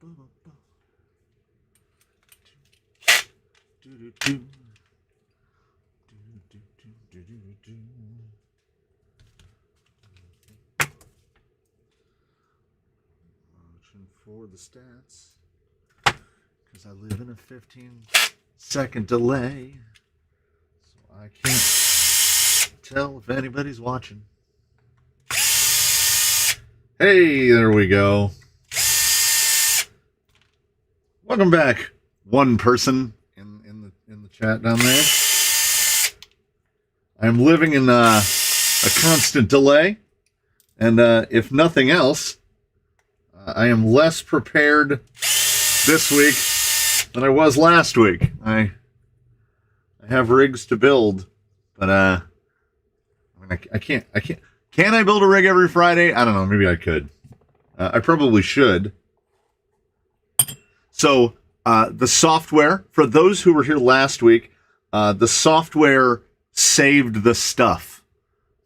For the stats, because I live in a 15-second delay, so I can't tell if anybody's watching. Hey, there we go. Welcome back, one person in the chat down there. I'm living in a constant delay, and if nothing else, I am less prepared this week than I was last week. I have rigs to build, but I can't. Can I build a rig every Friday? I don't know. Maybe I could. I probably should. So the software, for those who were here last week, the software saved the stuff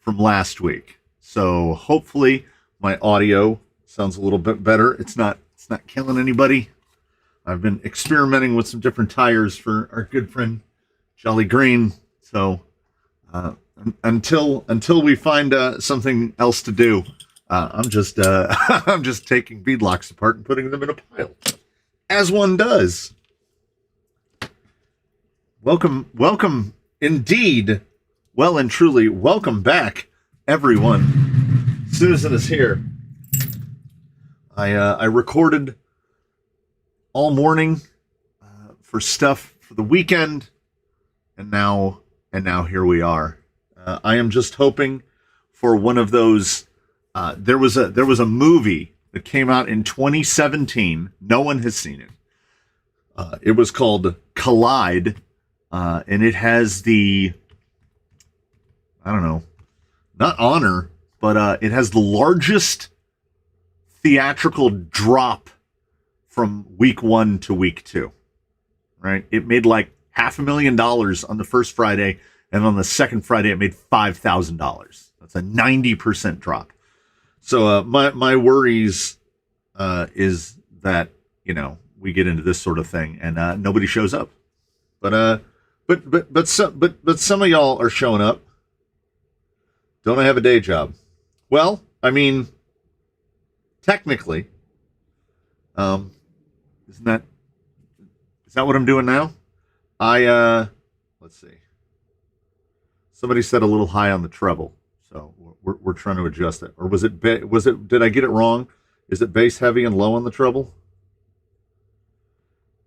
from last week. So hopefully my audio sounds a little bit better. It's not killing anybody. I've been experimenting with some different tires for our good friend Jolly Green. So until we find something else to do, I'm just taking beadlocks apart and putting them in a pile, as one does. Welcome indeed. Well and truly, welcome back, everyone. Susan is here. I recorded all morning for stuff for the weekend, and now here we are. I am just hoping for one of those. There was a movie that came out in 2017. No one has seen it. It was called Collide, and it has the, I don't know, not honor, but it has the largest theatrical drop from week 1 to week 2, right? It made like $500,000 on the first Friday, and on the second Friday it made $5,000. That's a 90% drop. So my worries is that, you know, we get into this sort of thing and nobody shows up. But some of y'all are showing up. Don't I have a day job? Well, I mean, technically, is that what I'm doing now? Let's see. Somebody said a little high on the treble, so we're trying to adjust it. Or was it did I get it wrong? Is it bass heavy and low on the treble?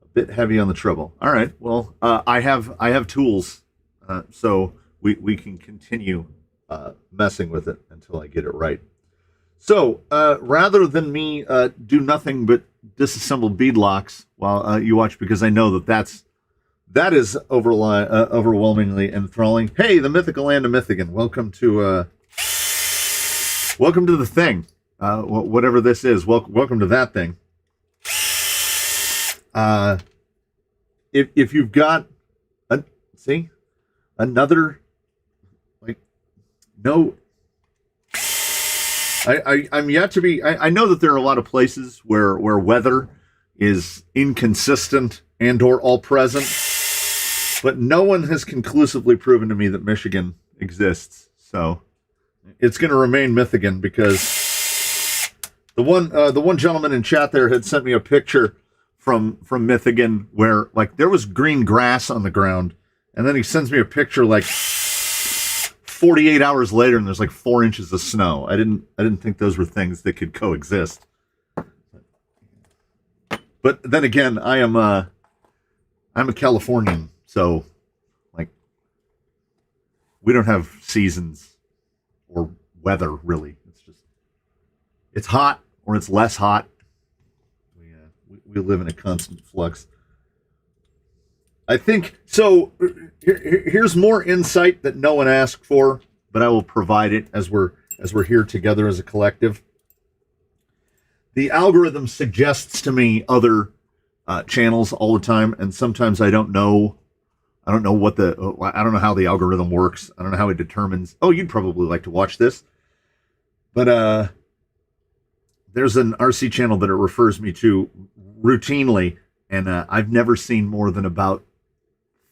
A bit heavy on the treble. All right. Well, I have tools, so we can continue messing with it until I get it right. So rather than me do nothing but disassemble beadlocks while you watch, because I know that is overwhelmingly enthralling. Hey, the mythical and a mythican, welcome to the thing, whatever this is. Welcome to that thing. If you've got another, like, no. I'm yet to be. I know that there are a lot of places where weather is inconsistent and or all present, but no one has conclusively proven to me that Michigan exists. So it's going to remain Mythigan, because the one gentleman in chat there had sent me a picture from Mythigan where, like, there was green grass on the ground, and then he sends me a picture like 48 hours later, and there's like 4 inches of snow. I didn't think those were things that could coexist. But then again, I'm a Californian, so, like, we don't have seasons or weather really. It's hot or it's less hot. We live in a constant flux. I think so. Here's more insight that no one asked for, but I will provide it as we're here together as a collective. The algorithm suggests to me other channels all the time, and sometimes I don't know how the algorithm works. I don't know how it determines. Oh, you'd probably like to watch this, but there's an RC channel that it refers me to routinely, and I've never seen more than about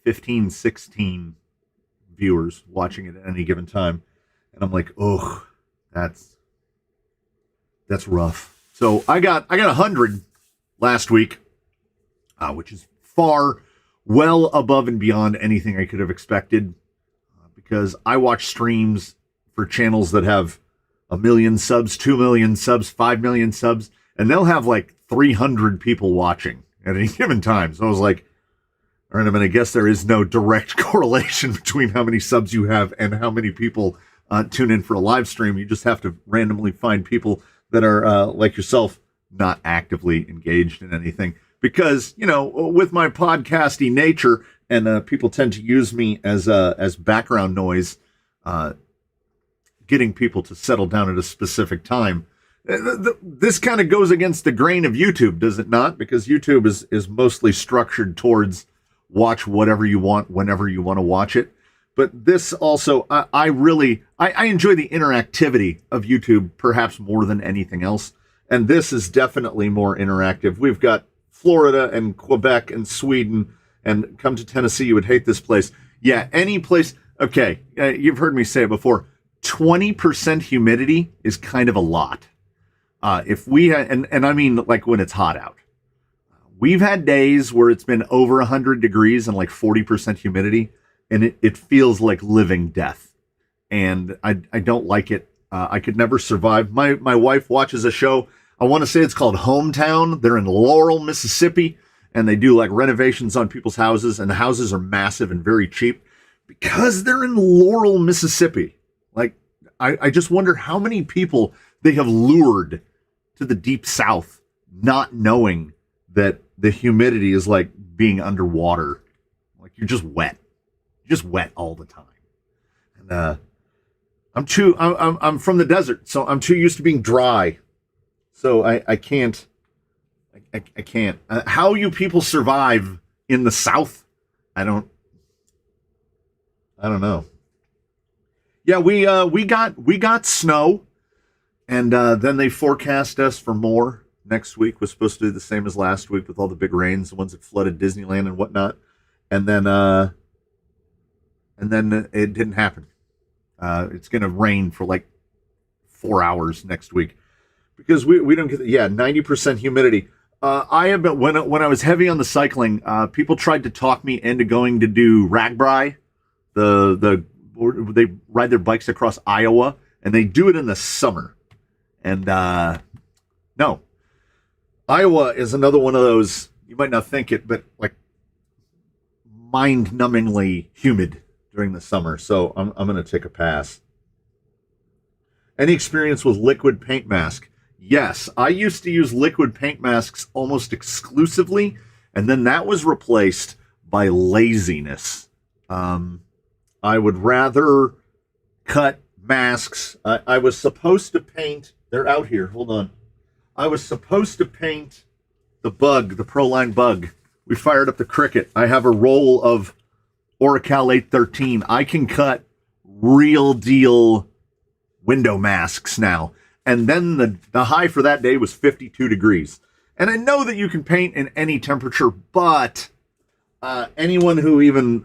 15, 16 viewers watching it at any given time. And I'm like, oh, that's rough. So I got 100 last week, which is far, well above and beyond anything I could have expected, because I watch streams for channels that have 1 million subs, 2 million subs, 5 million subs, and they'll have like 300 people watching at any given time. So I was like, all right, I'm going to guess there is no direct correlation between how many subs you have and how many people tune in for a live stream. You just have to randomly find people that are like yourself, not actively engaged in anything. Because, you know, with my podcasty nature, and people tend to use me as background noise, getting people to settle down at a specific time. This kind of goes against the grain of YouTube, does it not? Because YouTube is mostly structured towards watch whatever you want, whenever you want to watch it. But this also, I enjoy the interactivity of YouTube perhaps more than anything else. And this is definitely more interactive. We've got Florida and Quebec and Sweden, and come to Tennessee, you would hate this place. Yeah, any place. Okay, you've heard me say it before. 20% humidity is kind of a lot. If we had, and I mean like when it's hot out. We've had days where it's been over 100 degrees and like 40% humidity, and it feels like living death. And I don't like it. I could never survive. My wife watches a show. I want to say it's called Hometown. They're in Laurel, Mississippi, and they do like renovations on people's houses, and the houses are massive and very cheap because they're in Laurel, Mississippi. Like, I just wonder how many people they have lured to the deep south, not knowing that the humidity is like being underwater. Like you're just wet. You're just wet all the time. And I'm from the desert, so I'm too used to being dry. So I can't. How you people survive in the South? I don't know. Yeah, we got snow, and then they forecast us for more. Next week was supposed to do the same as last week with all the big rains, the ones that flooded Disneyland and whatnot, and then it didn't happen. It's going to rain for like 4 hours next week because we don't get 90% humidity. I have been when I was heavy on the cycling, people tried to talk me into going to do Ragbri, they ride their bikes across Iowa, and they do it in the summer. And no, Iowa is another one of those, you might not think it, but like mind-numbingly humid during the summer. So I'm going to take a pass. Any experience with liquid paint mask? Yes, I used to use liquid paint masks almost exclusively, and then that was replaced by laziness. I would rather cut masks. I was supposed to paint, they're out here, hold on. I was supposed to paint the bug, the Proline bug. We fired up the Cricut. I have a roll of OREOS 813. I can cut real deal window masks now. And then the high for that day was 52 degrees. And I know that you can paint in any temperature, but anyone who even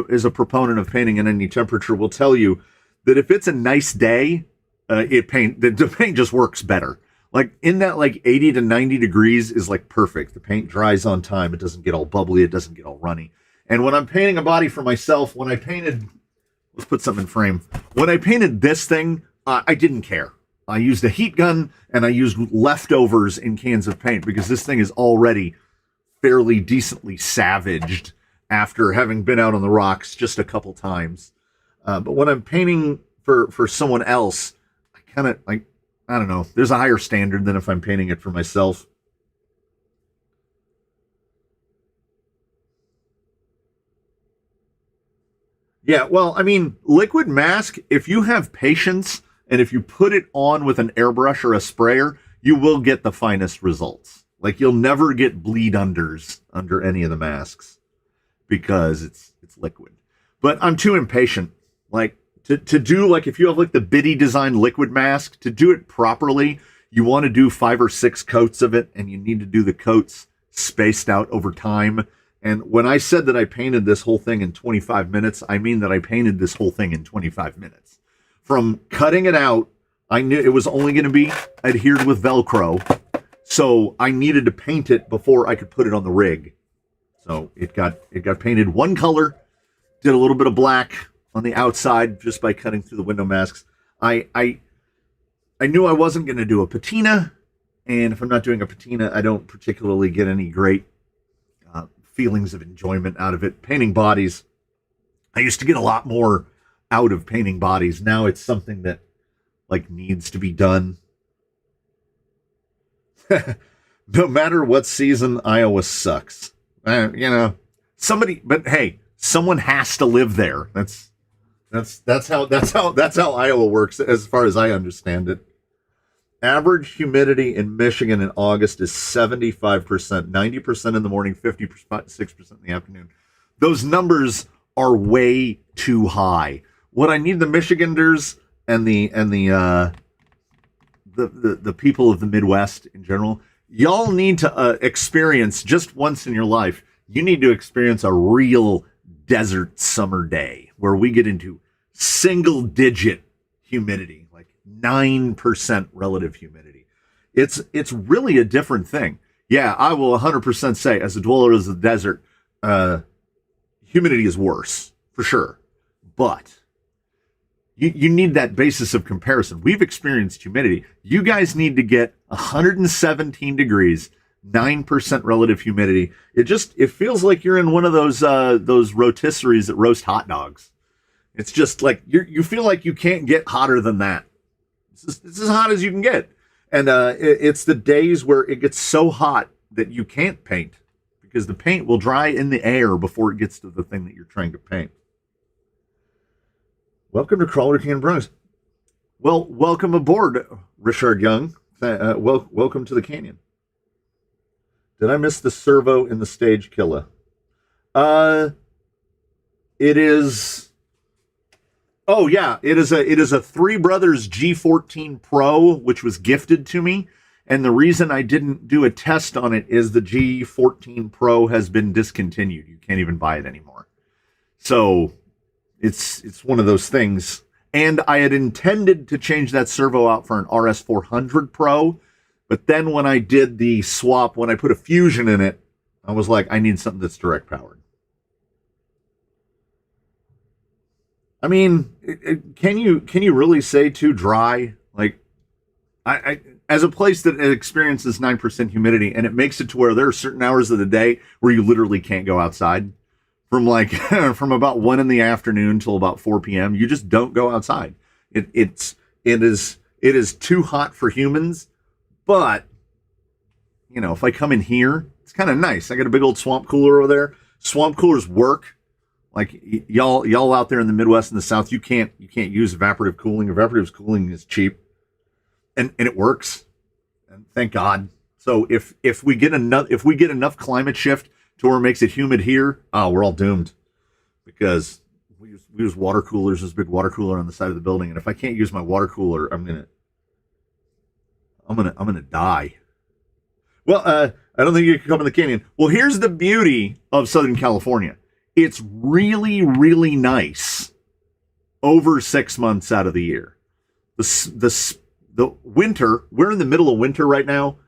is a proponent of painting in any temperature will tell you that if it's a nice day, the paint just works better. Like in that like 80 to 90 degrees is like perfect. The paint dries on time. It doesn't get all bubbly. It doesn't get all runny. And when I'm painting a body for myself, let's put something in frame. When I painted this thing, I didn't care. I used a heat gun and I used leftovers in cans of paint because this thing is already fairly decently savaged after having been out on the rocks just a couple times. But when I'm painting for someone else, I kind of like, I don't know, there's a higher standard than if I'm painting it for myself. Yeah, well, I mean, liquid mask, if you have patience and if you put it on with an airbrush or a sprayer, you will get the finest results. Like you'll never get bleed unders under any of the masks because it's liquid. But I'm too impatient. Like to do, like if you have like the Biddy design liquid mask, to do it properly, you want to do 5 or 6 coats of it, and you need to do the coats spaced out over time. And when I said that I painted this whole thing in 25 minutes, I mean that I painted this whole thing in 25 minutes. From cutting it out, I knew it was only going to be adhered with Velcro. So I needed to paint it before I could put it on the rig. So it got painted one color, did a little bit of black on the outside just by cutting through the window masks. I knew I wasn't going to do a patina, and if I'm not doing a patina, I don't particularly get any great feelings of enjoyment out of it. Painting bodies, I used to get a lot more out of painting bodies. Now it's something that like needs to be done. No matter what season, Iowa sucks. But hey, someone has to live there. That's how Iowa works, as far as I understand it. Average humidity in Michigan in August is 75%, 90% in the morning, 56% in the afternoon. Those numbers are way too high. What I need the Michiganders and the people of the Midwest in general, y'all need to experience just once in your life. You need to experience a real desert summer day where we get into single-digit humidity, like 9% relative humidity. It's really a different thing. Yeah, I will 100% say, as a dweller of the desert, humidity is worse, for sure. But you need that basis of comparison. We've experienced humidity. You guys need to get 117 degrees, 9% relative humidity. It feels like you're in one of those rotisseries that roast hot dogs. It's just like you feel like you can't get hotter than that. It's as hot as you can get. And it's the days where it gets so hot that you can't paint because the paint will dry in the air before it gets to the thing that you're trying to paint. Welcome to Crawler Can Bronx. Well, welcome aboard, Richard Young. Welcome to the canyon. Did I miss the servo in the stage killer? It is. Oh yeah, it is a Three Brothers G14 Pro, which was gifted to me. And the reason I didn't do a test on it is the G14 Pro has been discontinued. You can't even buy it anymore. So it's one of those things. And I had intended to change that servo out for an RS400 Pro. But then when I did the swap, when I put a Fusion in it, I was like, I need something that's direct powered. I mean, can you really say too dry? Like, I as a place that experiences 9% humidity, and it makes it to where there are certain hours of the day where you literally can't go outside. From like from about 1 in the afternoon till about 4 p.m. You just don't go outside. It is too hot for humans. But if I come in here, it's kind of nice. I got a big old swamp cooler over there. Swamp coolers work. Like y'all out there in the Midwest and the South, you can't use evaporative cooling. Evaporative cooling is cheap, and it works. And thank God. So if we get enough climate shift to where it makes it humid here, we're all doomed, because we use water coolers. There's a big water cooler on the side of the building, and if I can't use my water cooler, I'm gonna die. Well, I don't think you can come in the canyon. Well, here's the beauty of Southern California. It's really, really nice over 6 months out of the year. The winter, we're in the middle of winter right now.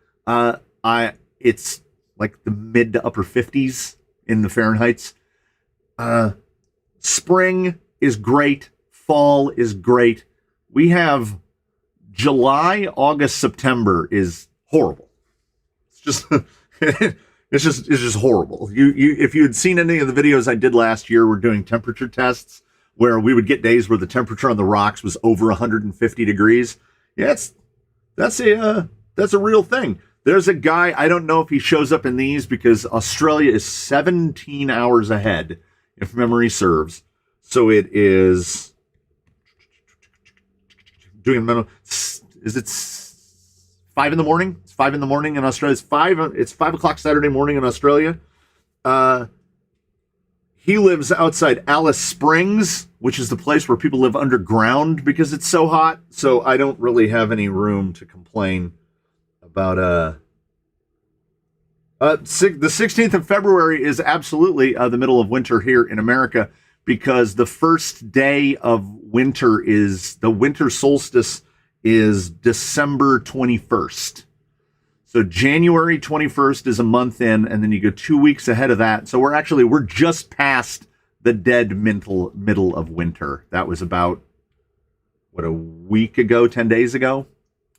It's like the mid to upper 50s in the Fahrenheits. Spring is great. Fall is great. We have July, August, September is horrible. It's just it's just horrible. If you had seen any of the videos I did last year, we're doing temperature tests where we would get days where the temperature on the rocks was over 150 degrees. Yeah, that's a real thing. There's a guy, I don't know if he shows up in these because Australia is 17 hours ahead, if memory serves. So it is is it 5 in the morning? It's 5 in the morning in Australia. It's 5 o'clock Saturday morning in Australia. He lives outside Alice Springs, which is the place where people live underground because it's so hot. So I don't really have any room to complain about The 16th of February is absolutely the middle of winter here in America, because the first day of winter is the winter solstice is December 21st. So January 21st is a month in, and then you go 2 weeks ahead of that. So we're just past the dead middle of winter. That was about, a week ago, 10 days ago.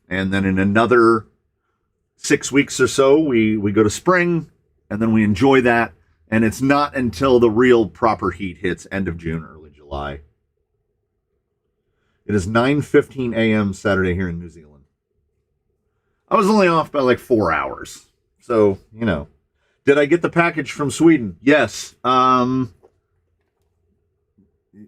And then in another 6 weeks or so, we go to spring, and then we enjoy that. And it's not until the real proper heat hits end of June, early July. It is 9:15 a.m. Saturday here in New Zealand. I was only off by like 4 hours. So, Did I get the package from Sweden? Yes.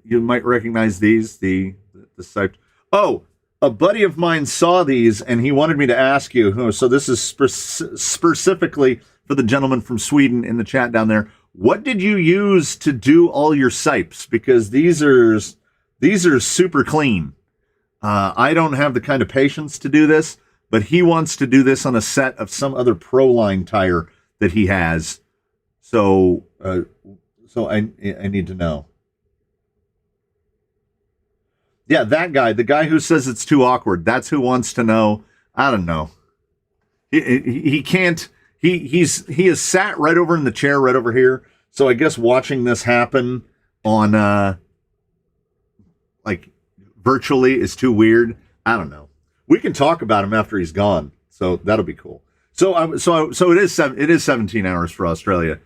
You might recognize these, the site. Oh, a buddy of mine saw these, and he wanted me to ask you. So this is specifically for the gentleman from Sweden in the chat down there. What did you use to do all your sipes? Because these are super clean. I don't have the kind of patience to do this, but he wants to do this on a set of some other Proline tire that he has. So I need to know. Yeah, that guy, the guy who says it's too awkward, that's who wants to know. I don't know. He can't. He is sat right over in the chair right over here. So I guess watching this happen on virtually is too weird. I don't know. We can talk about him after he's gone, so that'll be cool. So it is 17 hours for Australia.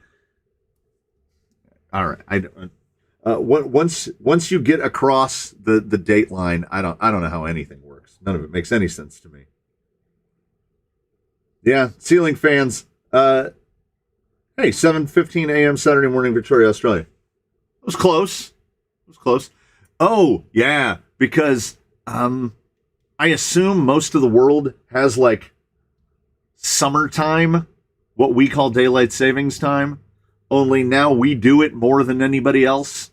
All right. Once you get across the date line, I don't know how anything works. None of it makes any sense to me. Yeah, ceiling fans. Hey, 7:15 a.m. Saturday morning, Victoria, Australia. It was close. Oh, yeah, because I assume most of the world has like summertime, what we call daylight savings time. Only now we do it more than anybody else.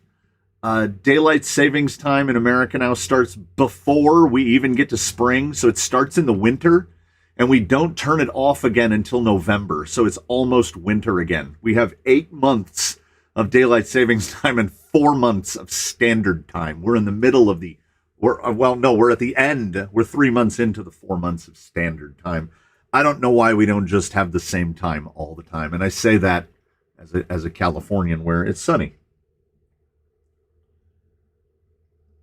Daylight savings time in America now starts before we even get to spring, so it starts in the winter. And we don't turn it off again until November. So it's almost winter again. We have 8 months of daylight savings time and 4 months of standard time. We're in the middle of we're at the end. We're 3 months into the 4 months of standard time. I don't know why we don't just have the same time all the time. And I say that as a Californian where it's sunny.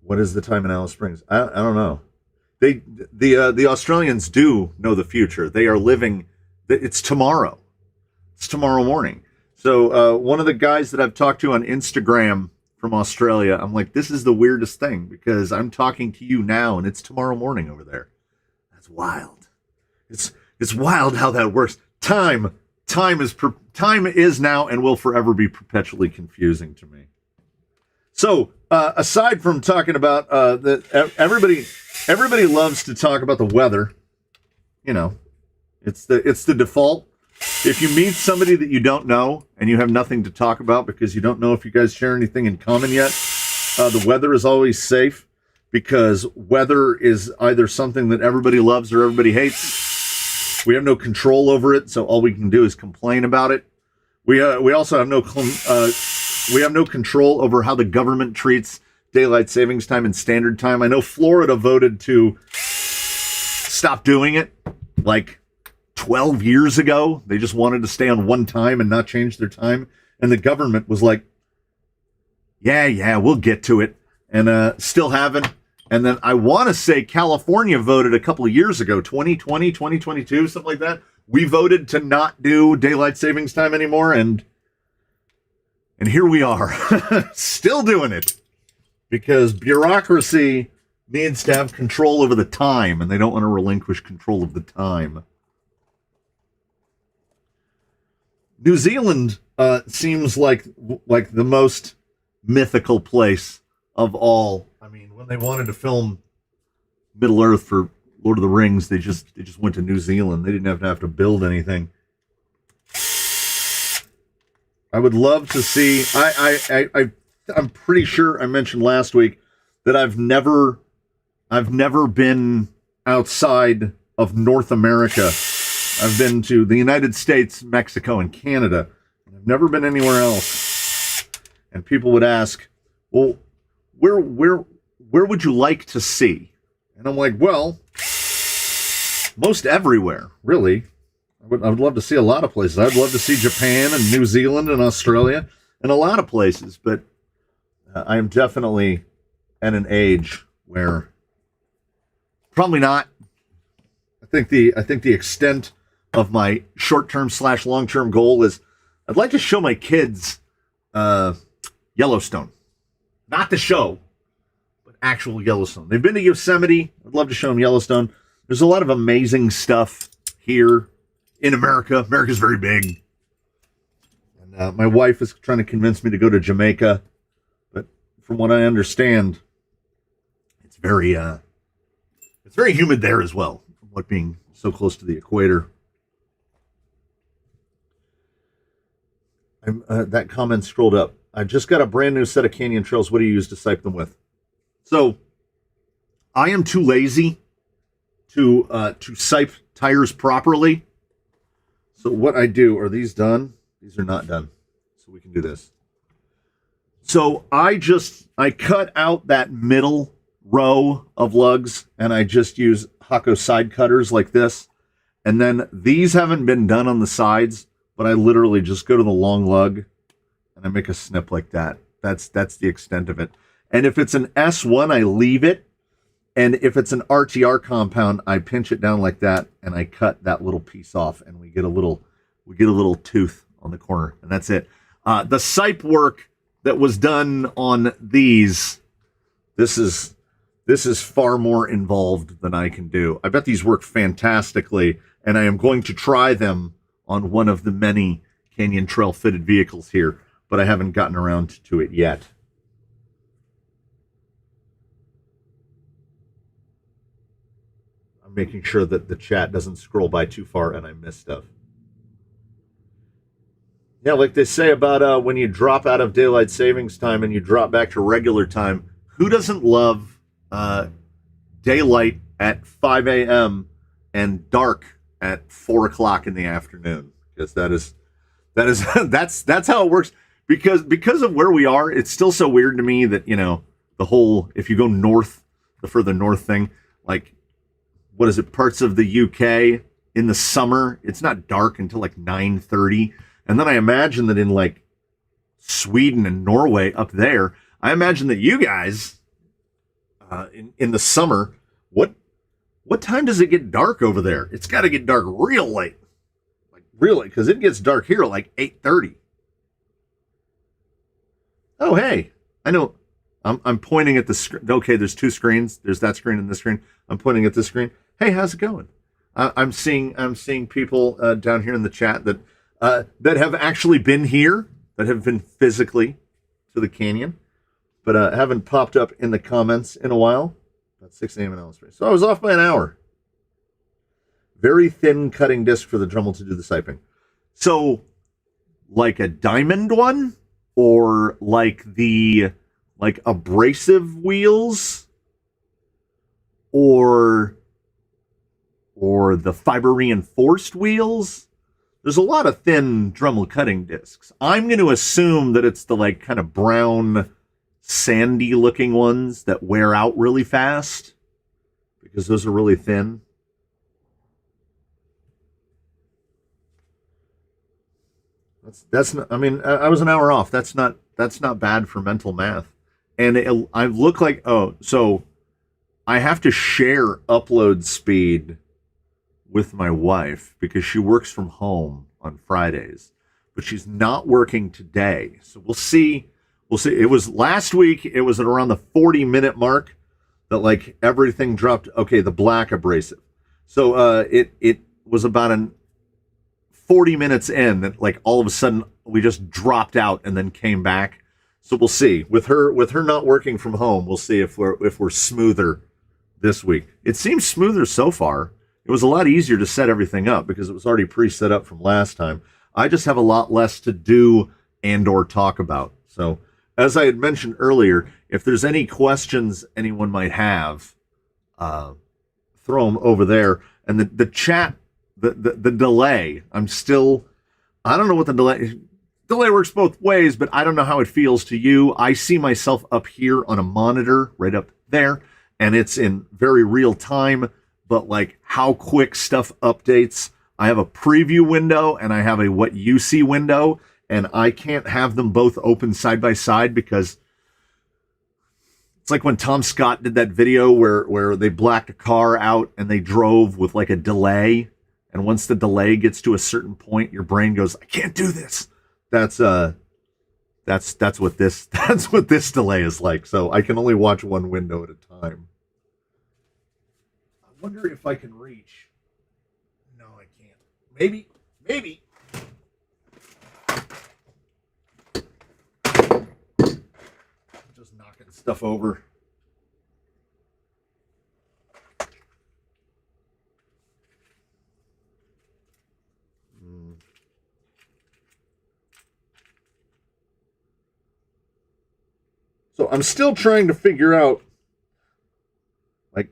What is the time in Alice Springs? I don't know. The Australians do know the future. They are living. It's tomorrow. It's tomorrow morning. So one of the guys that I've talked to on Instagram from Australia, I'm like, this is the weirdest thing because I'm talking to you now and it's tomorrow morning over there. That's wild. It's wild how that works. Time is now and will forever be perpetually confusing to me. So aside from talking about everybody loves to talk about the weather. It's the default. If you meet somebody that you don't know and you have nothing to talk about because you don't know if you guys share anything in common yet, the weather is always safe because weather is either something that everybody loves or everybody hates. We have no control over it, so all we can do is complain about it. We also have no control over how the government treats daylight savings time and standard time. I know Florida voted to stop doing it like 12 years ago. They just wanted to stay on one time and not change their time. And the government was like, yeah, we'll get to it. And still haven't. And then I want to say California voted a couple of years ago, 2020, 2022, something like that. We voted to not do daylight savings time anymore. And here we are, still doing it. Because bureaucracy needs to have control over the time, and they don't want to relinquish control of the time. New Zealand seems like the most mythical place of all. I mean, when they wanted to film Middle Earth for Lord of the Rings, they just went to New Zealand. They didn't have to build anything. I would love to see. I'm pretty sure I mentioned last week that I've never been outside of North America I've been to the United States, Mexico, and Canada. I've never been anywhere else. And people would ask, well, where would you like to see? And I'm like, well, most everywhere, really. I would love to see a lot of places. I'd love to see Japan and New Zealand and Australia and a lot of places. But I am definitely at an age where probably not. I think the extent of my short-term / long-term goal is I'd like to show my kids Yellowstone. Not the show, but actual Yellowstone. They've been to Yosemite. I'd love to show them Yellowstone. There's a lot of amazing stuff here in America. America's very big. And my wife is trying to convince me to go to Jamaica. But from what I understand, it's very humid there as well, from what being so close to the equator. That comment scrolled up. I just got a brand new set of Canyon Trails. What do you use to sipe them with? So I am too lazy to sipe tires properly. So what I do, are these done? These are not done. So we can do this. So I cut out that middle row of lugs and I just use Hakko side cutters like this. And then these haven't been done on the sides, but I literally just go to the long lug and I make a snip like that. That's the extent of it. And if it's an S1, I leave it. And if it's an RTR compound, I pinch it down like that and I cut that little piece off and we get a little tooth on the corner and that's it. The sipe work that was done on these, this is far more involved than I can do. I bet these work fantastically and I am going to try them on one of the many Canyon Trail fitted vehicles here, but I haven't gotten around to it yet. I'm making sure that the chat doesn't scroll by too far and I miss stuff. Yeah, like they say about when you drop out of daylight savings time and you drop back to regular time, who doesn't love daylight at 5 a.m. and dark at 4 o'clock in the afternoon? Because that's how it works. Because of where we are, it's still so weird to me that, the whole, if you go north, the further north thing, like, what is it, parts of the UK in the summer, it's not dark until like 9:30. And then I imagine that in like Sweden and Norway up there, I imagine that you guys in the summer, what time does it get dark over there? It's got to get dark real late. Like really, because it gets dark here at like 8:30. Oh, hey, I know. I'm pointing at the screen. Okay, there's two screens. There's that screen and this screen. I'm pointing at this screen. Hey, how's it going? I'm seeing people down here in the chat that have actually been here, that have been physically to the canyon, but haven't popped up in the comments in a while. About 6 a.m. in Alice Springs. So I was off by an hour. Very thin cutting disc for the Dremel to do the siping. So, like a diamond one, or like abrasive wheels, or the fiber reinforced wheels. There's a lot of thin Dremel cutting discs. I'm going to assume that it's the like kind of brown, sandy looking ones that wear out really fast because those are really thin. That's not, I mean, I was an hour off. That's not bad for mental math. And I look like, so I have to share upload speed with my wife because she works from home on Fridays, but she's not working today. So we'll see. It was last week. It was at around the 40-minute mark that like everything dropped. Okay. The black abrasive. So, it was about 40 minutes in that like all of a sudden we just dropped out and then came back. So we'll see with her not working from home. We'll see if we're smoother this week. It seems smoother so far. It was a lot easier to set everything up because it was already pre-set up from last time. I just have a lot less to do and or talk about. So as I had mentioned earlier, if there's any questions anyone might have, throw them over there. And the chat the delay. I don't know what the delay works both ways, but I don't know how it feels to you. I see myself up here on a monitor right up there, and it's in very real time, but like how quick stuff updates. I have a preview window and I have a what you see window, and I can't have them both open side by side because it's like when Tom Scott did that video where they blacked a car out and they drove with like a delay. And once the delay gets to a certain point, your brain goes, I can't do this. That's what this delay is like. So I can only watch one window at a time. I wonder if I can reach. No, I can't. Maybe. Just knocking stuff over. So I'm still trying to figure out, like,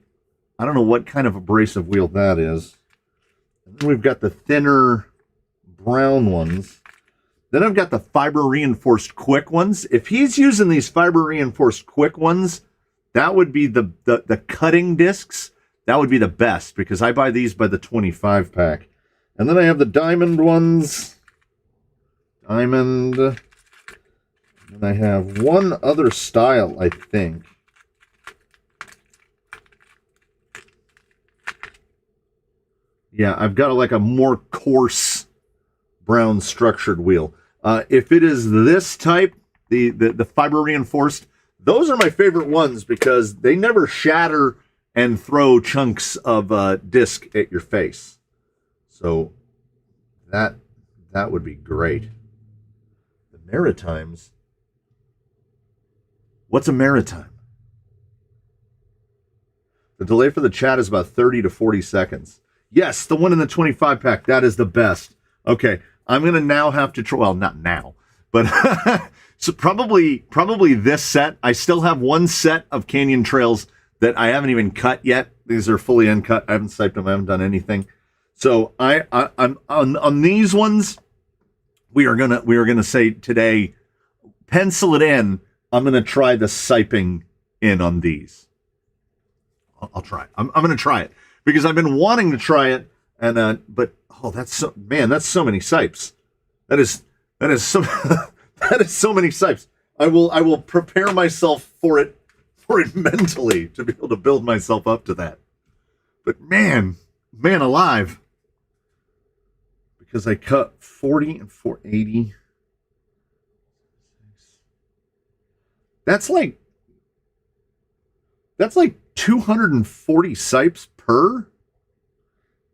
I don't know what kind of abrasive wheel that is. And then we've got the thinner brown ones. Then I've got the fiber reinforced quick ones. If he's using these fiber reinforced quick ones, that would be the cutting discs. That would be the best because I buy these by the 25 pack. And then I have the diamond ones. Diamond. And I have one other style, I think. Yeah, I've got like a more coarse brown structured wheel. If it is this type, the fiber reinforced, those are my favorite ones because they never shatter and throw chunks of disc at your face. So that would be great. The Maritimes. What's a Maritime? The delay for the chat is about 30 to 40 seconds. Yes, the one in the 25 pack. That is the best. Okay, I'm going to now have to try. Well, not now, but so probably this set. I still have one set of Canyon Trails that I haven't even cut yet. These are fully uncut. I haven't siped them. I haven't done anything. So I'm on these ones. We are gonna say today, pencil it in. I'm going to try the siping in on these. I'll try it. I'm going to try it because I've been wanting to try it. And, but, oh, that's so many sipes. That is so, that is so many sipes. I will prepare myself for it mentally to be able to build myself up to that. But man alive. Because I cut 40 and 480. That's like 240 sipes per,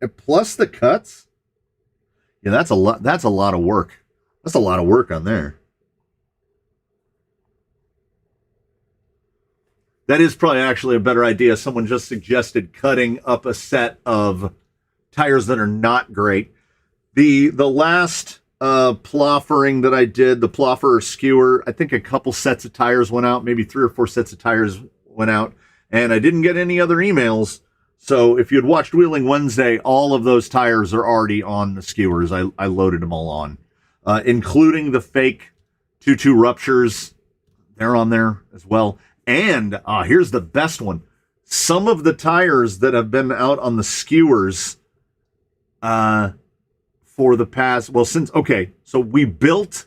and plus the cuts. Yeah, that's a lot. That's a lot of work. That's a lot of work on there. That is probably actually a better idea. Someone just suggested cutting up a set of tires that are not great. The last ploffering that I did, the ploffer skewer, I think a couple sets of tires went out, maybe 3 or 4 sets of tires went out, and I didn't get any other emails. So if you had watched Wheeling Wednesday, all of those tires are already on the skewers. I loaded them all on, including the fake 2.2 ruptures. They're on there as well. And here's the best one. Some of the tires that have been out on the skewers for the past, so we built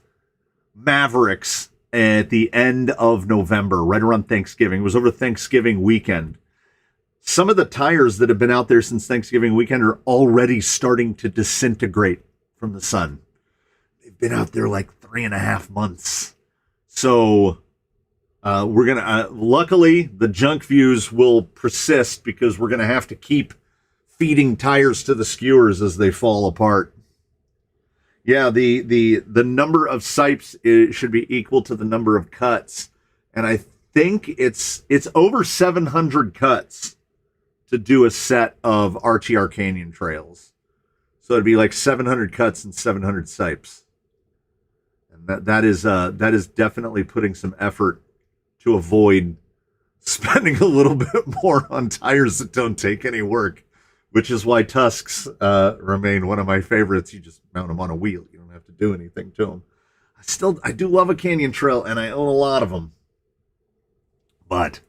Mavericks at the end of November, right around Thanksgiving. It was over Thanksgiving weekend. Some of the tires that have been out there since Thanksgiving weekend are already starting to disintegrate from the sun. They've been out there like 3.5 months. So we're going to, luckily, the junk views will persist because we're going to have to keep feeding tires to the skewers as they fall apart. Yeah, the number of sipes should be equal to the number of cuts. And I think it's over 700 cuts to do a set of RTR Canyon Trails. So it'd be like 700 cuts and 700 sipes. And that is definitely putting some effort to avoid spending a little bit more on tires that don't take any work. which is why Tusks remain one of my favorites. You just mount them on a wheel. You don't have to do anything to them. I do love a Canyon Trail, and I own a lot of them. But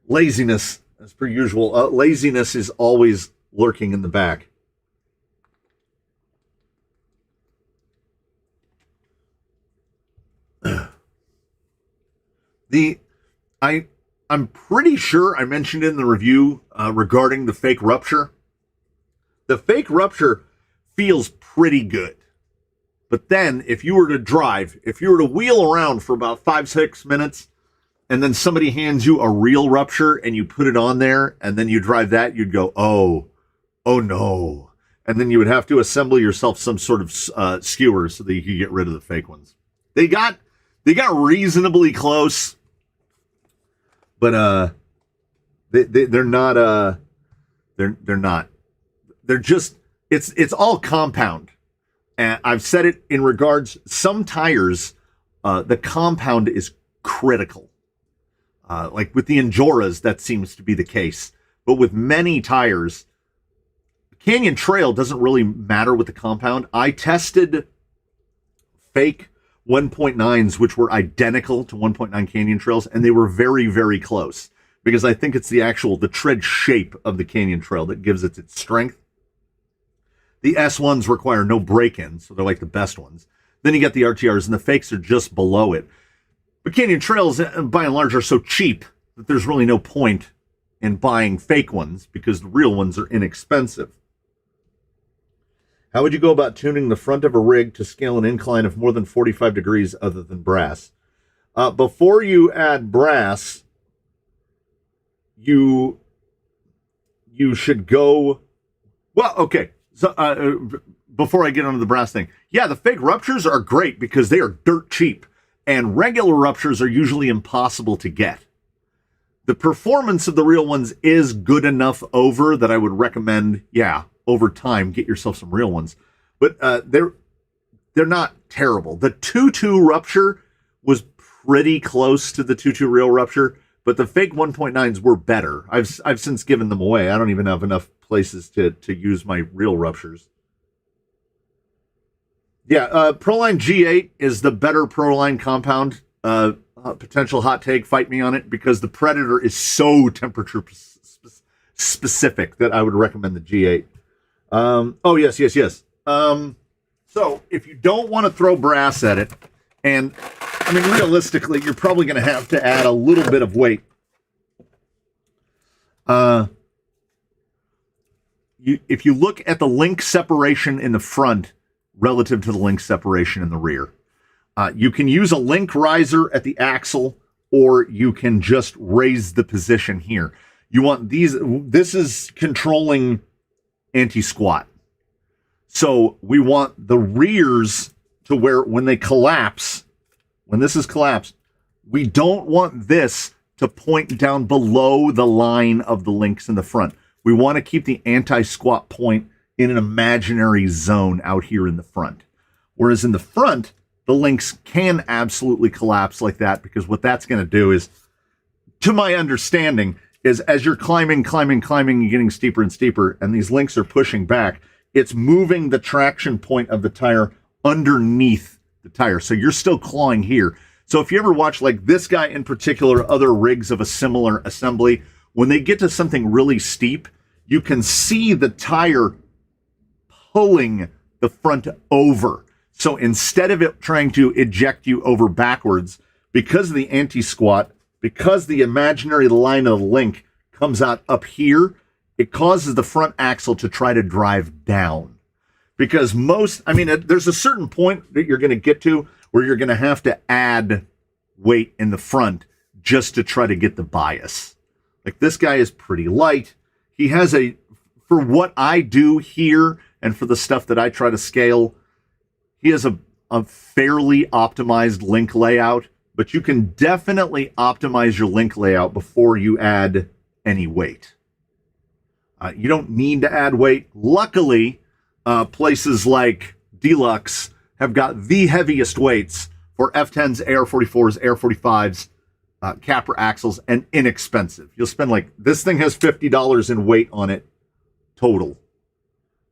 laziness, as per usual, laziness is always lurking in the back. I'm pretty sure I mentioned in the review regarding the fake rupture. The fake rupture feels pretty good. But then if you were to wheel around for about 5-6 minutes, and then somebody hands you a real rupture and you put it on there, and then you drive that, you'd go, oh no. And then you would have to assemble yourself some sort of skewer so that you could get rid of the fake ones. They got reasonably close, but they're not. They're not. They're just. It's all compound, and I've said it in regards. Some tires, the compound is critical. Like with the Enjoras, that seems to be the case. But with many tires, Canyon Trail doesn't really matter with the compound. I tested fake 1.9s, which were identical to 1.9 Canyon Trails, and they were very, very close. Because I think it's the tread shape of the Canyon Trail that gives it its strength. The S1s require no break-in, so they're like the best ones. Then you get the RTRs, and the fakes are just below it. But Canyon Trails, by and large, are so cheap that there's really no point in buying fake ones because the real ones are inexpensive. How would you go about tuning the front of a rig to scale an incline of more than 45 degrees other than brass? Before you add brass, you should go... Well, okay. So before I get onto the brass thing, yeah, the fake ruptures are great because they are dirt cheap, and regular ruptures are usually impossible to get. The performance of the real ones is good enough over that I would recommend, over time, get yourself some real ones. But they're not terrible. The 2.2 rupture was pretty close to the 2.2 real rupture, but the fake 1.9s were better. I've since given them away. I don't even have enough places to use my real ruptures. Yeah, Proline G8 is the better Proline compound. Potential hot take, fight me on it, because the Predator is so temperature specific that I would recommend the G8. Yes. So if you don't want to throw brass at it, and I mean, realistically, you're probably going to have to add a little bit of weight. If you look at the link separation in the front relative to the link separation in the rear, you can use a link riser at the axle, or you can just raise the position here. You want this is controlling anti-squat. So we want the rears to where when they collapse, when this is collapsed, we don't want this to point down below the line of the links in the front. We want to keep the anti-squat point in an imaginary zone out here in the front. Whereas in the front, the links can absolutely collapse like that, because what that's going to do is, to my understanding, is as you're climbing, and getting steeper and steeper, and these links are pushing back, it's moving the traction point of the tire underneath the tire. So you're still clawing here. So if you ever watch, like this guy in particular, other rigs of a similar assembly, when they get to something really steep, you can see the tire pulling the front over. So instead of it trying to eject you over backwards, because of the anti-squat, because the imaginary line of the link comes out up here, it causes the front axle to try to drive down. Because there's a certain point that you're going to get to where you're going to have to add weight in the front just to try to get the bias. Like this guy is pretty light. He has for what I do here and for the stuff that I try to scale, he has a fairly optimized link layout, but you can definitely optimize your link layout before you add any weight. You don't need to add weight. Luckily, places like Deluxe have got the heaviest weights for F10s, AR44s, AR45s, Capra axles, and inexpensive. You'll spend this thing has $50 in weight on it total.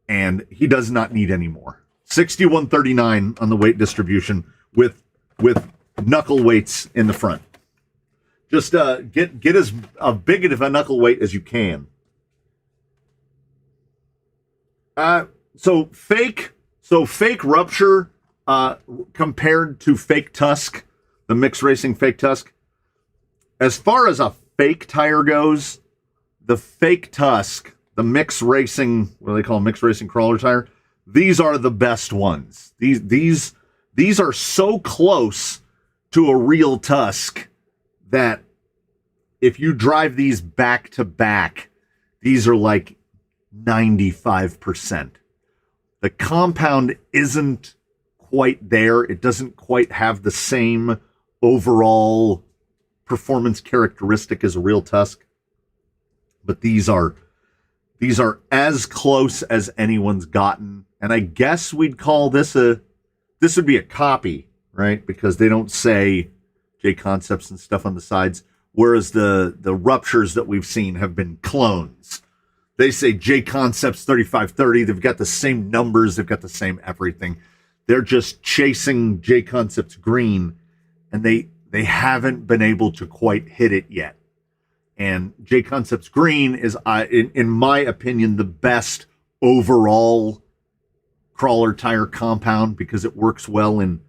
And he does not need any more. 6139 on the weight distribution with knuckle weights in the front. Just get as big of a knuckle weight as you can. So fake rupture compared to fake tusk, the mixed racing fake tusk. As far as a fake tire goes, the fake tusk, the mixed racing, what do they call them, mixed racing crawler tire, these are the best ones. These are so close to a real tusk that if you drive these back to back, these are like 95%. The compound isn't quite there. It doesn't quite have the same overall performance characteristic as a real tusk. But these are as close as anyone's gotten. And I guess we'd call this would be a copy, right? Because they don't say J Concepts and stuff on the sides. Whereas the ruptures that we've seen have been clones. They say J Concepts 3530. They've got the same numbers. They've got the same everything. They're just chasing J Concepts green, and they haven't been able to quite hit it yet. And J Concepts green is, in my opinion, the best overall crawler tire compound because it works well in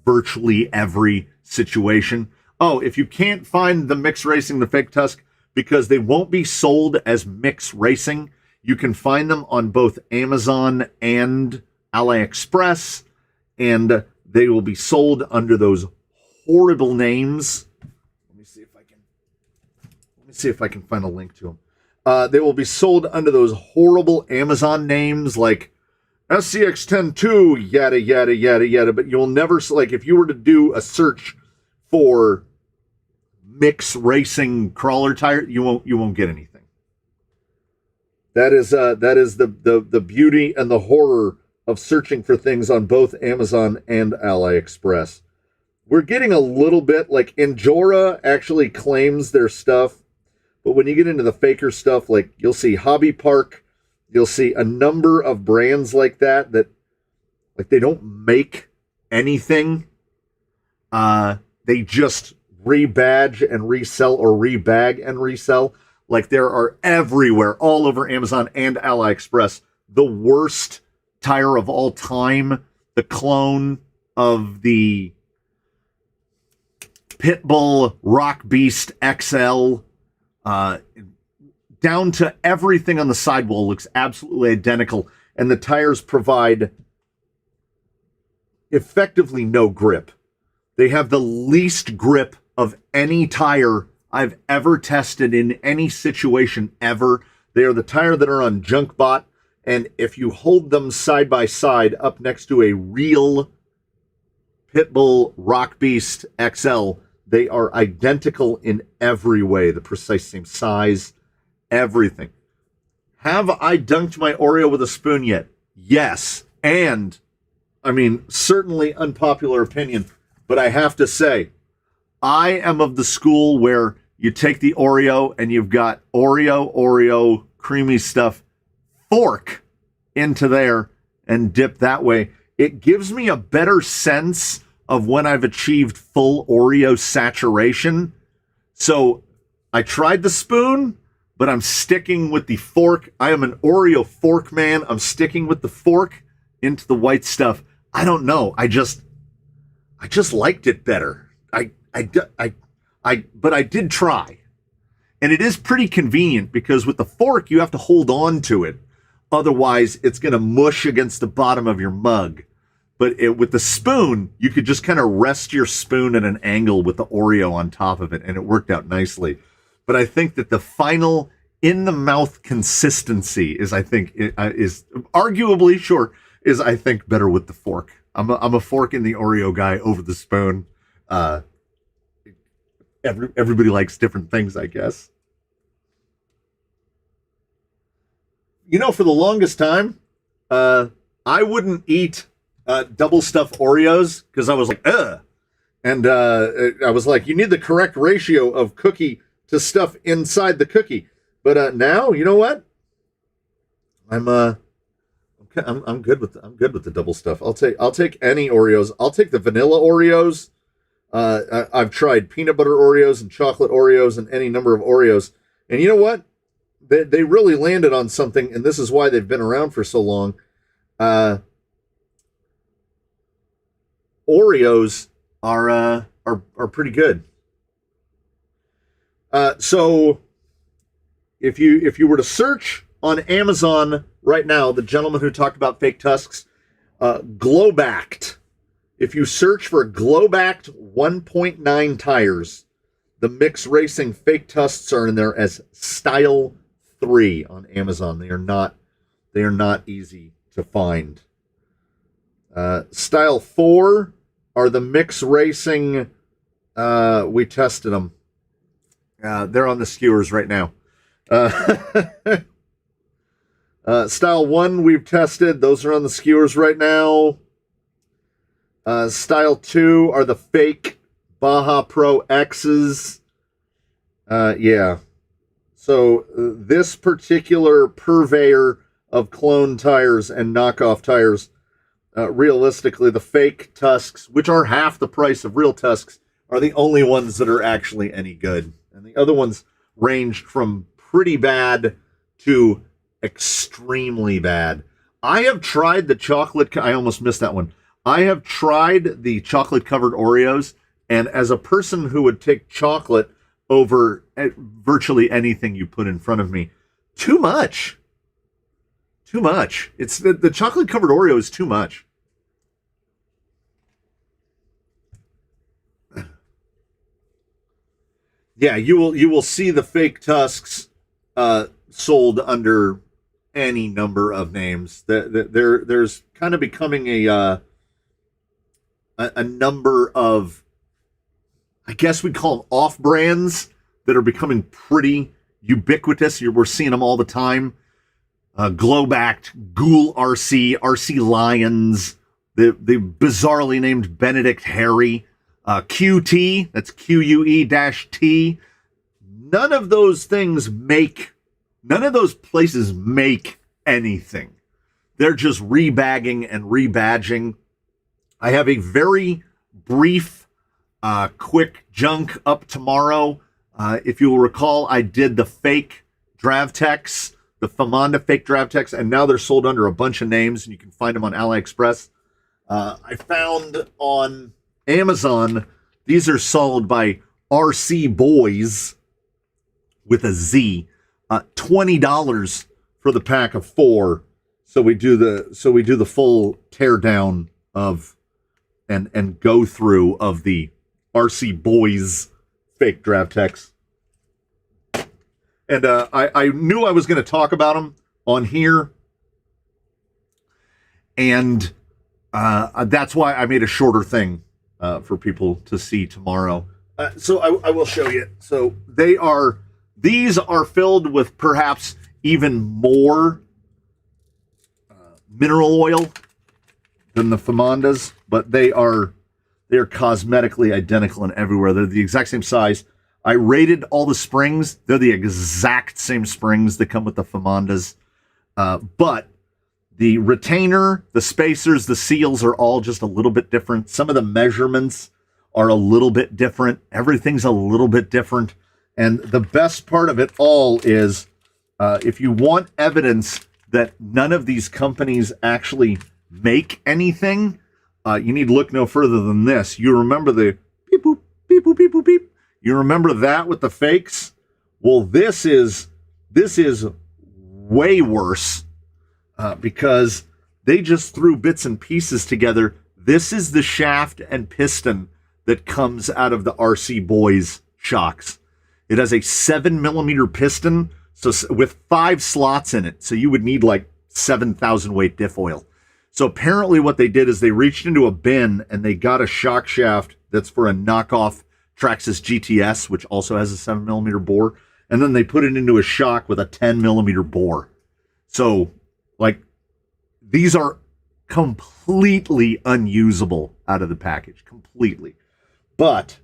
virtually every situation. Oh, if you can't find the mixed racing, the fake tusk, because they won't be sold as mixed racing, you can find them on both Amazon and AliExpress, and they will be sold under those horrible names. Let me see if I can find a link to them. They will be sold under those horrible Amazon names like SCX102, yada, yada, yada, yada. But you'll never, like, if you were to do a search for mixed racing crawler tire, you won't get anything. That is the beauty and the horror of searching for things on both Amazon and AliExpress. We're getting a little bit, like, Injora actually claims their stuff, but when you get into the faker stuff, like, you'll see Hobby Park, you'll see a number of brands like that, like, they don't make anything. They just rebadge and resell, or rebag and resell. Like, there are everywhere, all over Amazon and AliExpress, the worst tire of all time, the clone of the Pitbull Rock Beast XL, down to everything on the sidewall looks absolutely identical, and the tires provide effectively no grip. They have the least grip of any tire I've ever tested in any situation ever. They are the tire that are on JunkBot, and if you hold them side by side up next to a real Pitbull Rock Beast XL, they are identical in every way. The precise same size, everything. Have I dunked my Oreo with a spoon yet? Yes. And, I mean, certainly unpopular opinion, but I have to say, I am of the school where you take the Oreo and you've got Oreo, creamy stuff, fork into there and dip that way. It gives me a better sense of when I've achieved full Oreo saturation. So I tried the spoon, but I'm sticking with the fork. I am an Oreo fork man. I'm sticking with the fork into the white stuff. I don't know. I just liked it better. But I did try. And it is pretty convenient because with the fork, you have to hold on to it. Otherwise, it's going to mush against the bottom of your mug. But with the spoon, you could just kind of rest your spoon at an angle with the Oreo on top of it, and it worked out nicely. But I think that the final in-the-mouth consistency is arguably, is I think better with the fork. I'm a fork in the Oreo guy over the spoon. Everybody likes different things, I guess. You know, for the longest time, I wouldn't eat double stuffed Oreos because I was like, ugh. And I was like, you need the correct ratio of cookie to stuff inside the cookie. But now, you know what? I'm good with the double stuff. I'll take any Oreos. I'll take the vanilla Oreos. I've tried peanut butter Oreos and chocolate Oreos and any number of Oreos. And you know what? They really landed on something, and this is why they've been around for so long. Oreos are pretty good. So if you were to search on Amazon right now, the gentleman who talked about fake tusks, glow-backed. If you search for glow-backed 1.9 tires, the Mix Racing fake tusks are in there as Style 3 on Amazon. They are not easy to find. Style 4 are the Mix Racing. We tested them. They're on the skewers right now. Style 1 we've tested. Those are on the skewers right now. Style 2 are the fake Baja Pro X's. Yeah. So this particular purveyor of clone tires and knockoff tires, realistically, the fake tusks, which are half the price of real tusks, are the only ones that are actually any good. And the other ones ranged from pretty bad to extremely bad. I have tried the chocolate. I almost missed that one. I have tried the chocolate covered Oreos, and as a person who would take chocolate over virtually anything you put in front of me, too much. It's the chocolate covered Oreo is too much. Yeah, you will see the fake tusks sold under any number of names. There's kind of becoming a number of, I guess we call them off brands, that are becoming pretty ubiquitous. We're seeing them all the time. Glow-backed, Ghoul RC Lions, the bizarrely named Benedict Harry, QT, that's QUE-T. None of those places make anything. They're just rebagging and rebadging. I have a very brief, quick junk up tomorrow. If you will recall, I did the fake Dravtex, the Famanda fake Dravtex, and now they're sold under a bunch of names, and you can find them on AliExpress. I found on Amazon, these are sold by RC Boys with a Z, $20 for the pack of 4. So we do the full tear down of and go through of the RC Boys fake Dravtex. And I knew I was going to talk about them on here, and that's why I made a shorter thing for people to see tomorrow. So I will show you. So these are filled with perhaps even more mineral oil than the Famandas, but they are cosmetically identical and everywhere. They're the exact same size. I rated all the springs. They're the exact same springs that come with the Famandas. But the retainer, the spacers, the seals are all just a little bit different. Some of the measurements are a little bit different. Everything's a little bit different. And the best part of it all is if you want evidence that none of these companies actually make anything, you need to look no further than this. You remember the beep, boop, beep, boop, beep, boop, beep. You remember that with the fakes? Well, this is way worse because they just threw bits and pieces together. This is the shaft and piston that comes out of the RC Boys shocks. It has a 7mm piston, so with 5 slots in it. So you would need like 7,000 weight diff oil. So apparently what they did is they reached into a bin and they got a shock shaft that's for a knockoff Traxxas GTS, which also has a 7mm bore, and then they put it into a shock with a 10mm bore. So, like, these are completely unusable out of the package, completely. But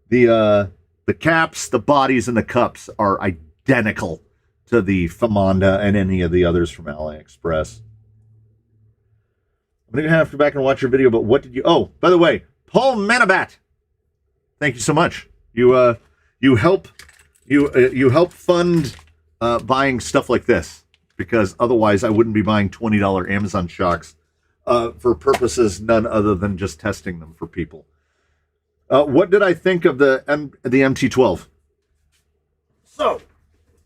the caps, the bodies, and the cups are identical to the Famanda and any of the others from AliExpress. I'm going to have to go back and watch your video, but what did you... Oh, by the way, Paul Manabat, thank you so much. You help fund buying stuff like this, because otherwise I wouldn't be buying $20 Amazon shocks for purposes none other than just testing them for people. What did I think of the MT-12? So,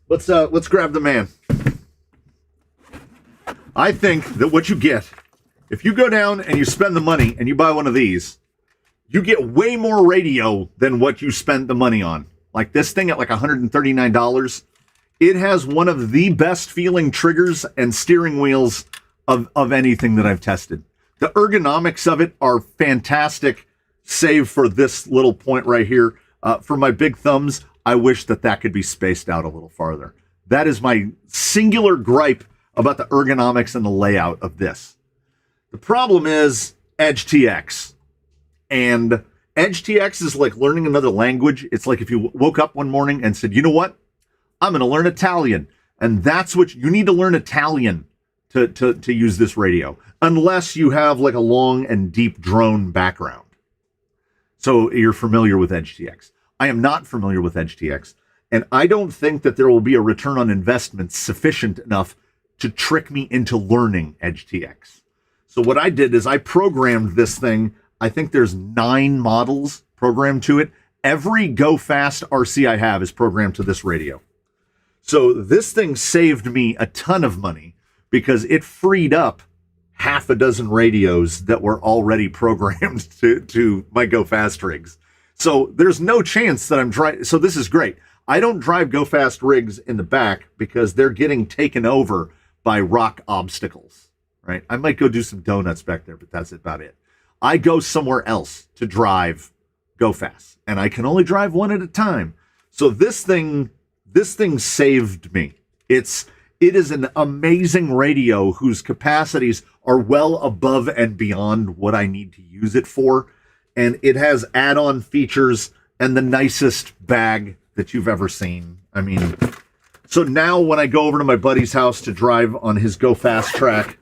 let's grab the man. I think that what you get, if you go down and you spend the money and you buy one of these, you get way more radio than what you spent the money on. Like this thing at like $139, it has one of the best feeling triggers and steering wheels of anything that I've tested. The ergonomics of it are fantastic, save for this little point right here. For my big thumbs, I wish that could be spaced out a little farther. That is my singular gripe about the ergonomics and the layout of this. The problem is Edge TX. And Edge TX is like learning another language. It's like if you woke up one morning and said, you know what? I'm going to learn Italian. And that's what you need to learn Italian to use this radio. Unless you have like a long and deep drone background. So you're familiar with Edge TX. I am not familiar with Edge TX. And I don't think that there will be a return on investment sufficient enough to trick me into learning Edge TX. So what I did is I programmed this thing. I think there's 9 models programmed to it. Every Go Fast RC I have is programmed to this radio. So this thing saved me a ton of money because it freed up half a dozen radios that were already programmed to my Go Fast rigs. So there's no chance that I'm driving. So this is great. I don't drive Go Fast rigs in the back because they're getting taken over by rock obstacles, right? I might go do some donuts back there, but that's about it. I go somewhere else to drive Go Fast, and I can only drive one at a time. So this thing saved me. It is an amazing radio whose capacities are well above and beyond what I need to use it for. And it has add-on features and the nicest bag that you've ever seen. I mean, so now when I go over to my buddy's house to drive on his Go Fast track,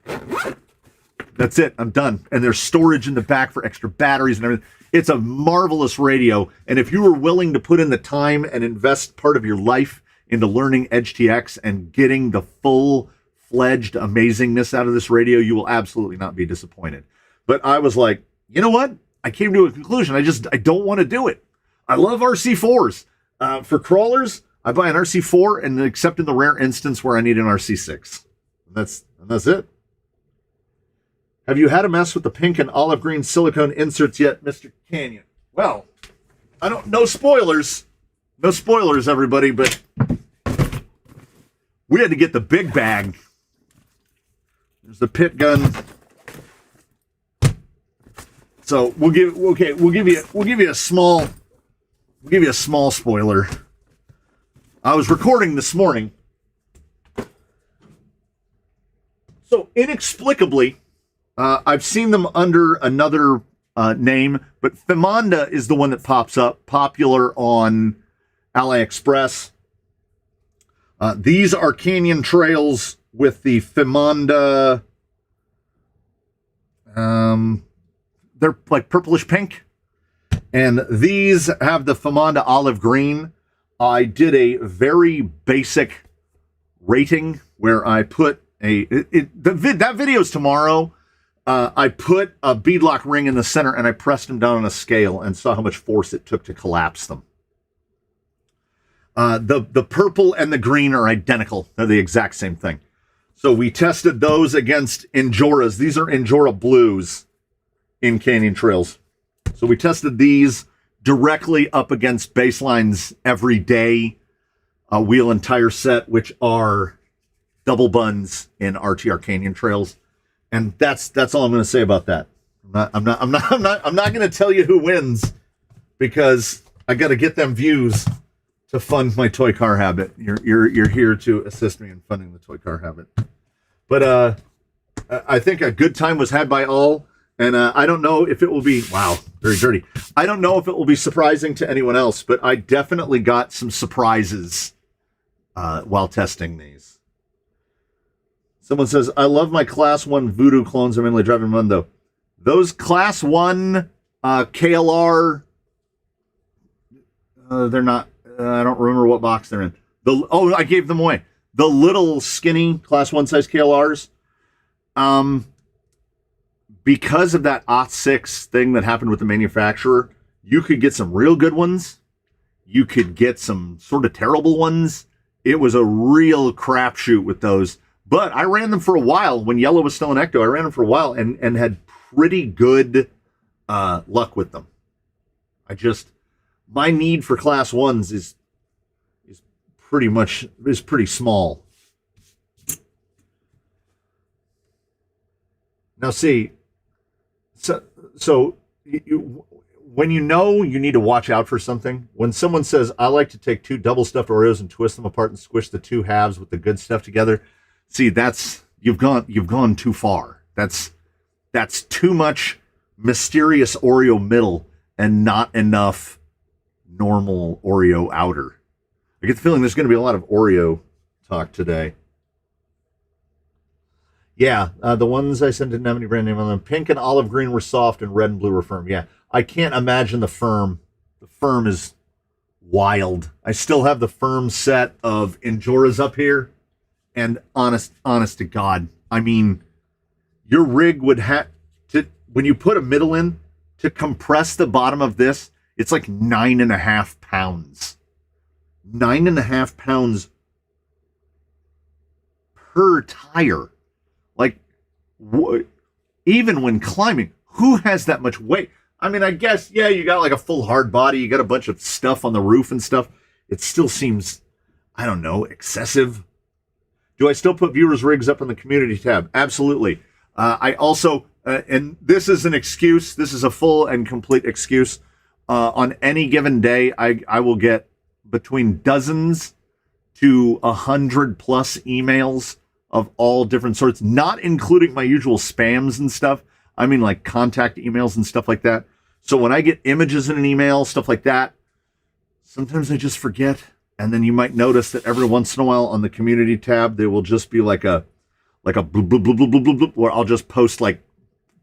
that's it. I'm done. And there's storage in the back for extra batteries and everything. It's a marvelous radio. And if you were willing to put in the time and invest part of your life into learning Edge TX and getting the full-fledged amazingness out of this radio, you will absolutely not be disappointed. But I was like, you know what? I came to a conclusion. I don't want to do it. I love RC4s. For crawlers, I buy an RC4 and except in the rare instance where I need an RC6. And that's it. Have you had a mess with the pink and olive green silicone inserts yet, Mr. Canyon? Well, no spoilers. No spoilers, everybody, but we had to get the big bag. There's the pit gun. So we'll give you a small spoiler. I was recording this morning. So inexplicably, I've seen them under another name, but Famanda is the one that pops up, popular on AliExpress. These are Canyon Trails with the Famanda. They're like purplish pink. And these have the Famanda olive green. I did a very basic rating where I put that video's tomorrow. I put a beadlock ring in the center and I pressed them down on a scale and saw how much force it took to collapse them. The purple and the green are identical. They're the exact same thing. So we tested those against Enjoras. These are Enjora Blues in Canyon Trails. So we tested these directly up against Baseline's everyday wheel and tire set, which are double buns in RTR Canyon Trails. And that's all I'm going to say about that. I'm not going to tell you who wins because I got to get them views to fund my toy car habit. You're here to assist me in funding the toy car habit. But I think a good time was had by all. And I don't know if it will be, wow, very dirty. I don't know if it will be surprising to anyone else, but I definitely got some surprises while testing these. Someone says, I love my Class 1 Voodoo clones. I'm mainly driving one, though. Those Class 1 KLR, they're not, I don't remember what box they're in. I gave them away. The little skinny Class 1 size KLRs, because of that '06 thing that happened with the manufacturer, you could get some real good ones. You could get some sort of terrible ones. It was a real crapshoot with those. But I ran them for a while when Yellow was still in Ecto. I ran them for a while and had pretty good luck with them. My need for Class 1s is pretty small. Now see, so when you know you need to watch out for something, when someone says, I like to take 2 double stuffed Oreos and twist them apart and squish the 2 halves with the good stuff together, see, you've gone too far. That's too much mysterious Oreo middle and not enough normal Oreo outer. I get the feeling there's going to be a lot of Oreo talk today. Yeah, the ones I sent didn't have any brand name on them. Pink and olive green were soft and red and blue were firm. Yeah, I can't imagine the firm. The firm is wild. I still have the firm set of Enjoras up here. And honest to God, I mean, your rig would have to, when you put a middle in, to compress the bottom of this, it's like 9.5 pounds. 9.5 pounds per tire. Like, even when climbing, who has that much weight? I mean, I guess, yeah, you got like a full hard body, you got a bunch of stuff on the roof and stuff. It still seems, I don't know, excessive. Do I still put viewers' rigs up in the community tab? Absolutely. I also, and this is an excuse, this is a full and complete excuse. On any given day, I will get between dozens to 100 plus emails of all different sorts, not including my usual spams and stuff. I mean, like contact emails and stuff like that. So when I get images in an email, stuff like that, sometimes I just forget. And then you might notice that every once in a while on the community tab, there will just be like a bloop, bloop, bloop, bloop, bloop, bloop, bloop, where I'll just post like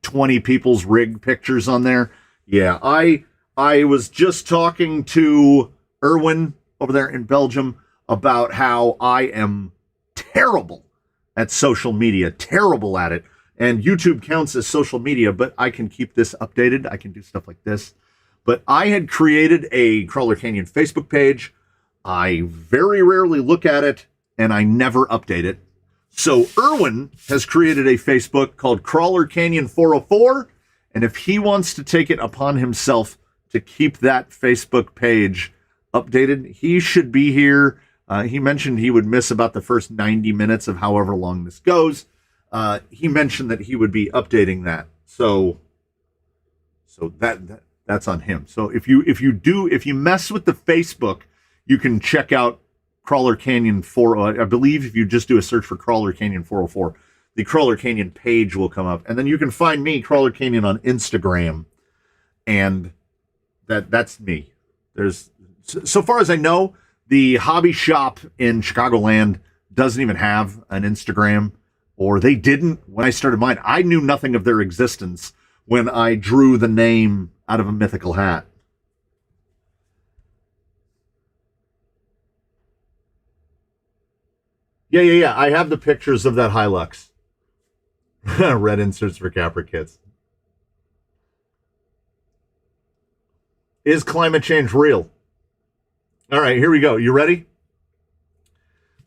20 people's rig pictures on there. Yeah, I was just talking to Erwin over there in Belgium about how I am terrible at social media, terrible at it. And YouTube counts as social media, but I can keep this updated. I can do stuff like this. But I had created a Crawler Canyon Facebook page. I very rarely look at it, and I never update it. So Erwin has created a Facebook called Crawler Canyon 404, and if he wants to take it upon himself to keep that Facebook page updated, he should be here. He mentioned he would miss about the first 90 minutes of however long this goes. He mentioned that he would be updating that. So that's on him. So if you mess with the Facebook, you can check out Crawler Canyon 4. I believe if you just do a search for Crawler Canyon 404, the Crawler Canyon page will come up, and then you can find me, Crawler Canyon, on Instagram, and that's me. There's, so far as I know, the hobby shop in Chicagoland doesn't even have an Instagram, or they didn't when I started mine. I knew nothing of their existence when I drew the name out of a mythical hat. Yeah. I have the pictures of that Hilux. Red inserts for Capra kits. Is climate change real? All right, here we go. You ready?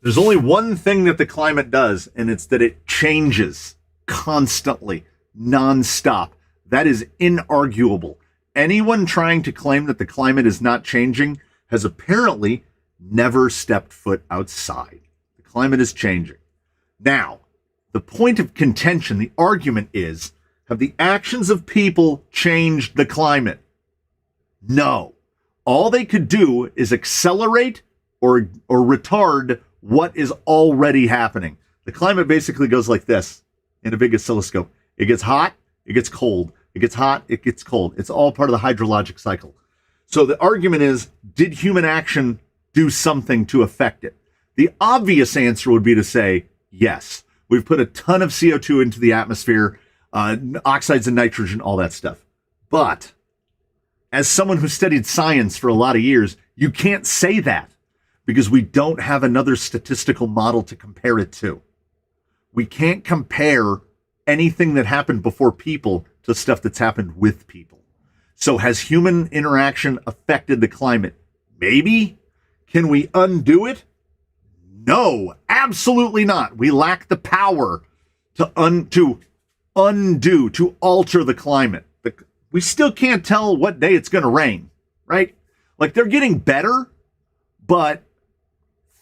There's only one thing that the climate does, and it's that it changes constantly, nonstop. That is inarguable. Anyone trying to claim that the climate is not changing has apparently never stepped foot outside. The climate is changing. Now, the point of contention, the argument is, have the actions of people changed the climate? No. All they could do is accelerate or retard what is already happening. The climate basically goes like this in a big oscilloscope. It gets hot, it gets cold. It gets hot, it gets cold. It's all part of the hydrologic cycle. So the argument is, did human action do something to affect it? The obvious answer would be to say, yes, we've put a ton of CO2 into the atmosphere, oxides of nitrogen, all that stuff. But as someone who studied science for a lot of years, you can't say that because we don't have another statistical model to compare it to. We can't compare anything that happened before people to stuff that's happened with people. So has human interaction affected the climate? Maybe. Can we undo it? No, absolutely not. We lack the power to undo, to alter the climate. We still can't tell what day it's going to rain, right? Like, they're getting better, but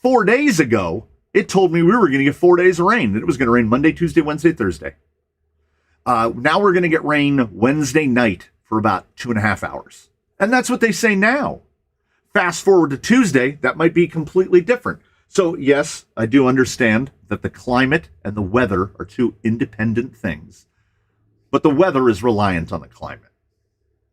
4 days ago, it told me we were going to get 4 days of rain. That it was going to rain Monday, Tuesday, Wednesday, Thursday. Now we're going to get rain Wednesday night for about 2.5 hours. And that's what they say now. Fast forward to Tuesday, that might be completely different. So yes, I do understand that the climate and the weather are two independent things, but the weather is reliant on the climate.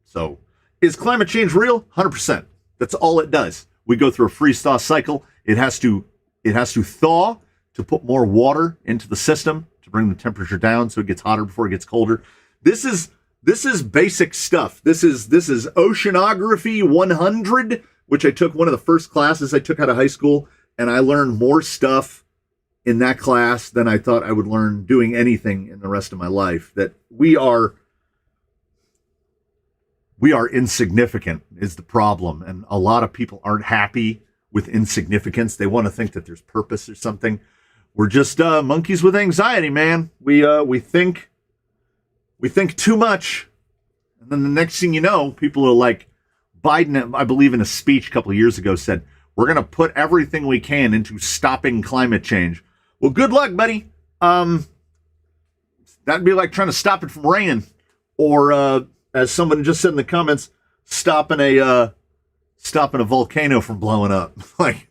So is climate change real? 100%. That's all it does. We go through a freeze-thaw cycle. It has to thaw to put more water into the system to bring the temperature down so it gets hotter before it gets colder. This is basic stuff. This is Oceanography 100, which I took one of the first classes I took out of high school, and I learned more stuff in that class than I thought I would learn doing anything in the rest of my life. That we are insignificant is the problem, and a lot of people aren't happy with insignificance. They want to think that there's purpose or something. We're just monkeys with anxiety, man. We think too much, and then the next thing you know, people are like, Biden, I believe in a speech a couple of years ago, said, we're going to put everything we can into stopping climate change. Well, good luck, buddy. That'd be like trying to stop it from raining, or as someone just said in the comments, stopping a volcano from blowing up. Like,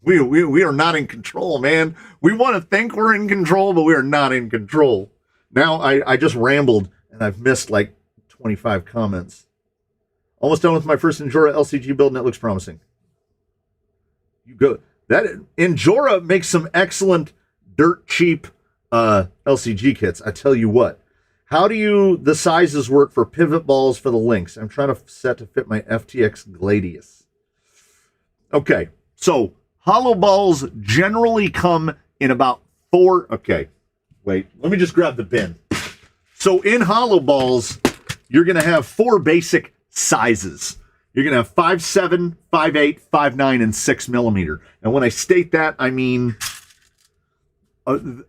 we are not in control, man. We want to think we're in control, but we are not in control. Now I just rambled and I've missed like 25 comments. Almost done with my first Endura LCG build and it looks promising. You go. That Endura makes some excellent dirt cheap LCG kits. I tell you what. How do the sizes work for pivot balls for the links? I'm trying to set to fit my FTX Gladius. Okay, so hollow balls generally come in about 4. Okay, wait, let me just grab the bin. So in hollow balls, you're going to have 4 basic sizes. You're going to have 5.7, 5.8, 5.9, and 6 millimeter. And when I state that, I mean,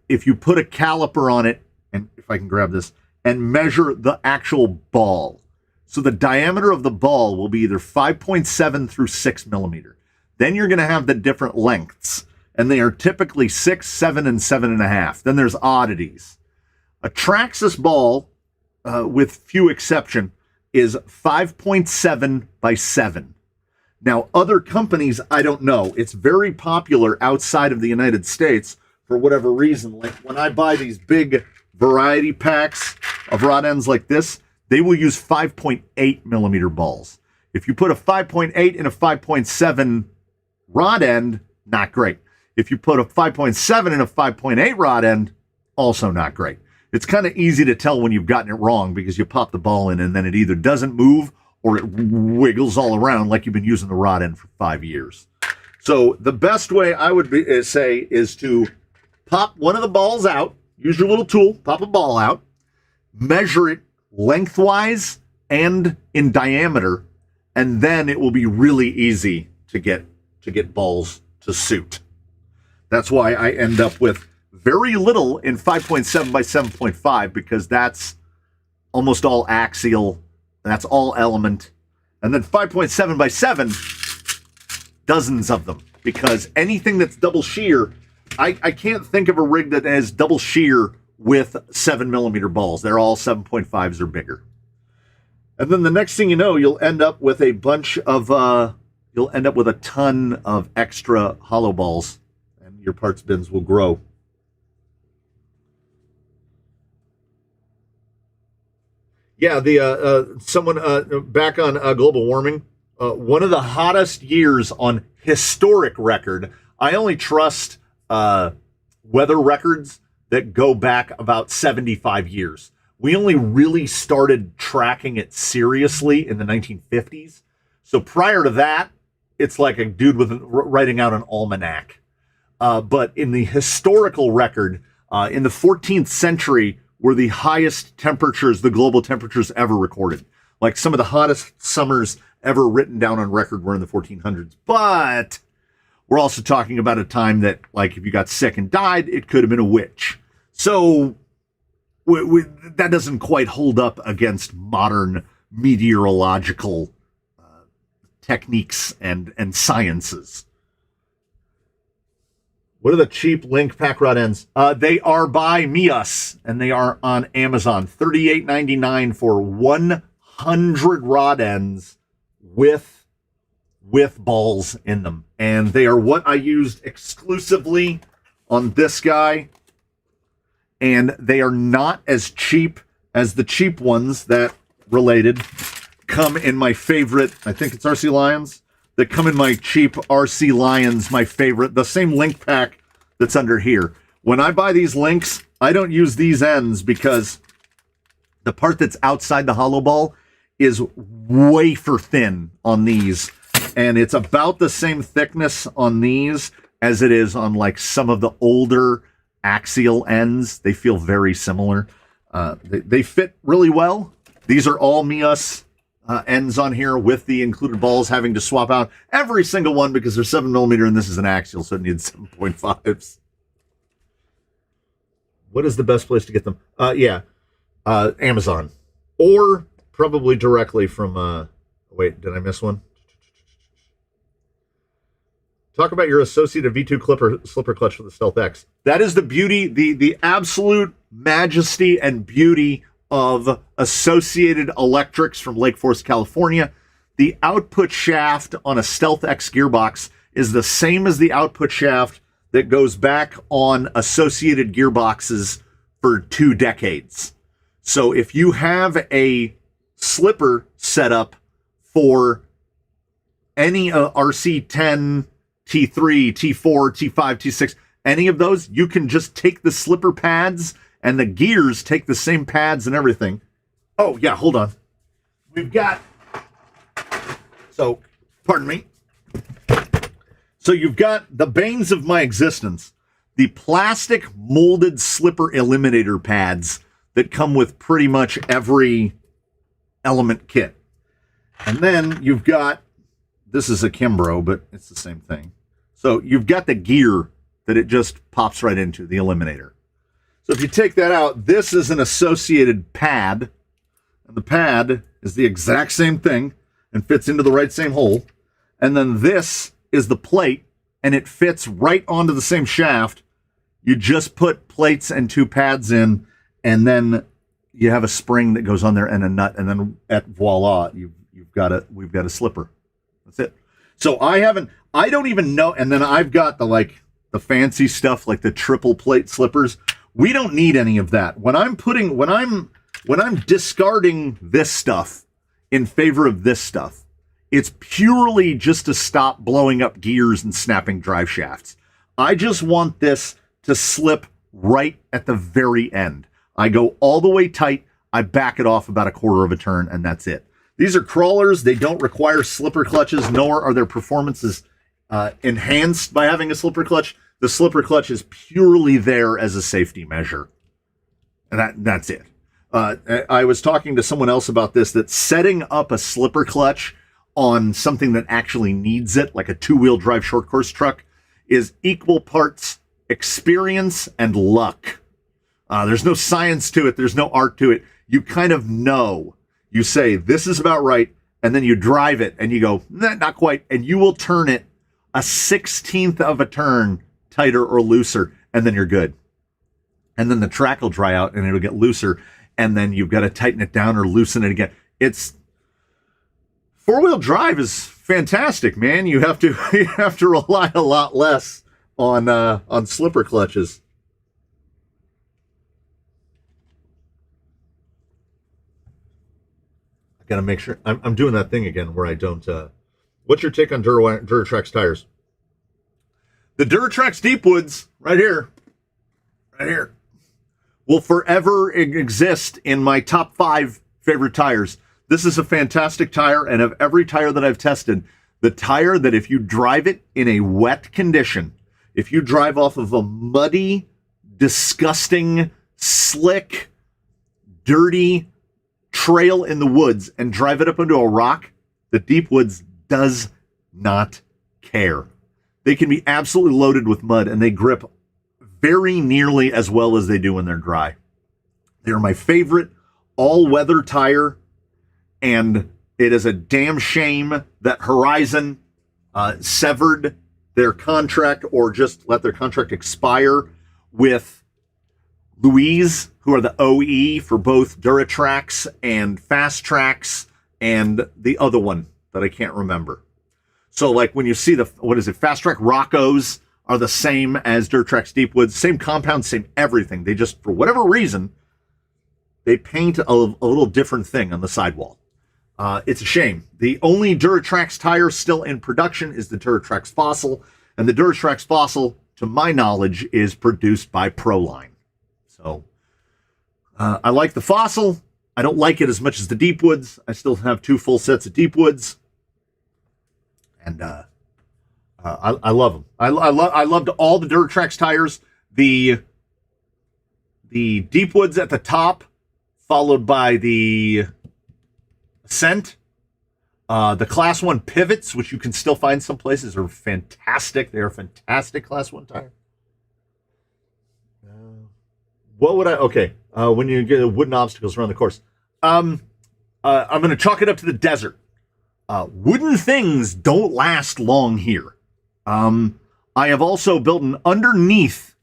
if you put a caliper on it, and if I can grab this, and measure the actual ball. So the diameter of the ball will be either 5.7 through 6 millimeter. Then you're going to have the different lengths, and they are typically 6, 7, and 7.5. Then there's oddities. A Traxxas ball, with few exception, is 5.7 by 7. Now, other companies, I don't know. It's very popular outside of the United States for whatever reason. Like when I buy these big variety packs of rod ends like this, they will use 5.8 millimeter balls. If you put a 5.8 in a 5.7 rod end, not great. If you put a 5.7 in a 5.8 rod end, also not great. It's kind of easy to tell when you've gotten it wrong because you pop the ball in and then it either doesn't move or it wiggles all around like you've been using the rod end for 5 years. So the best way I would say is to pop one of the balls out, use your little tool, pop a ball out, measure it lengthwise and in diameter, and then it will be really easy to get balls to suit. That's why I end up with very little in 5.7 by 7.5 because that's almost all axial, that's all element. And then 5.7 by 7, dozens of them, because anything that's double shear, I can't think of a rig that has double shear with 7 millimeter balls. They're all 7.5s or bigger. And then the next thing you know, you'll end up with a ton of extra hollow balls, and your parts bins will grow. Yeah, someone back on global warming. One of the hottest years on historic record, I only trust weather records that go back about 75 years. We only really started tracking it seriously in the 1950s. So prior to that, it's like a dude writing out an almanac. But in the historical record, in the 14th century, were the highest temperatures, the global temperatures ever recorded. Like some of the hottest summers ever written down on record were in the 1400s. But we're also talking about a time that, like, if you got sick and died, it could have been a witch. So that doesn't quite hold up against modern meteorological techniques and sciences. What are the cheap link pack rod ends? They are by Mias, and they are on Amazon. $38.99 for 100 rod ends with balls in them. And they are what I used exclusively on this guy. And they are not as cheap as the cheap ones that related come in my favorite, I think it's RC Lions, that come in my cheap RC Lions, my favorite, the same link pack that's under here. When I buy these links, I don't use these ends because the part that's outside the hollow ball is wafer thin on these. And it's about the same thickness on these as it is on like some of the older axial ends. They feel very similar. They fit really well. These are all Mias ends on here with the included balls having to swap out every single one because they're 7mm and this is an axial, so it needs 7.5s. What is the best place to get them? Amazon. Or probably directly from, wait, did I miss one? Talk about your associated V2 slipper clutch for the Stealth X. That is the beauty, the absolute majesty and beauty of Associated Electrics from Lake Forest, California. The output shaft on a Stealth X gearbox is the same as the output shaft that goes back on Associated gearboxes for 2 decades. So if you have a slipper set up for any RC10, T3, T4, T5, T6, any of those, you can just take the slipper pads and the gears take the same pads and everything. Oh, yeah, hold on. We've got, so, pardon me. So you've got the banes of my existence, the plastic molded slipper eliminator pads that come with pretty much every element kit. And then you've got, this is a Kimbrough, but it's the same thing. So you've got the gear that it just pops right into, the eliminator. So if you take that out, this is an associated pad. And the pad is the exact same thing and fits into the right same hole. And then this is the plate, and it fits right onto the same shaft. You just put plates and 2 pads in, and then you have a spring that goes on there and a nut, and then voila, we've got a slipper. That's it. So I don't even know. And then I've got the fancy stuff, like the triple plate slippers. We don't need any of that. When I'm discarding this stuff in favor of this stuff, it's purely just to stop blowing up gears and snapping drive shafts. I just want this to slip right at the very end. I go all the way tight. I back it off about 1/4 of a turn, and that's it. These are crawlers. They don't require slipper clutches, nor are their performances enhanced by having a slipper clutch. The slipper clutch is purely there as a safety measure. And that's it. I was talking to someone else about this, that setting up a slipper clutch on something that actually needs it, like a 2-wheel drive short course truck, is equal parts experience and luck. There's no science to it. There's no art to it. You kind of know. You say, this is about right, and then you drive it, and you go, nah, not quite, and you will turn it a 1/16 of a turn tighter or looser, and then you're good. And then the track will dry out, and it'll get looser, and then you've got to tighten it down or loosen it again. It's 4-wheel drive is fantastic, man. You have to rely a lot less on slipper clutches. I got to make sure I'm doing that thing again where I don't. What's your take on Duratrax tires? The Duratrax Deepwoods, right here, will forever exist in my top 5 favorite tires. This is a fantastic tire, and of every tire that I've tested, the tire that if you drive it in a wet condition, if you drive off of a muddy, disgusting, slick, dirty trail in the woods and drive it up into a rock, the Deepwoods does not care. They can be absolutely loaded with mud, and they grip very nearly as well as they do when they're dry. They're my favorite all-weather tire, and it is a damn shame that Horizon severed their contract or just let their contract expire with Louise, who are the OE for both Duratrax and Fast Tracks and the other one that I can't remember. So like when you see Fast Track Roccos are the same as Duratrax Deepwoods, same compound, same everything. They just, for whatever reason, they paint a little different thing on the sidewall. It's a shame. The only Duratrax tire still in production is the Duratrax Fossil, and the Duratrax Fossil, to my knowledge, is produced by Proline. So I like the Fossil. I don't like it as much as the Deepwoods. I still have 2 full sets of Deepwoods, and I love them. I loved all the Duratrax tires. The Deepwoods at the top, followed by the Ascent. The Class 1 pivots, which you can still find some places, are fantastic. They are a fantastic Class 1 tire. What would I... Okay, when you get wooden obstacles around the course. I'm going to chalk it up to the desert. Wooden things don't last long here. I have also built an underneath,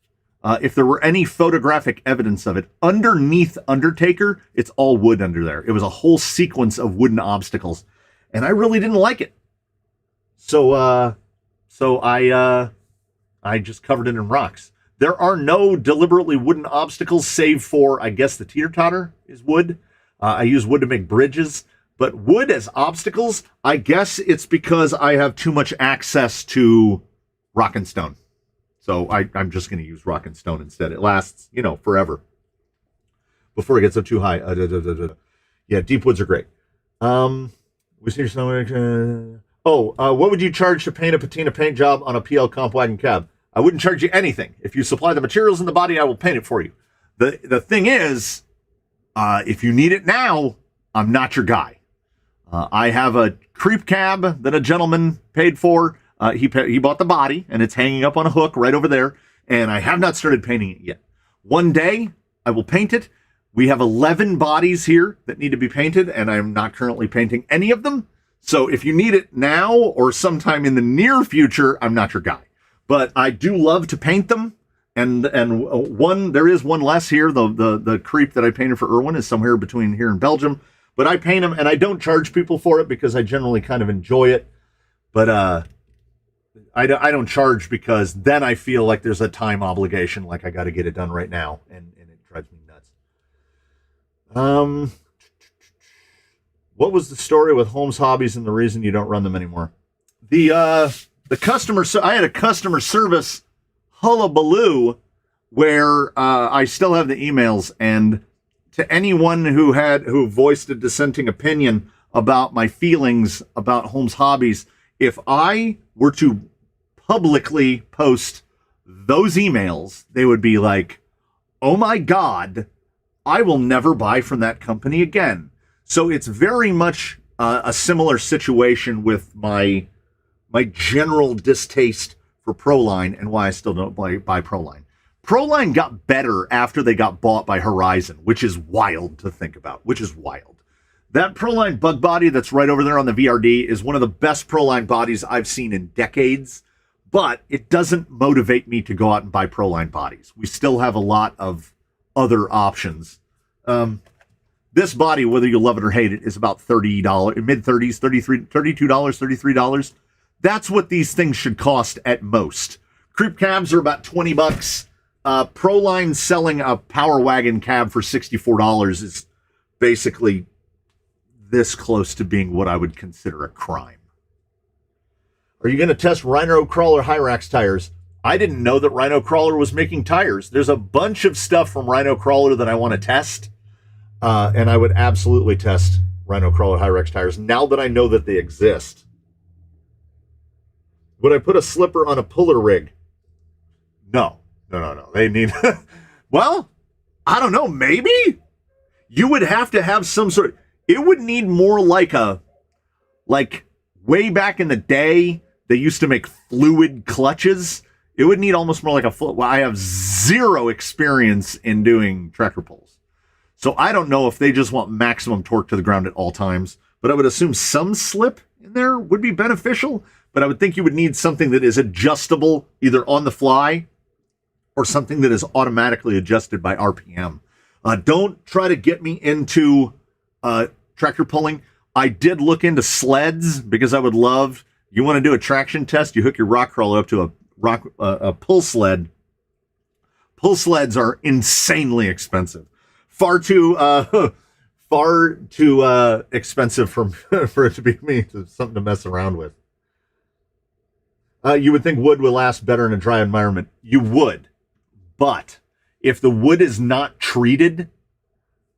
if there were any photographic evidence of it, underneath Undertaker, it's all wood under there. It was a whole sequence of wooden obstacles, and I really didn't like it. So I just covered it in rocks. There are no deliberately wooden obstacles, save for, I guess, the teeter-totter is wood. I use wood to make bridges, but wood as obstacles, I guess it's because I have too much access to rock and stone. So I'm just going to use rock and stone instead. It lasts, forever before it gets up too high. Yeah, Deepwoods are great. We see what would you charge to paint a patina paint job on a PL comp wagon cab? I wouldn't charge you anything. If you supply the materials in the body, I will paint it for you. The thing is, if you need it now, I'm not your guy. I have a creep cab that a gentleman paid for. He bought the body, and it's hanging up on a hook right over there, and I have not started painting it yet. One day, I will paint it. We have 11 bodies here that need to be painted, and I'm not currently painting any of them. So if you need it now or sometime in the near future, I'm not your guy. But I do love to paint them, and there is one less here. The creep that I painted for Irwin is somewhere between here and Belgium. But I paint them, and I don't charge people for it because I generally kind of enjoy it. But I don't charge because then I feel like there's a time obligation, like I got to get it done right now, and it drives me nuts. What was the story with Holmes Hobbies and the reason you don't run them anymore? The customer, so I had a customer service hullabaloo where I still have the emails, and to anyone who voiced a dissenting opinion about my feelings about Holmes Hobbies, if I were to publicly post those emails, they would be like, oh my God, I will never buy from that company again. So it's very much a similar situation with my general distaste for Proline and why I still don't buy Proline. Proline got better after they got bought by Horizon, which is wild to think about, That Proline bug body that's right over there on the VRD is one of the best Proline bodies I've seen in decades, but it doesn't motivate me to go out and buy Proline bodies. We still have a lot of other options. This body, whether you love it or hate it, is about $30, mid-30s, $32, $33. That's what these things should cost at most. Creep cabs are about $20. Proline selling a Power Wagon cab for $64 is basically this close to being what I would consider a crime. Are you going to test Rhino Crawler Hyrax tires? I didn't know that Rhino Crawler was making tires. There's a bunch of stuff from Rhino Crawler that I want to test, and I would absolutely test Rhino Crawler Hyrex tires now that I know that they exist. Would I put a slipper on a puller rig? No. They need, well, I don't know, maybe? You would have to have some sort of, it would need more like way back in the day, they used to make fluid clutches. It would need almost more like I have zero experience in doing tractor pulls. So I don't know if they just want maximum torque to the ground at all times, but I would assume some slip in there would be beneficial, but I would think you would need something that is adjustable either on the fly or something that is automatically adjusted by RPM. Don't try to get me into tractor pulling. I did look into sleds because I would love, you want to do a traction test, you hook your rock crawler up to a pull sled. Pull sleds are insanely expensive. Far too expensive for it to be something to mess around with. You would think wood will last better in a dry environment. You would. But if the wood is not treated,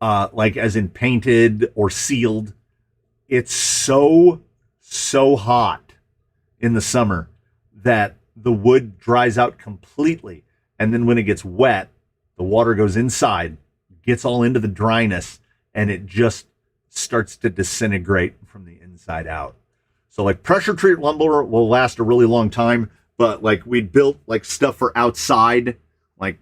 like as in painted or sealed, it's so hot in the summer that the wood dries out completely. And then when it gets wet, the water goes inside, gets all into the dryness, and it just starts to disintegrate from the inside out. So like pressure treat lumber will last a really long time, but like we'd built like stuff for outside, like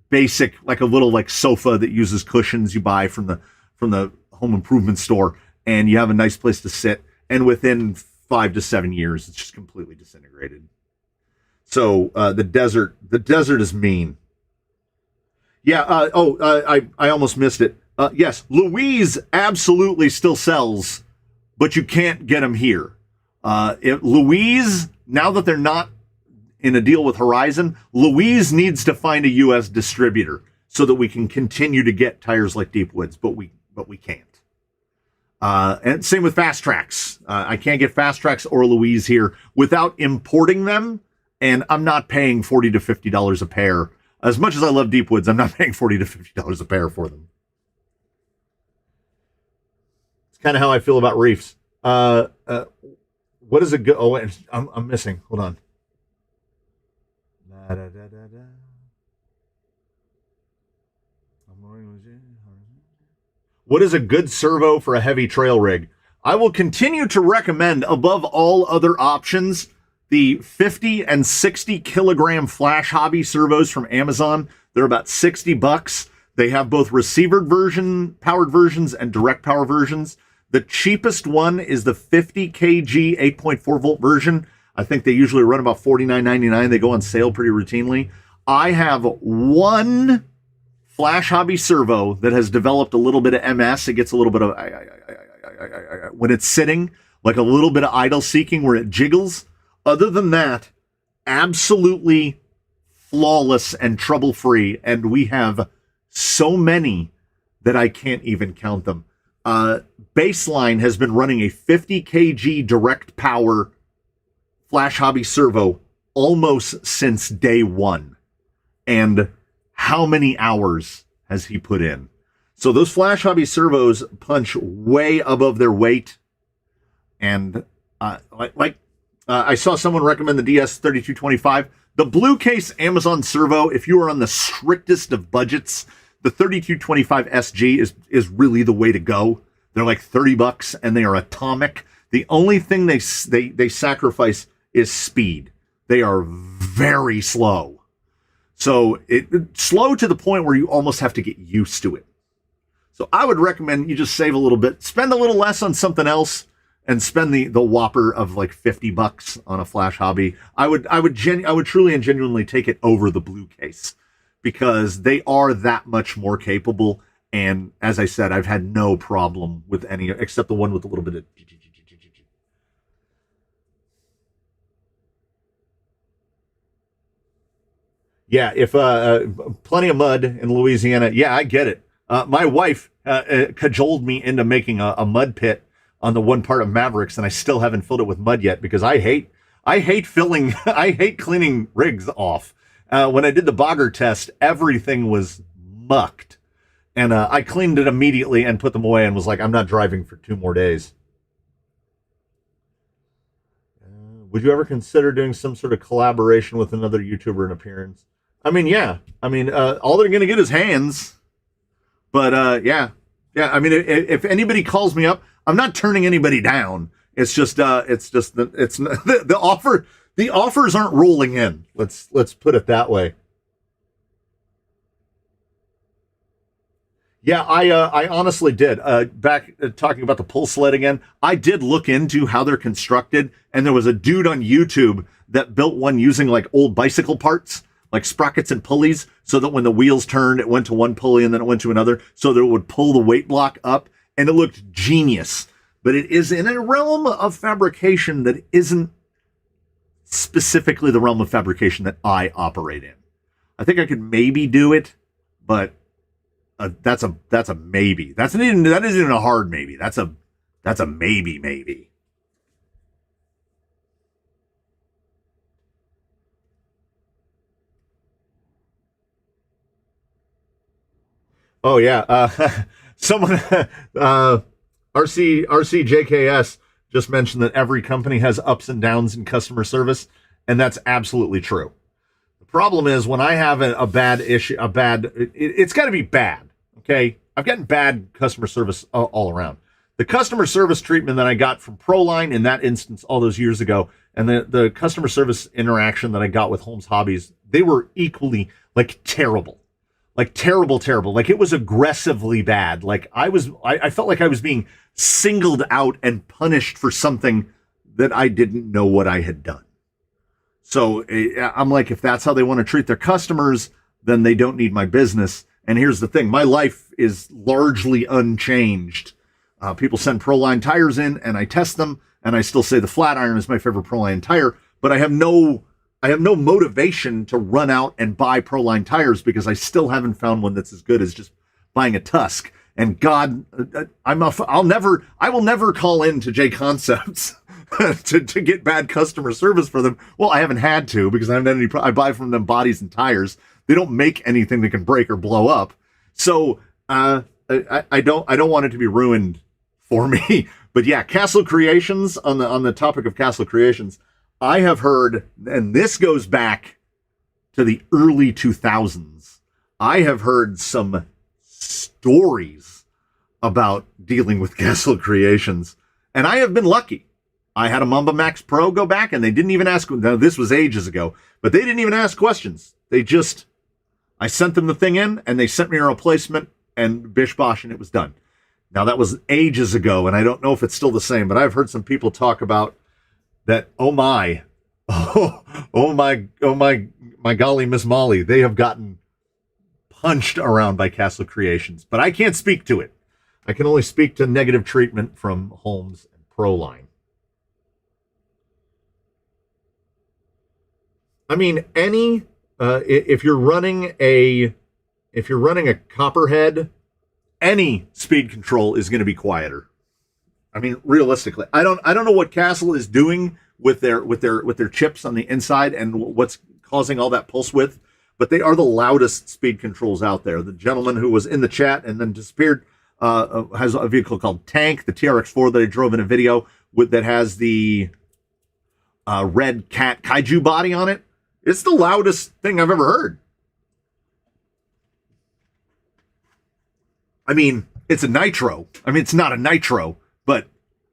basic, like a little like sofa that uses cushions you buy from the home improvement store, and you have a nice place to sit. And within 5 to 7 years, it's just completely disintegrated. So the desert is mean. Yeah. I almost missed it. Yes, Louise absolutely still sells, but you can't get them here. Louise, now that they're not in a deal with Horizon, Louise needs to find a U.S. distributor so that we can continue to get tires like Deep Woods, but we can't. And same with Fast Tracks. I can't get Fast Tracks or Louise here without importing them, and I'm not paying $40 to $50 a pair. As much as I love Deep Woods, I'm not paying $40 to $50 a pair for them. It's kind of how I feel about reefs. What is a good? Oh, wait, I'm missing. Hold on. What is a good servo for a heavy trail rig? I will continue to recommend, above all other options, the 50 and 60 kilogram Flash Hobby servos from Amazon. They're about $60. They have both receiver powered versions and direct power versions. The cheapest one is the 50 kg 8.4 volt version. I think they usually run about $49.99. They go on sale pretty routinely. I have one Flash Hobby servo that has developed a little bit of MS. It gets a little bit of, when it's sitting, like a little bit of idle seeking where it jiggles. Other than that, absolutely flawless and trouble-free. And we have so many that I can't even count them. Baseline has been running a 50 kg direct power Flash Hobby servo almost since day one. And how many hours has he put in? So those Flash Hobby servos punch way above their weight. And I saw someone recommend the DS3225. The blue case Amazon servo, if you are on the strictest of budgets, the 3225 SG is really the way to go. They're like $30 and they are atomic. The only thing they sacrifice is speed. They are very slow. So it's slow to the point where you almost have to get used to it. So I would recommend you just save a little bit, spend a little less on something else, and spend the whopper of like $50 on a Flash Hobby. I would truly and genuinely take it over the blue case because they are that much more capable. And as I said, I've had no problem with any except the one with a little bit of. Yeah, if plenty of mud in Louisiana. Yeah, I get it. My wife cajoled me into making a mud pit on the one part of Mavericks, and I still haven't filled it with mud yet because I hate I hate filling. I hate cleaning rigs off. When I did the bogger test, everything was mucked, and I cleaned it immediately and put them away, and was like, I'm not driving for 2 more days. Would you ever consider doing some sort of collaboration with another YouTuber in appearance? I mean, yeah. I mean, all they're going to get is hands. But yeah. I mean, if anybody calls me up, I'm not turning anybody down. It's just the offer. The offers aren't rolling in. Let's put it that way. Yeah, I honestly did. Back talking about the pull sled again, I did look into how they're constructed, and there was a dude on YouTube that built one using like old bicycle parts, like sprockets and pulleys, so that when the wheels turned, it went to one pulley and then it went to another, so that it would pull the weight block up, and it looked genius. But it is in a realm of fabrication that isn't specifically the realm of fabrication that I operate in. I think I could maybe do it, but that's a maybe. That isn't even a hard maybe. That's a maybe. Oh yeah. Someone RCJKS just mentioned that every company has ups and downs in customer service, and that's absolutely true. The problem is when I have a bad issue, it's got to be bad. Okay, I've gotten bad customer service all around. The customer service treatment that I got from Proline in that instance all those years ago, and the customer service interaction that I got with Holmes Hobbies, they were equally like terrible. Like terrible. Like it was aggressively bad. Like I felt like I was being singled out and punished for something that I didn't know what I had done. So I'm like, if that's how they want to treat their customers, then they don't need my business. And here's the thing. My life is largely unchanged. People send Proline tires in and I test them, and I still say the flat iron is my favorite Proline tire, but I have no motivation to run out and buy Proline tires because I still haven't found one that's as good as just buying a Tusk. And God, I will never call in to J Concepts to get bad customer service for them. Well, I haven't had to because I haven't had any. I buy from them bodies and tires. They don't make anything that can break or blow up. So I don't want it to be ruined for me. But yeah, Castle Creations, on the topic of Castle Creations, I have heard, and this goes back to the early 2000s, I have heard some stories about dealing with Castle Creations, and I have been lucky. I had a Mamba Max Pro go back, and they didn't even ask. Now, this was ages ago, but they didn't even ask questions. I sent them the thing in, and they sent me a replacement, and bish bosh, and it was done. Now, that was ages ago, and I don't know if it's still the same, but I've heard some people talk about that, oh my golly, Miss Molly, they have gotten punched around by Castle Creations, but I can't speak to it. I can only speak to negative treatment from Holmes and Proline. I mean, if you're running a Copperhead, any speed control is going to be quieter. I mean, realistically, I don't know what Castle is doing with their chips on the inside and what's causing all that pulse width, but they are the loudest speed controls out there. The gentleman who was in the chat and then disappeared has a vehicle called Tank, the TRX4 that I drove in a video that has the red cat kaiju body on it. It's the loudest thing I've ever heard. I mean, it's a nitro. I mean, it's not a nitro, but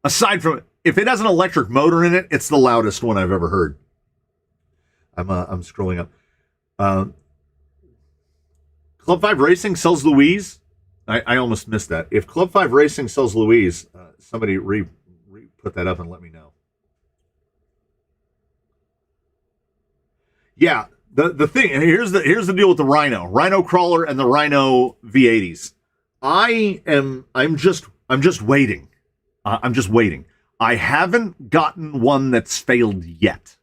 aside from, if it has an electric motor in it, it's the loudest one I've ever heard. I'm scrolling up. Club 5 Racing sells Louise. I almost missed that. If Club 5 Racing sells Louise, somebody put that up and let me know. Yeah, the thing, and here's the deal with the Rhino Crawler and the Rhino V80s. I'm just waiting. I'm just waiting. I haven't gotten one that's failed yet.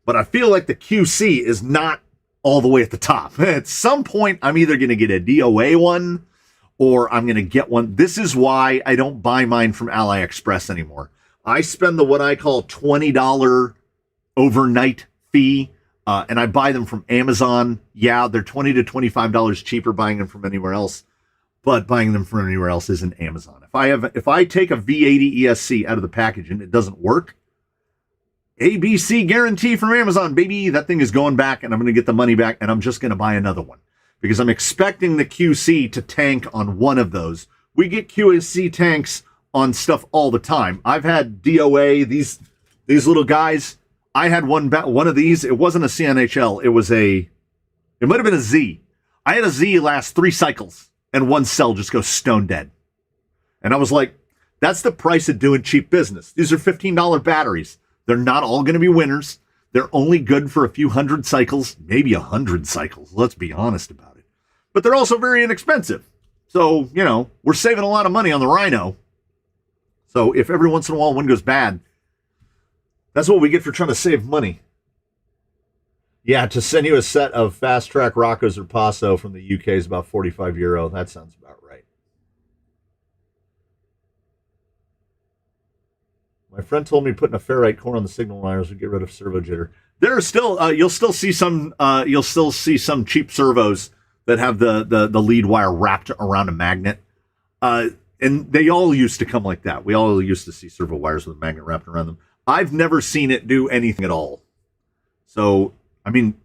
But I feel like the QC is not all the way at the top. At some point, I'm either going to get a DOA one or I'm going to get one. This is why I don't buy mine from AliExpress anymore. I spend the what I call $20 overnight fee, and I buy them from Amazon. Yeah, they're $20 to $25 cheaper buying them from anywhere else, but buying them from anywhere else isn't Amazon. If I take a V80 ESC out of the package and it doesn't work, ABC guarantee from Amazon, baby. That thing is going back, and I'm going to get the money back, and I'm just going to buy another one because I'm expecting the QC to tank on one of those. We get QC tanks on stuff all the time. I've had DOA, these little guys. I had one of these. It wasn't a CNHL. It might have been a Z. I had a Z last 3 cycles, and one cell just goes stone dead. And I was like, that's the price of doing cheap business. These are $15 batteries. They're not all going to be winners. They're only good for a few hundred cycles, maybe 100 cycles. Let's be honest about it. But they're also very inexpensive. So, we're saving a lot of money on the Rhino. So if every once in a while one goes bad, that's what we get for trying to save money. Yeah, to send you a set of Fast Track Roccos or Paso from the UK is about €45. That sounds about right. My friend told me putting a ferrite core on the signal wires would get rid of servo jitter. There are still you'll still see some cheap servos that have the lead wire wrapped around a magnet. And they all used to come like that. We all used to see servo wires with a magnet wrapped around them. I've never seen it do anything at all. So, couldn't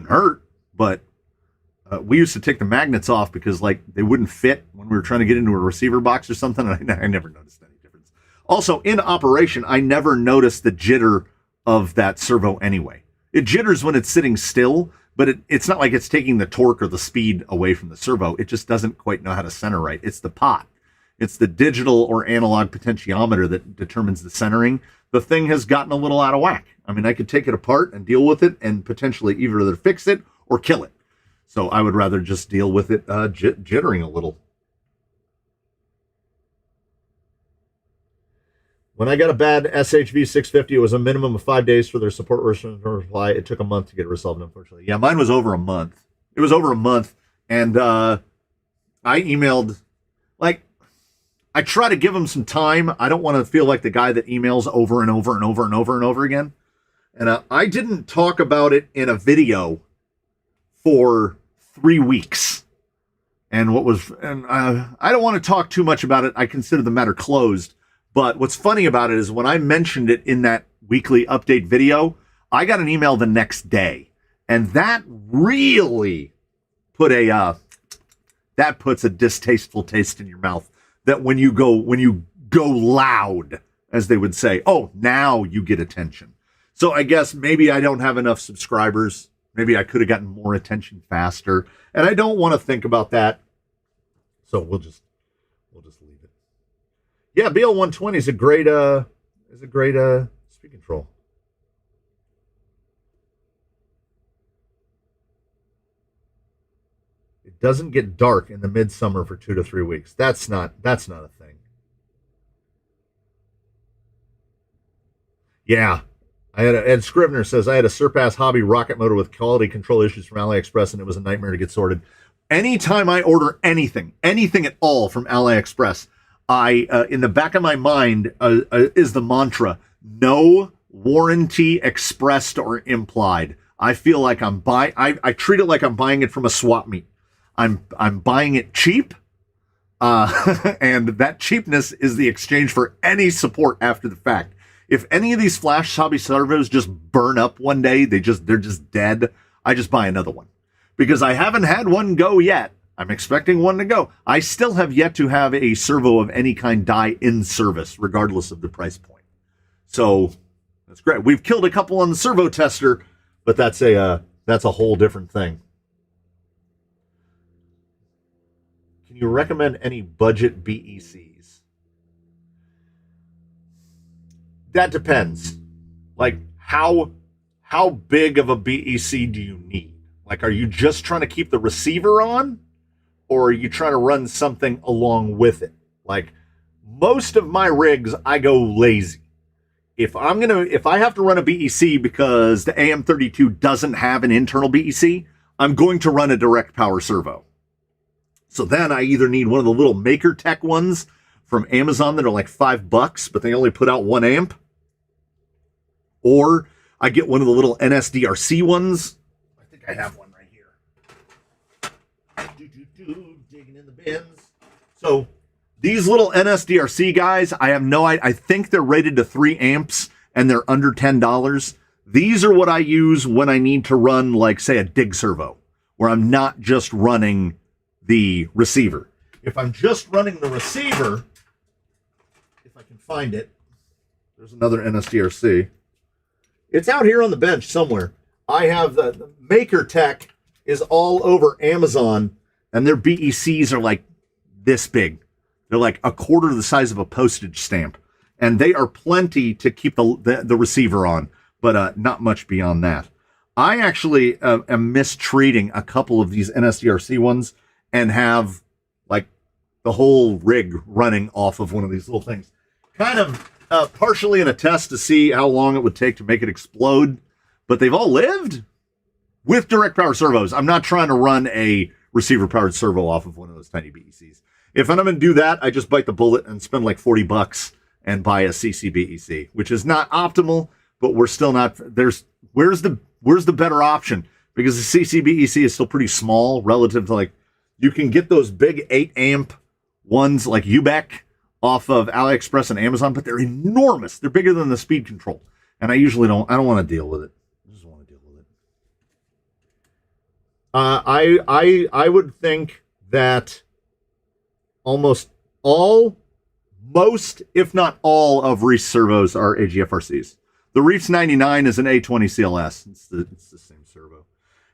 hurt, but we used to take the magnets off because they wouldn't fit when we were trying to get into a receiver box or something. And I never noticed any difference. Also, in operation, I never noticed the jitter of that servo anyway. It jitters when it's sitting still, but it's not like it's taking the torque or the speed away from the servo. It just doesn't quite know how to center right. It's the pot. It's the digital or analog potentiometer that determines the centering. The thing has gotten a little out of whack. I could take it apart and deal with it and potentially either fix it or kill it. So I would rather just deal with it jittering a little. When I got a bad SHV 650, it was a minimum of 5 days for their support reply. It took a month to get it resolved, unfortunately. Yeah, mine was over a month. It was over a month, and I emailed, I try to give them some time. I don't want to feel like the guy that emails over and over and over and over and over again. And I didn't talk about it in a video for 3 weeks. And I don't want to talk too much about it. I consider the matter closed. But what's funny about it is when I mentioned it in that weekly update video, I got an email the next day. And that really puts a distasteful taste in your mouth. That when you go loud, as they would say, oh, now you get attention. So I guess maybe I don't have enough subscribers. Maybe I could have gotten more attention faster. And I don't want to think about that. So we'll just leave it. Yeah, BL120 is a great speed control. It doesn't get dark in the midsummer for 2 to 3 weeks. That's not a thing. Yeah. Ed Scrivener says, I had a Surpass Hobby rocket motor with quality control issues from AliExpress, and it was a nightmare to get sorted. Anytime I order anything at all from AliExpress, in the back of my mind is the mantra, no warranty expressed or implied. I feel like I treat it like I'm buying it from a swap meet. I'm buying it cheap, and that cheapness is the exchange for any support after the fact. If any of these Flash Hobby servos just burn up one day, they're just dead, I just buy another one. Because I haven't had one go yet. I'm expecting one to go. I still have yet to have a servo of any kind die in service, regardless of the price point. So that's great. We've killed a couple on the servo tester, but that's a whole different thing. Can you recommend any budget BECs? That depends. How big of a BEC do you need? Are you just trying to keep the receiver on? Or are you trying to run something along with it? Most of my rigs, I go lazy. If I have to run a BEC because the AM32 doesn't have an internal BEC, I'm going to run a direct power servo. So then I either need one of the little Maker Tech ones from Amazon that are like $5, but they only put out 1 amp. Or I get one of the little NSDRC ones. I think I have one right here. Digging in the bins. So these little NSDRC guys, I think they're rated to 3 amps and they're under $10. These are what I use when I need to run, like, say, a dig servo, where I'm not just running the receiver. If I'm just running the receiver, if I can find it, there's another NSDRC. It's out here on the bench somewhere. I have the Maker Tech is all over Amazon, and their BECs are like this big. They're like a quarter the size of a postage stamp, and they are plenty to keep the receiver on, but not much beyond that. I actually am mistreating a couple of these NSDRC ones and have like the whole rig running off of one of these little things. Kind of partially in a test to see how long it would take to make it explode, but they've all lived with direct power servos. I'm not trying to run a receiver powered servo off of one of those tiny BECs. If I'm going to do that, I just bite the bullet and spend like $40 and buy a CC BEC, which is not optimal, but we're still not, where's the better option? Because the CC BEC is still pretty small relative to, like, you can get those big 8 amp ones like UBEC off of AliExpress and Amazon, but they're enormous. They're bigger than the speed control. And I usually don't want to deal with it. I just want to deal with it. I would think that most, if not all, of Reef's servos are AGFRCs. The Reef's 99 is an A20 CLS. It's the same servo.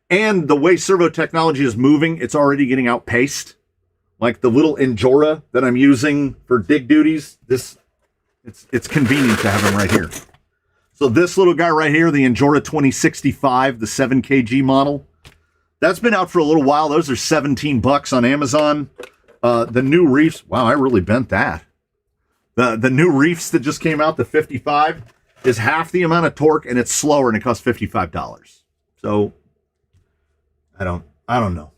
And the way servo technology is moving, it's already getting outpaced. Like the little Injora that I'm using for dig duties, it's convenient to have them right here. So this little guy right here, the Injora 2065, the 7 kg model, that's been out for a little while. Those are $17 on Amazon. The new Reefs, wow, I really bent that. The new Reefs that just came out, the 55, is half the amount of torque and it's slower and it costs $55. So I don't know.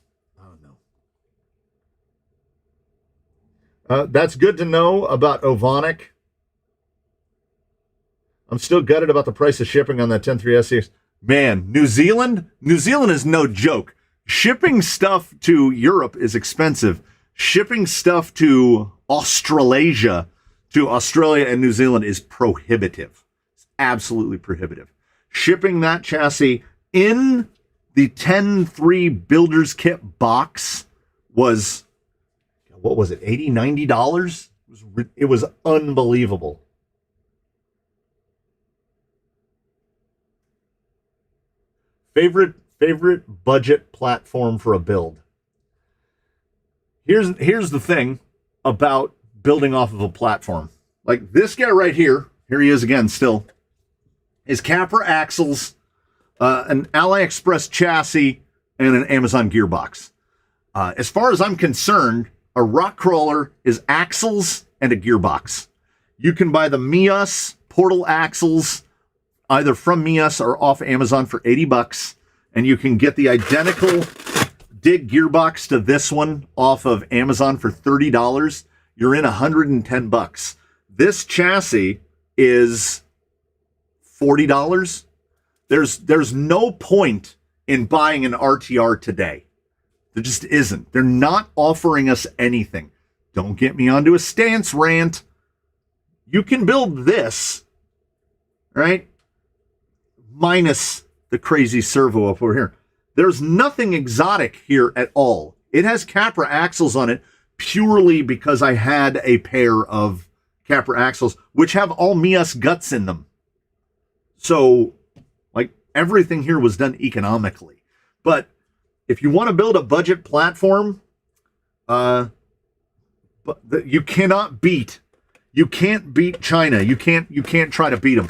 That's good to know about Ovonic. I'm still gutted about the price of shipping on that 10.3 SCX. Man, New Zealand is no joke. Shipping stuff to Europe is expensive. Shipping stuff to Australasia, to Australia and New Zealand is prohibitive. It's absolutely prohibitive. Shipping that chassis in the 10.3 builder's kit box was, what was it, $80, $90? It was unbelievable. Favorite budget platform for a build. Here's the thing about building off of a platform. Like this guy right here he is again still, is Capra axles, an AliExpress chassis, and an Amazon gearbox. As far as I'm concerned, a rock crawler is axles and a gearbox. You can buy the Mias portal axles either from Mias or off Amazon for $80, and you can get the identical dig gearbox to this one off of Amazon for $30. You're in $110. This chassis is $40. There's no point in buying an RTR today. There just isn't. They're not offering us anything. Don't get me onto a stance rant. You can build this, right? Minus the crazy servo up over here. There's nothing exotic here at all. It has Capra axles on it purely because I had a pair of Capra axles, which have all Mias guts in them. So, like, everything here was done economically. But if you want to build a budget platform, you can't beat China. You can't try to beat them.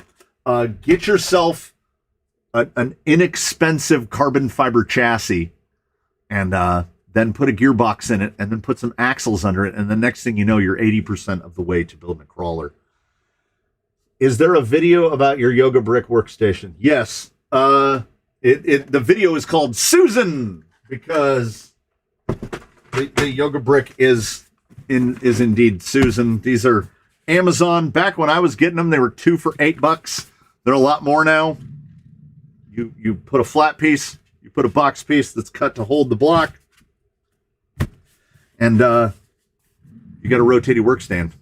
Get yourself an inexpensive carbon fiber chassis, and then put a gearbox in it, and then put some axles under it, and the next thing you know, you're 80% of the way to building a crawler. Is there a video about your Yoga Brick workstation? Yes. The video is called Susan, because the Yoga Brick is is indeed Susan. These are Amazon. Back when I was getting them, they were 2 for $8. They're a lot more now. You put a flat piece, you put a box piece that's cut to hold the block, and you got a rotating work stand.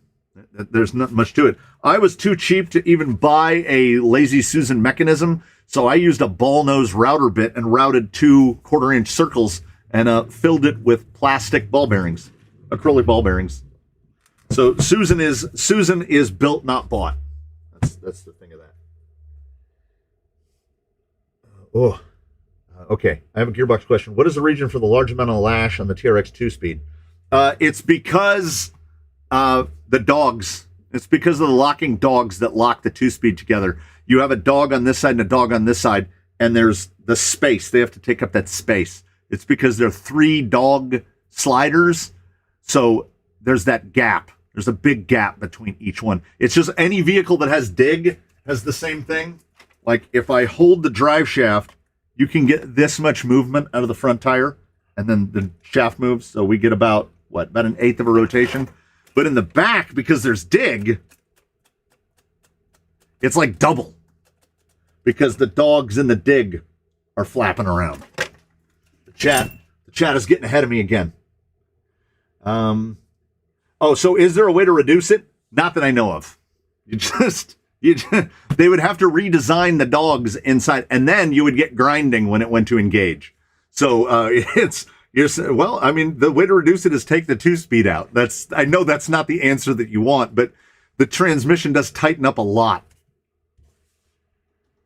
There's not much to it. I was too cheap to even buy a Lazy Susan mechanism, so I used a ball nose router bit and routed 2 quarter-inch circles and filled it with plastic ball bearings, acrylic ball bearings. So Susan is built, not bought. That's the thing of that. Okay. I have a gearbox question. What is the reason for the large amount of lash on the TRX 2-speed? It's because the dogs. It's because of the locking dogs that lock the 2-speed together. You have a dog on this side and a dog on this side, and there's the space. They have to take up that space. It's because they're 3 dog sliders, so there's that gap. There's a big gap between each one. It's just any vehicle that has dig has the same thing. Like if I hold the drive shaft, you can get this much movement out of the front tire, and then the shaft moves. So we get about an 1/8 of a rotation. But in the back, because there's dig, it's like double. Because the dogs in the dig are flapping around. The chat is getting ahead of me again. So is there a way to reduce it? Not that I know of. They would have to redesign the dogs inside, and then you would get grinding when it went to engage. So the way to reduce it is take the 2-speed out. I know that's not the answer that you want, but the transmission does tighten up a lot.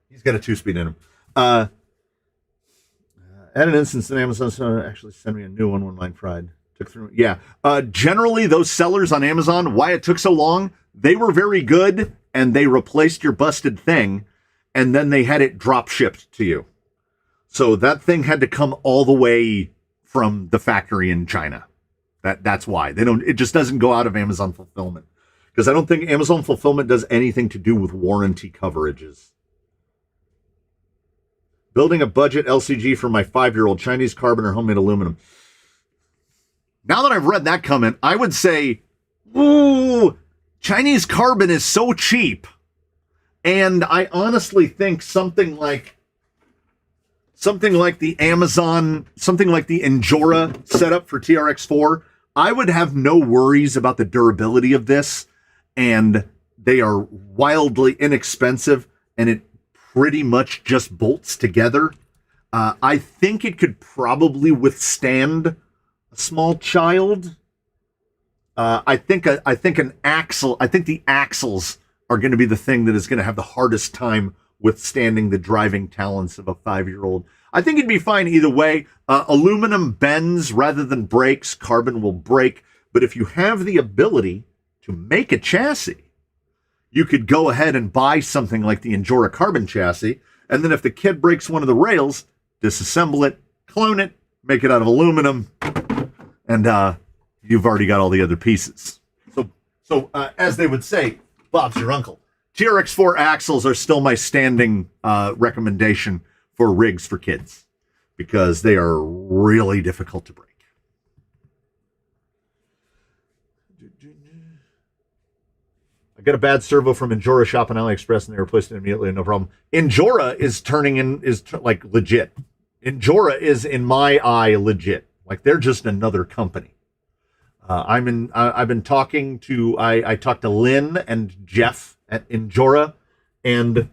He's got a 2-speed in him. At an instance in Amazon, actually send me a new one when mine fried. Took through. Yeah. Generally, those sellers on Amazon, why it took so long, they were very good, and they replaced your busted thing, and then they had it drop shipped to you. So that thing had to come all the way from the factory in China. That's why. It just doesn't go out of Amazon fulfillment. Because I don't think Amazon fulfillment does anything to do with warranty coverages. Building a budget LCG for my 5-year-old, Chinese carbon or homemade aluminum. Now that I've read that comment, I would say, ooh, Chinese carbon is so cheap. And I honestly think something like the Amazon, something like the Endura setup for TRX4, I would have no worries about the durability of this. And they are wildly inexpensive, and it pretty much just bolts together. I think it could probably withstand a small child. I think the axles are going to be the thing that is going to have the hardest time withstanding the driving talents of a 5-year-old. I think it'd be fine either way. Aluminum bends rather than breaks. Carbon will break. But if you have the ability to make a chassis, you could go ahead and buy something like the Endura carbon chassis. And then if the kid breaks one of the rails, disassemble it, clone it, make it out of aluminum, and you've already got all the other pieces. So as they would say, Bob's your uncle. TRX4 axles are still my standing recommendation for rigs for kids because they are really difficult to break. I got a bad servo from Endura shop on AliExpress and they replaced it immediately, no problem. Endura is like legit. Endura is, in my eye, legit. Like they're just another company. I've been talking to, I talked to Lynn and Jeff at Endura, and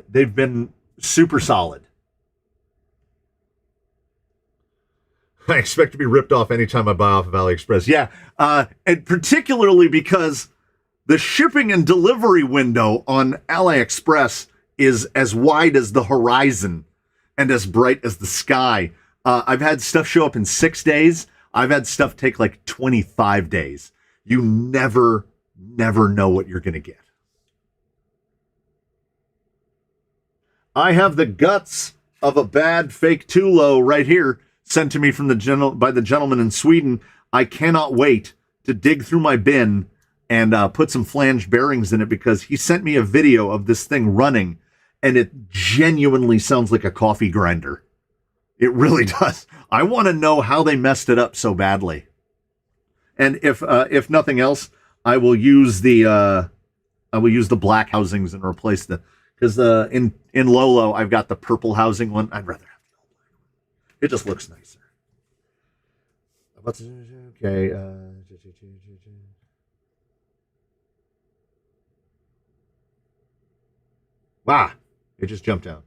they've been super solid. I expect to be ripped off anytime I buy off of AliExpress. Yeah, and particularly because the shipping and delivery window on AliExpress is as wide as the horizon and as bright as the sky. I've had stuff show up in 6 days. I've had stuff take like 25 days. You never know what you're going to get. I have the guts of a bad fake Tulo right here sent to me from by the gentleman in Sweden. I cannot wait to dig through my bin and put some flange bearings in it because he sent me a video of this thing running and it genuinely sounds like a coffee grinder. It really does. I want to know how they messed it up so badly. And if nothing else, I will use the black housings and replace because in Lolo I've got the purple housing one. I'd rather have the old black one. It just looks nicer. Okay. Wow, it just jumped out.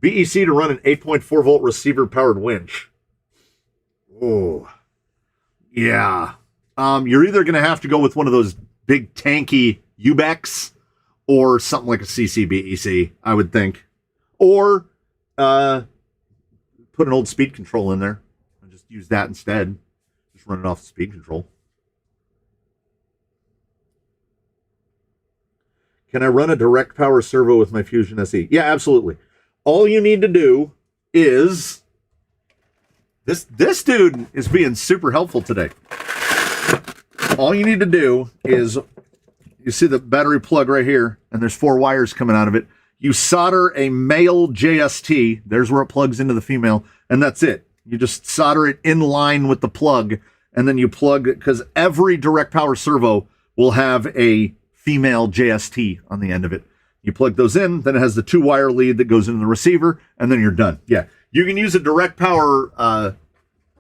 BEC to run an 8.4 volt receiver powered winch. Oh, yeah. You're either going to have to go with one of those big tanky UBECs or something like a CCBEC, I would think. Or put an old speed control in there and just use that instead. Just run it off the speed control. Can I run a direct power servo with my Fusion SE? Yeah, absolutely. All you need to do is... This dude is being super helpful today. All you need to do is, you see the battery plug right here, and there's 4 wires coming out of it. You solder a male JST. There's where it plugs into the female, and that's it. You just solder it in line with the plug, and then you plug it, because every direct power servo will have a female JST on the end of it. You plug those in, then it has the 2-wire lead that goes into the receiver, and then you're done. Yeah, you can use a direct power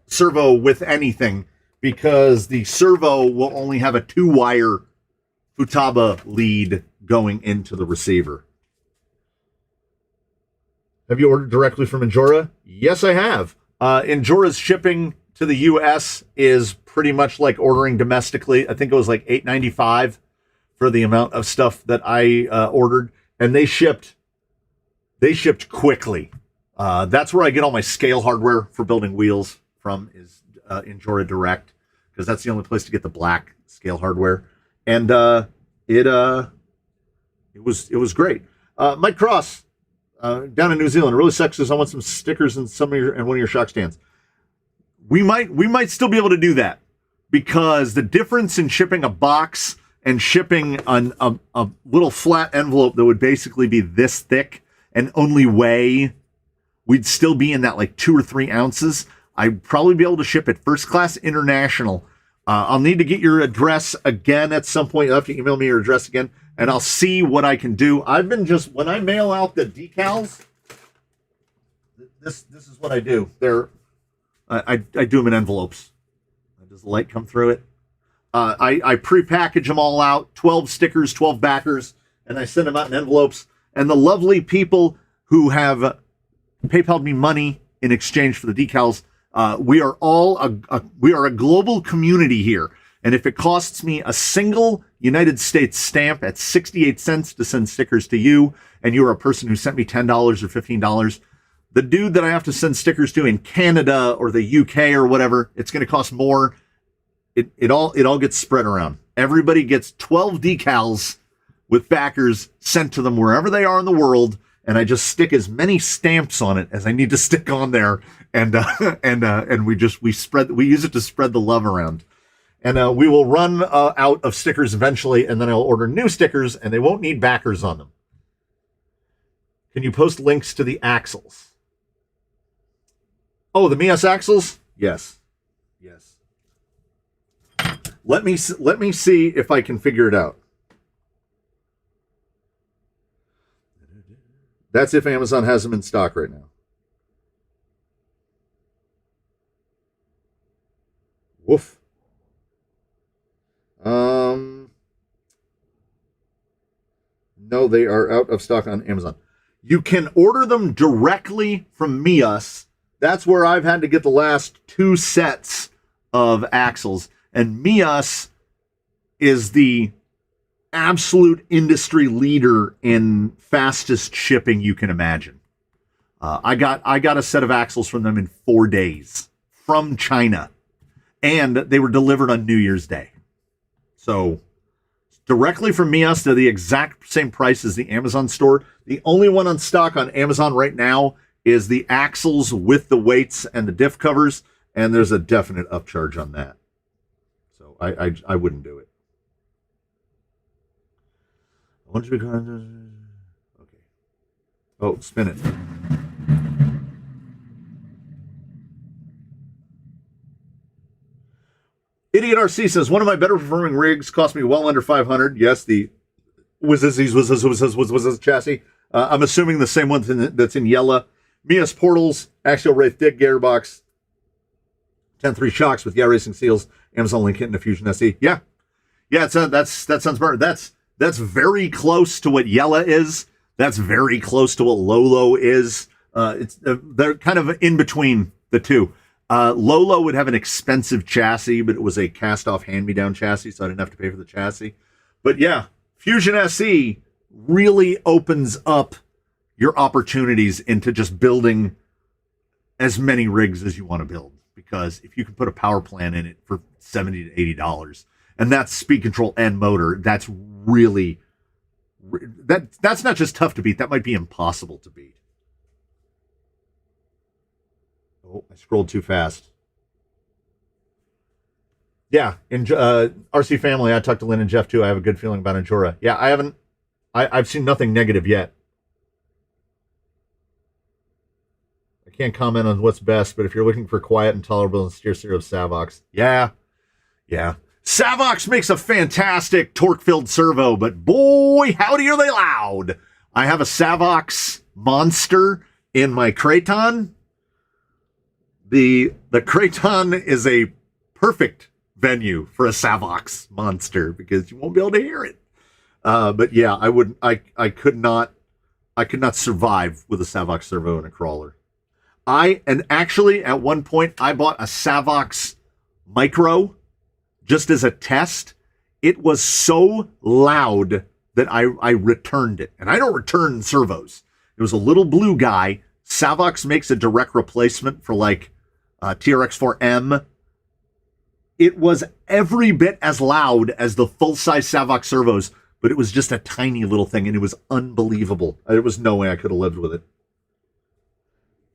servo with anything, because the servo will only have a 2-wire Futaba lead going into the receiver. Have you ordered directly from Injora? Yes, I have. Injora's shipping to the U.S. is pretty much like ordering domestically. I think it was like $8.95 for the amount of stuff that I ordered, and they shipped quickly. That's where I get all my scale hardware for building wheels from, is Injora Direct, because that's the only place to get the black scale hardware. And it was great. Mike Cross down in New Zealand, really sucks. I want some stickers and one of your shock stands. We might still be able to do that, because the difference in shipping a box and shipping a little flat envelope that would basically be this thick and only weigh, we'd still be in that like 2 or 3 ounces. I'd probably be able to ship it first class international. I'll need to get your address again at some point. You'll have to email me your address again, and I'll see what I can do. I've been when I mail out the decals, this is what I do. I do them in envelopes. Does the light come through it? I pre-package them all out, 12 stickers, 12 backers, and I send them out in envelopes. And the lovely people who have PayPal'd me money in exchange for the decals, we are a global community here. And if it costs me a single United States stamp at 68 cents to send stickers to you, and you're a person who sent me $10 or $15, the dude that I have to send stickers to in Canada or the UK or whatever, it's going to cost more. It all gets spread around. Everybody gets 12 decals with backers sent to them wherever they are in the world, and I just stick as many stamps on it as I need to stick on there, and we use it to spread the love around. And we will run out of stickers eventually, and then I'll order new stickers, and they won't need backers on them. Can you post links to the axles? Oh, the Mias axles? Yes. Let me see if I can figure it out. That's if Amazon has them in stock right now. Woof. No, they are out of stock on Amazon. You can order them directly from Mias. That's where I've had to get the last 2 sets of axles. And Mias is the absolute industry leader in fastest shipping you can imagine. I got a set of axles from them in 4 days from China, and they were delivered on New Year's Day. So directly from Mias, they're the exact same price as the Amazon store. The only one on stock on Amazon right now is the axles with the weights and the diff covers, and there's a definite upcharge on that. So I wouldn't do it. I want you to be okay. Oh, spin it. Elliot RC says, one of my better performing rigs cost me well under 500. Yes, the was chassis. I'm assuming the same one that's in yellow. Mias portals, axial wraith dig gearbox, 10.3 shocks with Racing seals, Amazon link hitting a Fusion SE. Yeah, that sounds better. That's very close to what Yella is. That's very close to what Lolo is. They're kind of in between the two. Lolo would have an expensive chassis, but it was a cast-off hand-me-down chassis, so I didn't have to pay for the chassis. But yeah, Fusion SE really opens up your opportunities into just building as many rigs as you want to build. Because if you can put a power plant in it for $70 to $80, and that's speed control and motor, that's really that's not just tough to beat. That might be impossible to beat. Oh, I scrolled too fast. Yeah, in RC Family, I talked to Lynn and Jeff too. I have a good feeling about Endura. Yeah, I've seen nothing negative yet. I can't comment on what's best, but if you're looking for quiet and tolerable and steer zero, Savox. Yeah. Savox makes a fantastic torque-filled servo, but boy, howdy are they loud. I have a Savox Monster in my Kraton. The Kraton is a perfect venue for a Savox Monster because you won't be able to hear it. But yeah, I could not survive with a Savox servo and a crawler. And actually at one point I bought a Savox Micro just as a test. It was so loud that I returned it. And I don't return servos. It was a little blue guy. Savox makes a direct replacement for like TRX4M. It was every bit as loud as the full-size Savox servos, but it was just a tiny little thing, and it was unbelievable. There was no way I could have lived with it.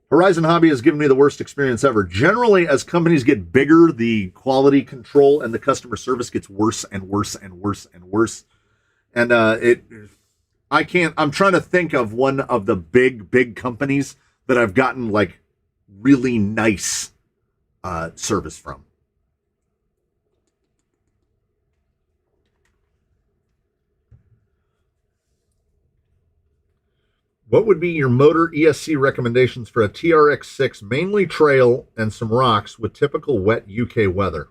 Horizon Hobby has given me the worst experience ever. Generally, as companies get bigger, the quality control and the customer service gets worse and worse and worse and worse. And I'm trying to think of one of the big companies that I've gotten like really nice service from. What would be your motor ESC recommendations for a TRX6, mainly trail and some rocks with typical wet UK weather?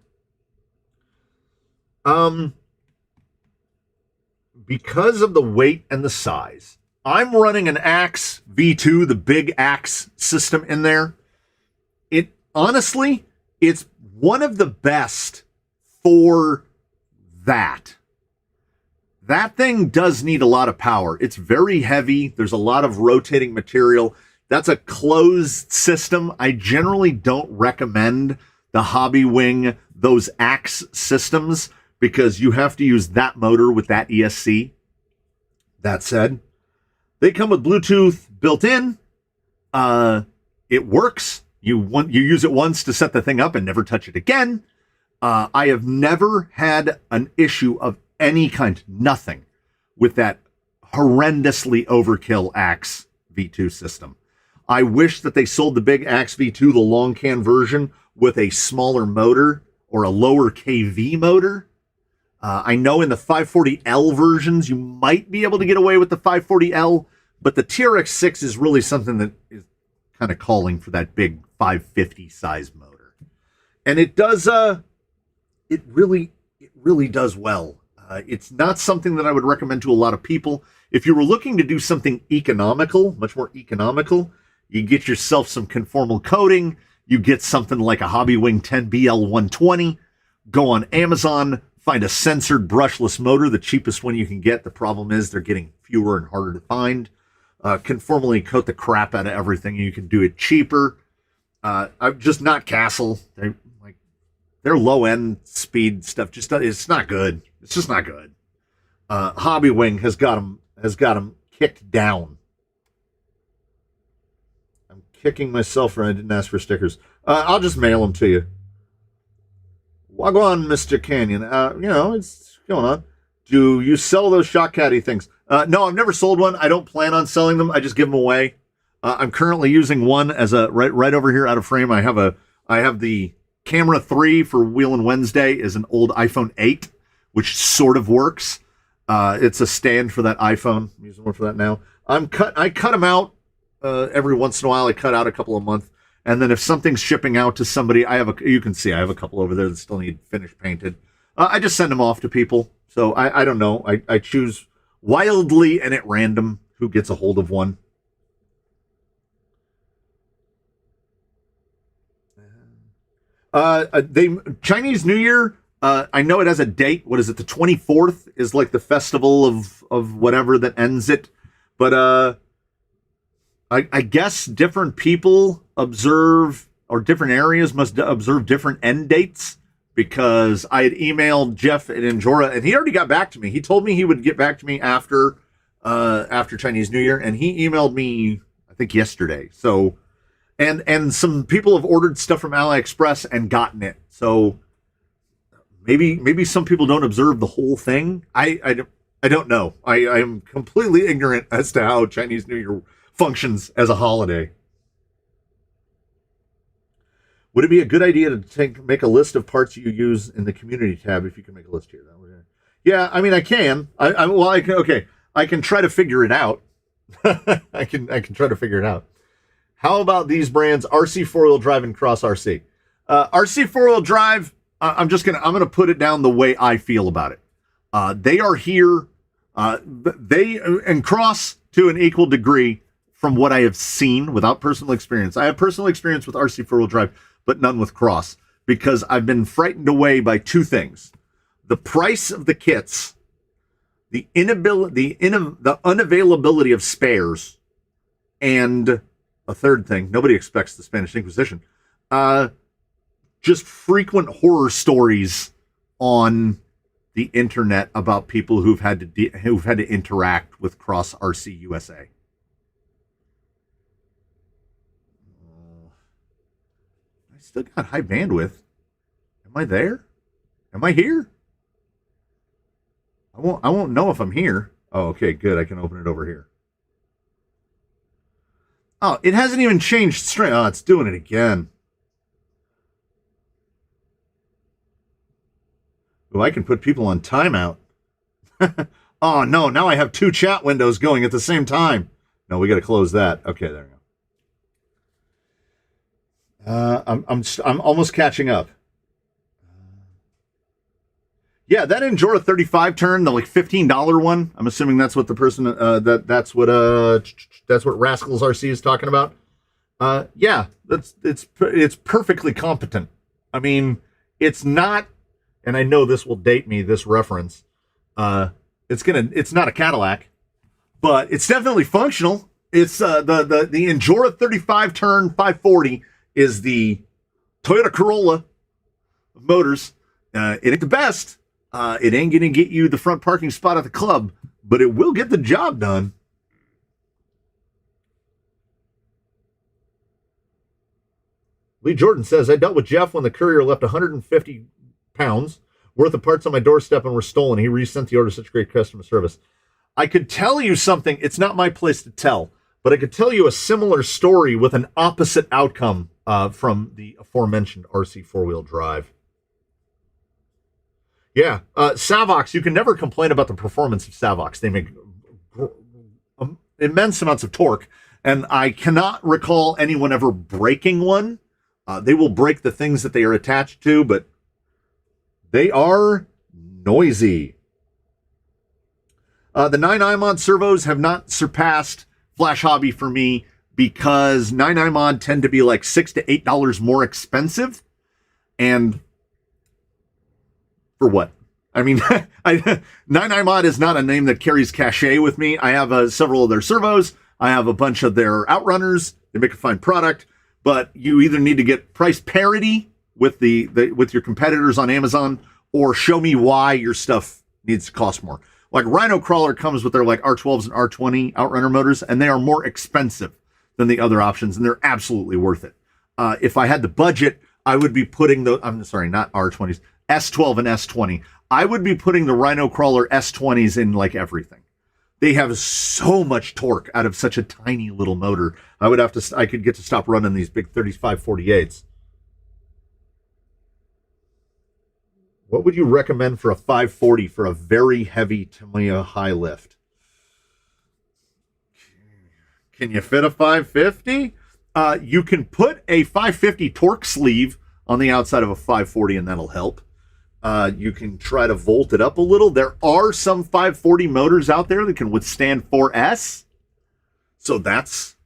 Because of the weight and the size, I'm running an Axe V2, the big Axe system in there. Honestly, it's one of the best for that. That thing does need a lot of power. It's very heavy. There's a lot of rotating material. That's a closed system. I generally don't recommend the Hobby Wing, those Axe systems, because you have to use that motor with that ESC. That said, they come with Bluetooth built in. It works. You use it once to set the thing up and never touch it again. I have never had an issue of any kind, nothing, with that horrendously overkill Axe V2 system. I wish that they sold the big Axe V2, the long can version, with a smaller motor or a lower KV motor. I know in the 540L versions, you might be able to get away with the 540L, but the TRX6 is really something that is kind of calling for that big 550 size motor. And it does, it really does well. It's not something that I would recommend to a lot of people. If you were looking to do something economical, much more economical, you get yourself some conformal coating, you get something like a Hobby Wing 10BL120, go on Amazon, find a censored brushless motor, the cheapest one you can get. The problem is they're getting fewer and harder to find. Conformally coat the crap out of everything, and you can do it cheaper. I'm just not Castle. Their low-end speed stuff it's not good. It's just not good. Hobby Wing has got them kicked down. I'm kicking myself for I didn't ask for stickers. I'll just mail them to you. Wagwan, Mr. Canyon. It's going on. Do you sell those shock caddy things? No, I've never sold one. I don't plan on selling them. I just give them away. I'm currently using one as a right over here out of frame. I have the camera 3 for Wheel and Wednesday is an old iPhone 8, which sort of works. It's a stand for that iPhone. I'm using one for that now. I cut them out every once in a while. I cut out a couple a month. And then if something's shipping out to somebody, you can see I have a couple over there that still need finished painted. I just send them off to people. So I don't know. I choose wildly and at random who gets a hold of one. Chinese New Year, I know it has a date. What is it? The 24th is like the festival of whatever that ends it. But I guess different people observe, or different areas must observe different end dates, because I had emailed Jeff at Enjora and he already got back to me. He told me he would get back to me after Chinese New Year, and he emailed me, I think, yesterday. So, and some people have ordered stuff from AliExpress and gotten it. So maybe some people don't observe the whole thing. I don't know. I am completely ignorant as to how Chinese New Year functions as a holiday. Would it be a good idea to make a list of parts you use in the community tab? If you can make a list here, yeah. I mean, I can. I can. Okay, I can try to figure it out. I can try to figure it out. How about these brands? RC 4-wheel drive and Cross RC. RC 4-wheel drive. I'm gonna put it down the way I feel about it. They are here. They and Cross to an equal degree from what I have seen without personal experience. I have personal experience with RC 4-wheel drive, but none with Cross, because I've been frightened away by two things: the price of the kits, the unavailability of spares, and a third thing, nobody expects the Spanish Inquisition, just frequent horror stories on the internet about people who've had to interact with Cross RC USA. I still got high bandwidth. Am I there? Am I here? I won't know if I'm here. Oh, okay, good. I can open it over here. Oh, it hasn't even changed strength. Oh, it's doing it again. Oh, I can put people on timeout. Oh, no, now I have two chat windows going at the same time. No, we got to close that. Okay, there we go. I'm almost catching up. Yeah, that Enjora 35 turn, the like $15 one. I'm assuming that's what the person that's what Rascals RC is talking about. Yeah, it's perfectly competent. I mean, it's not, and I know this will date me, this reference. It's not a Cadillac, but it's definitely functional. It's the Enjora 35 turn 540 is the Toyota Corolla of motors. It ain't the best. It ain't going to get you the front parking spot at the club, but it will get the job done. Lee Jordan says, I dealt with Jeff when the courier left 150 pounds worth of parts on my doorstep and were stolen. He resent the order. Such great customer service. I could tell you something. It's not my place to tell, but I could tell you a similar story with an opposite outcome from the aforementioned RC 4-wheel drive. Yeah, Savox, you can never complain about the performance of Savox. They make immense amounts of torque, and I cannot recall anyone ever breaking one. They will break the things that they are attached to, but they are noisy. The 9iMod servos have not surpassed Flash Hobby for me because 9iMod tend to be like $6 to $8 more expensive, and for what? I mean, 9iMod is not a name that carries cachet with me. I have several of their servos. I have a bunch of their Outrunners. They make a fine product, but you either need to get price parity with with your competitors on Amazon, or show me why your stuff needs to cost more. Like Rhino Crawler comes with their like R12s and R20 Outrunner motors, and they are more expensive than the other options, and they're absolutely worth it. If I had the budget, I would be putting not R20s, S12 and S20. I would be putting the Rhino Crawler S20s in like everything. They have so much torque out of such a tiny little motor. I could get to stop running these big 3548s. What would you recommend for a 540 for a very heavy Tamiya high lift? Can you fit a 550? You can put a 550 torque sleeve on the outside of a 540 and that'll help. You can try to volt it up a little. There are some 540 motors out there that can withstand 4S. So that's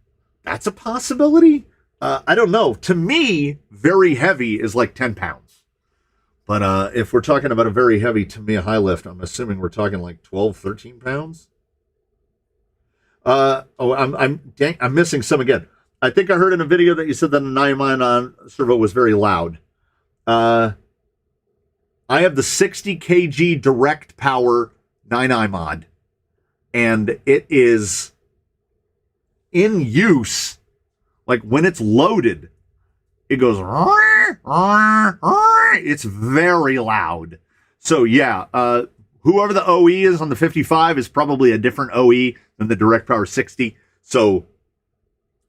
a possibility. I don't know. To me, very heavy is like 10 pounds. But if we're talking about a very heavy Tamiya high lift, I'm assuming we're talking like 12, 13 pounds. I'm missing some again. I think I heard in a video that you said that a 9-ion servo was very loud. I have the 60 kg direct power 9i mod, and it is in use. Like when it's loaded, it goes, it's very loud. So yeah, whoever the OE is on the 55 is probably a different OE than the direct power 60. So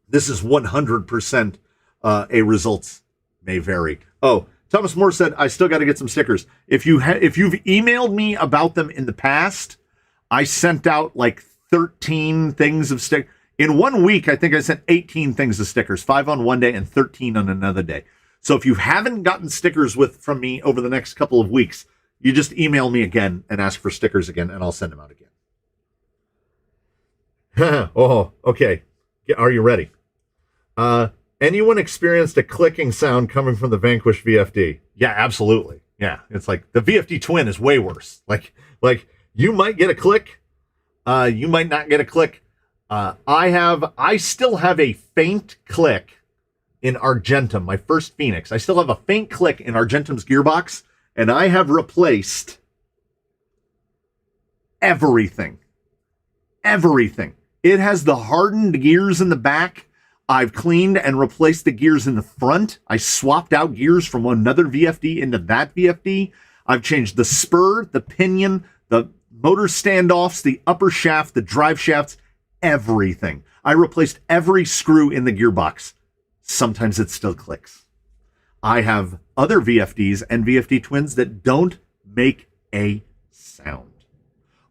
this is 100% a results may vary. Oh, Thomas Moore said, I still got to get some stickers. If you've emailed me about them in the past, I sent out like 13 things of stickers. In 1 week, I think I sent 18 things of stickers, 5 on one day and 13 on another day. So if you haven't gotten stickers from me over the next couple of weeks, you just email me again and ask for stickers again, and I'll send them out again. Oh, okay. Are you ready? Anyone experienced a clicking sound coming from the Vanquish VFD? Yeah, absolutely. Yeah, it's like the VFD Twin is way worse. Like you might get a click, you might not get a click. I still have a faint click in Argentum, my first Phoenix. I still have a faint click in Argentum's gearbox, and I have replaced everything. Everything. It has the hardened gears in the back. I've cleaned and replaced the gears in the front. I swapped out gears from another VFD into that VFD. I've changed the spur, the pinion, the motor standoffs, the upper shaft, the drive shafts, everything. I replaced every screw in the gearbox. Sometimes it still clicks. I have other VFDs and VFD Twins that don't make a sound.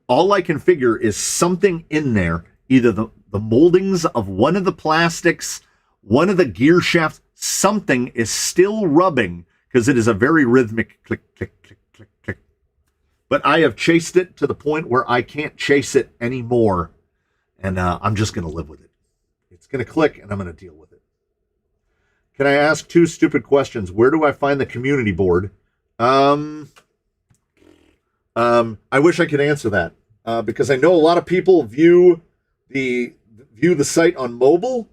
All I can figure is something in there, either the moldings of one of the plastics, one of the gear shafts, something is still rubbing because it is a very rhythmic click, click, click, click, click. But I have chased it to the point where I can't chase it anymore. And I'm just going to live with it. It's going to click, and I'm going to deal with it. Can I ask 2 stupid questions? Where do I find the community board? I wish I could answer that because I know a lot of people view the site on mobile,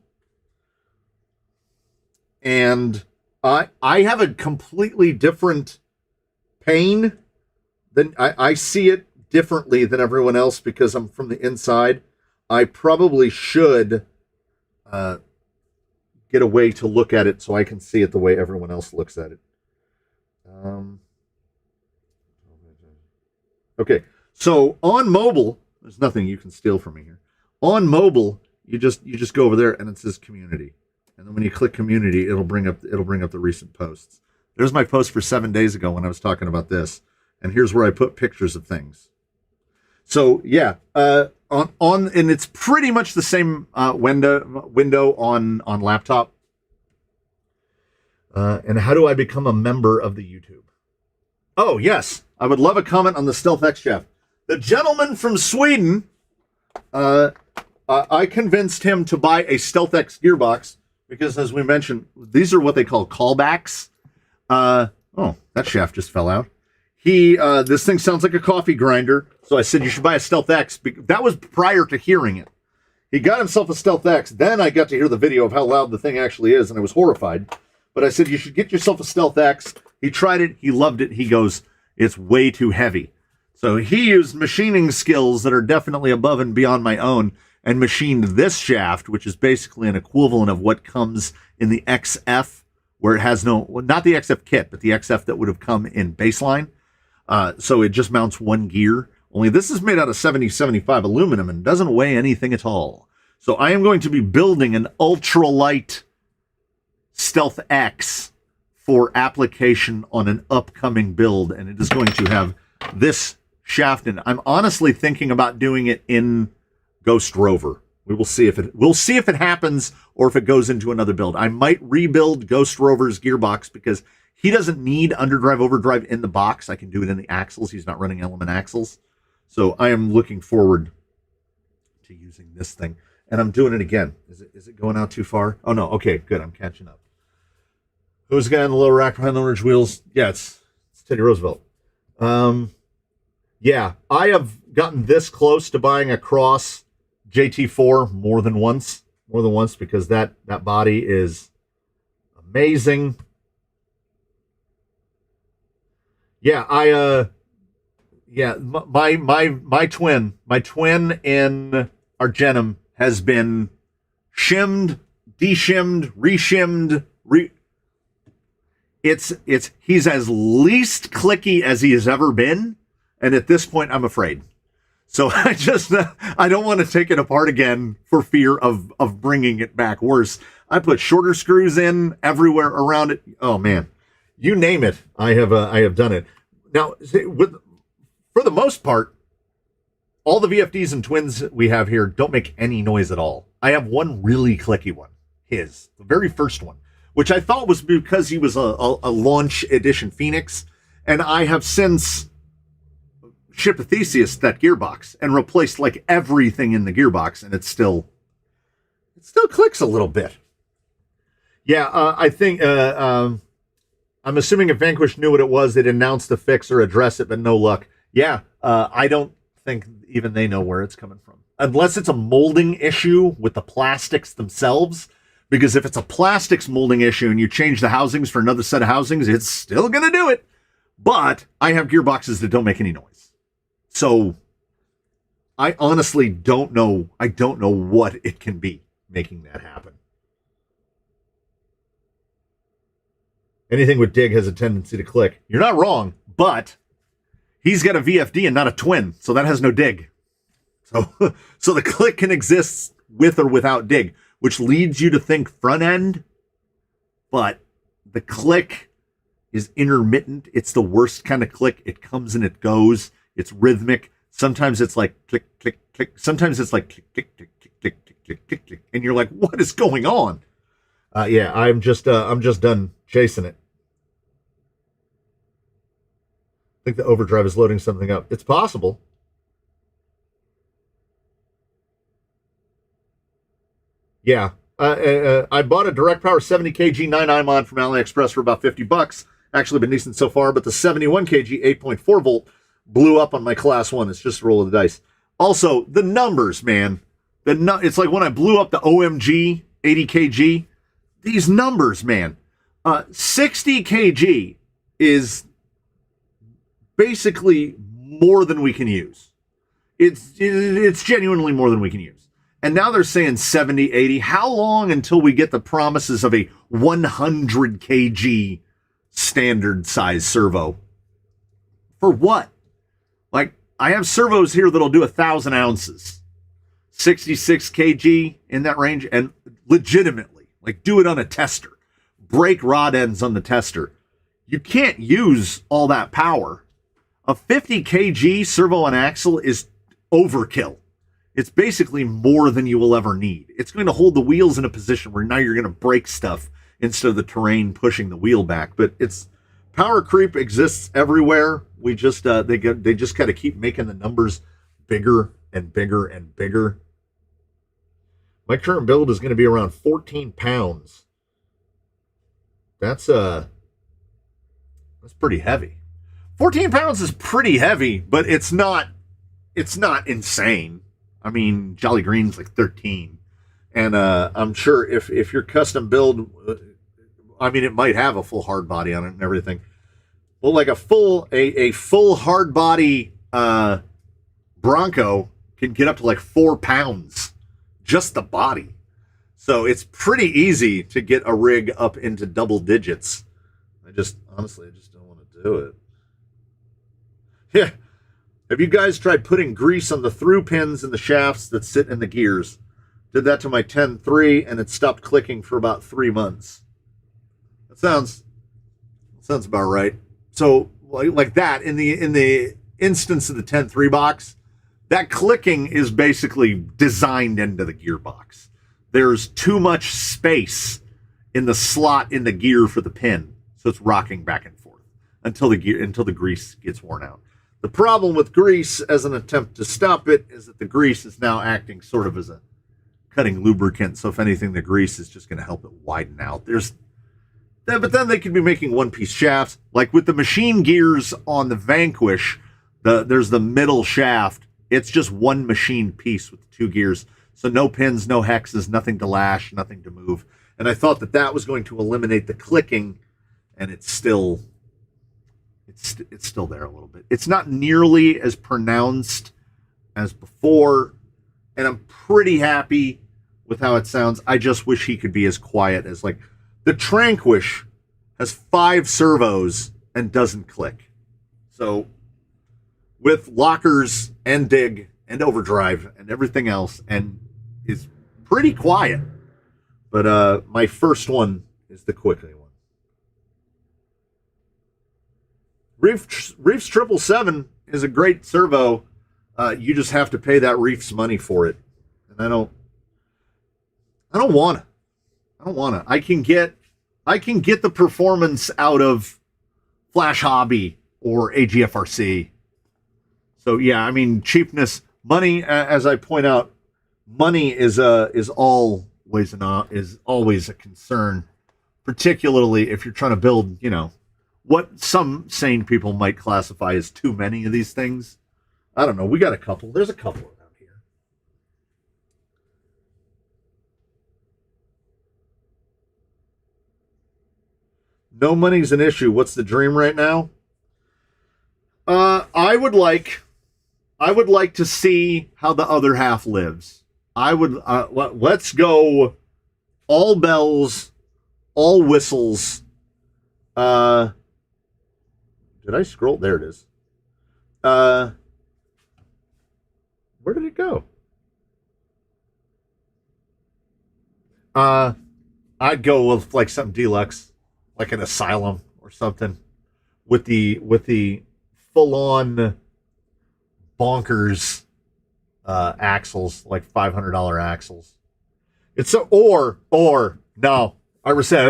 and I have a completely different pain than I see it differently than everyone else because I'm from the inside. I probably should get a way to look at it so I can see it the way everyone else looks at it. Okay, so on mobile, there's nothing you can steal from me here. On mobile, you just go over there and it says community, and then when you click community, it'll bring up the recent posts. There's my post for 7 days ago when I was talking about this, and here's where I put pictures of things. So yeah, on and it's pretty much the same window on laptop. And how do I become a member of the YouTube? Oh yes, I would love a comment on the Stealth X shaft. The gentleman from Sweden, I convinced him to buy a Stealth X gearbox because, as we mentioned, these are what they call callbacks. Oh, that shaft just fell out. This thing sounds like a coffee grinder. So I said, you should buy a Stealth X. That was prior to hearing it. He got himself a Stealth X. Then I got to hear the video of how loud the thing actually is, and I was horrified. But I said, you should get yourself a Stealth X. He tried it. He loved it. He goes, it's way too heavy. So he used machining skills that are definitely above and beyond my own and machined this shaft, which is basically an equivalent of what comes in the XF, where it has not the XF kit, but the XF that would have come in baseline. So it just mounts one gear. Only this is made out of 7075 aluminum and doesn't weigh anything at all. So I am going to be building an ultralight Stealth X for application on an upcoming build, and it is going to have this shaft in it. I'm honestly thinking about doing it in Ghost Rover. We'll see if it happens or if it goes into another build. I might rebuild Ghost Rover's gearbox because he doesn't need underdrive overdrive in the box. I can do it in the axles. He's not running element axles. So I am looking forward to using this thing. And I'm doing it again. Is it going out too far? Oh no, okay, good. I'm catching up. Who's the guy in the lower rack behind the orange wheels? Yeah, it's Teddy Roosevelt. Yeah, I have gotten this close to buying a Cross JT4 more than once because that body is amazing. Yeah, my twin in Argenum has been shimmed, deshimmed, reshimmed. He's as least clicky as he has ever been, and at this point, I'm afraid. So I don't want to take it apart again for fear of bringing it back worse. I put shorter screws in everywhere around it. Oh man, you name it, I have done it. Now, for the most part, all the VFDs and twins we have here don't make any noise at all. I have one really clicky one, the very first one, which I thought was because he was a launch edition Phoenix, and I have since shipped a Theseus that gearbox and replaced like everything in the gearbox, and it still clicks a little bit. Yeah, I think I'm assuming if Vanquish knew what it was, they'd announce the fix or address it, but no luck. Yeah, I don't think even they know where it's coming from, unless it's a molding issue with the plastics themselves. Because if it's a plastics molding issue and you change the housings for another set of housings, it's still gonna do it. But I have gearboxes that don't make any noise. So I honestly don't know. I don't know what it can be making that happen. Anything with dig has a tendency to click. You're not wrong, but he's got a VFD and not a twin, so that has no dig. So the click can exist with or without dig, which leads you to think front end, but the click is intermittent. It's the worst kind of click. It comes and it goes. It's rhythmic. Sometimes it's like click, click, click. Sometimes it's like click, click, click, click, click, click, click, click, click. And you're like, what is going on? Yeah, I'm just done chasing it. I think the overdrive is loading something up. It's possible. Yeah. I bought a direct power 70 kg 9i mod from AliExpress for about $50. Actually been decent so far, but the 71 kg 8.4 volt blew up on my class 1. It's just a roll of the dice. Also, the numbers, man. It's like when I blew up the OMG 80 kg. These numbers, man. 60 kg is basically more than we can use. It's genuinely more than we can use. And now they're saying 70, 80. How long until we get the promises of a 100 kg standard size servo? For what? Like, I have servos here that'll do 1,000 ounces. 66 kg in that range, and legitimately, like, do it on a tester. Break rod ends on the tester. You can't use all that power. A 50 kg servo on axle is overkill. It's basically more than you will ever need. It's going to hold the wheels in a position where now you're going to break stuff instead of the terrain pushing the wheel back. But it's power creep exists everywhere. We just they just got to keep making the numbers bigger and bigger and bigger. My current build is going to be around 14 pounds. That's pretty heavy. 14 pounds is pretty heavy, but it's not insane. I mean, Jolly Green's like 13. And I'm sure if your custom build, I mean, it might have a full hard body on it and everything. Well, like a full hard body Bronco can get up to like 4 pounds, just the body. So it's pretty easy to get a rig up into double digits. Honestly, I just don't want to do it. Yeah. Have you guys tried putting grease on the through pins in the shafts that sit in the gears? Did that to my 10.3 and it stopped clicking for about 3 months. That sounds Sounds about right. So like that in the instance of the 10.3 box, that clicking is basically designed into the gearbox. There's too much space in the slot in the gear for the pin, so it's rocking back and forth until the grease gets worn out. The problem with grease as an attempt to stop it is that the grease is now acting sort of as a cutting lubricant. So if anything, the grease is just going to help it widen out. But then they could be making one-piece shafts. Like with the machine gears on the Vanquish, there's the middle shaft. It's just one machine piece with 2 gears. So no pins, no hexes, nothing to lash, nothing to move. And I thought that was going to eliminate the clicking, and it's still there a little bit. It's not nearly as pronounced as before, and I'm pretty happy with how it sounds. I just wish he could be as quiet as, like, the Tranquish has 5 servos and doesn't click. So with lockers and dig and overdrive and everything else, and is pretty quiet. But my first one is the quickly one. Reefs 777 is a great servo. You just have to pay that Reefs money for it, and I don't want to. I can get the performance out of Flash Hobby or AGFRC. So yeah, I mean, cheapness, money. As I point out, money is always a concern, particularly if you're trying to build, what some sane people might classify as too many of these things. I don't know. We got a couple. There's a couple around here. No money's an issue. What's the dream right now? I would like to see how the other half lives. Let's go all bells, all whistles. Did I scroll? There it is. Where did it go? I'd go with like something deluxe, like an Asylum or something, with the full-on bonkers axles, like $500 axles. It's or no, I was saying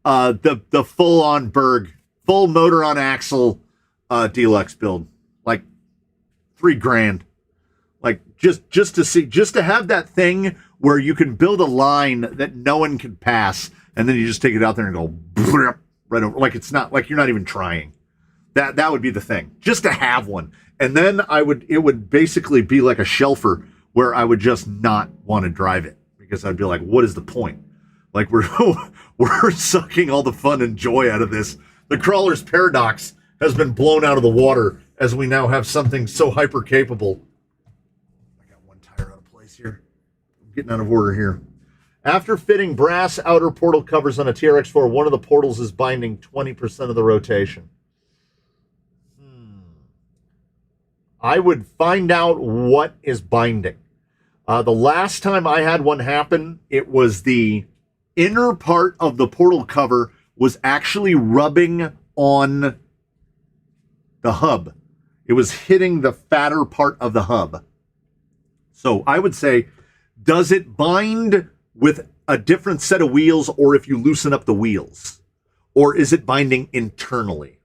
the full-on Berg, full motor on axle deluxe build, like $3,000. Like just to have that thing where you can build a line that no one can pass, and then you just take it out there and go right over, like it's not like you're not even trying. That would be the thing, just to have one. And then it would basically be like a shelfer where I would just not want to drive it, because I'd be like, what is the point? Like we're sucking all the fun and joy out of this. The crawler's paradox has been blown out of the water as we now have something so hyper capable. I got one tire out of place here. I'm getting out of order here. After fitting brass outer portal covers on a TRX4, one of the portals is binding 20% of the rotation. I would find out what is binding. The last time I had one happen, it was the inner part of the portal cover was actually rubbing on the hub. It was hitting the fatter part of the hub. So I would say, does it bind with a different set of wheels, or if you loosen up the wheels? Or is it binding internally?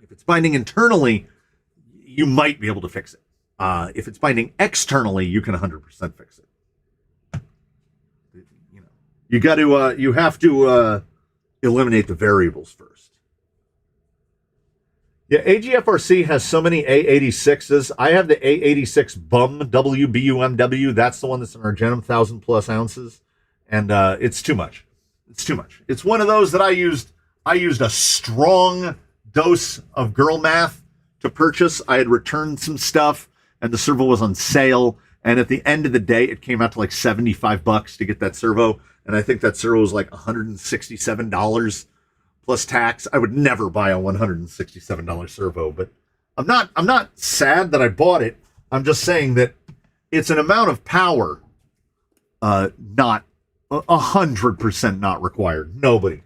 If it's binding internally, you might be able to fix it. If it's binding externally, you can 100% fix it. You have to eliminate the variables first. Yeah, AGFRC has so many A86s. I have the A86 BUM, WBUMW. That's the one that's in our Argentum 1,000 plus ounces. And it's too much. It's too much. It's one of those that I used a strong dose of girl math to purchase. I had returned some stuff, and the servo was on sale. And at the end of the day, it came out to like $75 to get that servo. And I think that servo was like $167 plus tax. I would never buy a $167 servo, but I'm not sad that I bought it. I'm just saying that it's an amount of power, not 100% not required. Nobody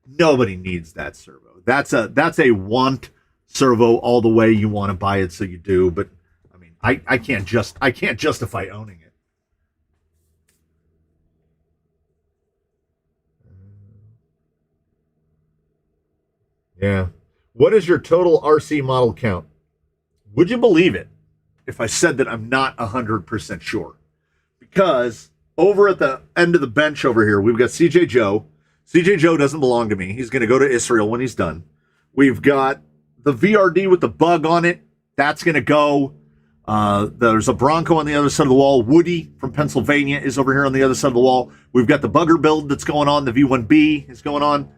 Nobody needs that servo. That's a want servo all the way. You want to buy it, so you do. But I mean, I can't justify owning it. Yeah. What is your total RC model count? Would you believe it if I said that I'm not 100% sure? Because over at the end of the bench over here, we've got CJ Joe. CJ Joe doesn't belong to me. He's going to go to Israel when he's done. We've got the VRD with the bug on it. That's going to go. There's a Bronco on the other side of the wall. Woody from Pennsylvania is over here on the other side of the wall. We've got the bugger build that's going on. The V1B is going on.